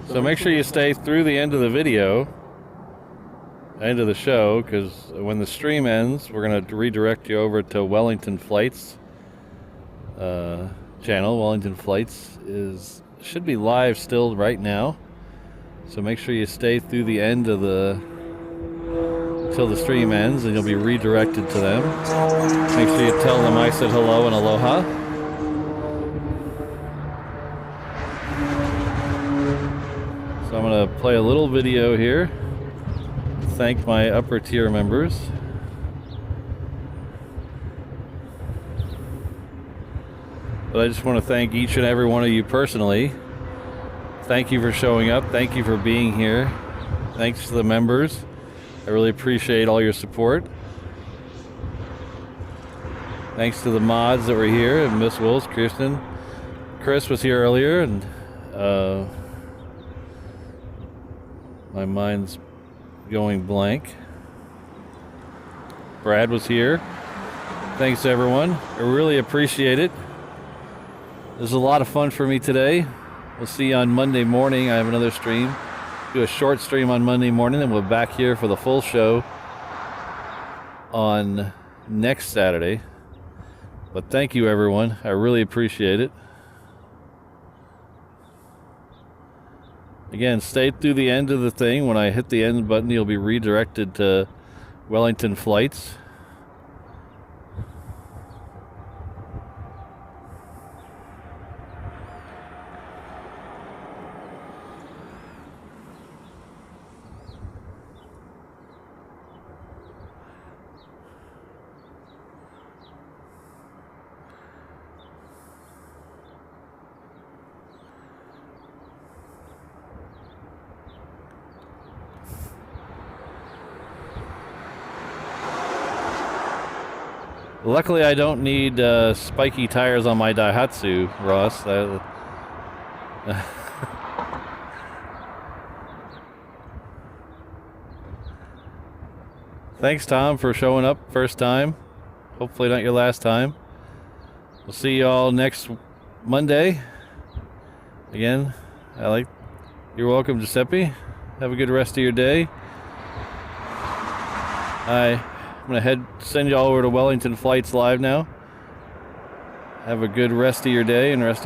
So make sure you stay through the end of the video, end of the show, because when the stream ends, we're going to redirect you over to Wellington Flights channel. Wellington Flights should be live still right now, so make sure you stay through the end of until the stream ends, and you'll be redirected to them. Make sure you tell them I said hello and aloha. So I'm going to play a little video here. Thank my upper tier members. But I just want to thank each and every one of you personally. Thank you for showing up. Thank you for being here. Thanks to the members. I really appreciate all your support. Thanks to the mods that were here, and Miss Wills, Kirsten. Chris was here earlier, and my mind's going blank. Brad was here. Thanks everyone. I really appreciate it. It was a lot of fun for me today. We'll see you on Monday morning. I have another stream. Do a short stream on Monday morning, and we'll be back here for the full show on next Saturday. But thank you everyone. I really appreciate it. Again, stay through the end of the thing. When I hit the end button, you'll be redirected to Wellington Flights. Luckily, I don't need spiky tires on my Daihatsu, Ross. Thanks, Tom, for showing up first time. Hopefully not your last time. We'll see you all next Monday. Again, you're welcome, Giuseppe. Have a good rest of your day. I'm going to send you all over to Wellington Flights Live now. Have a good rest of your day and rest of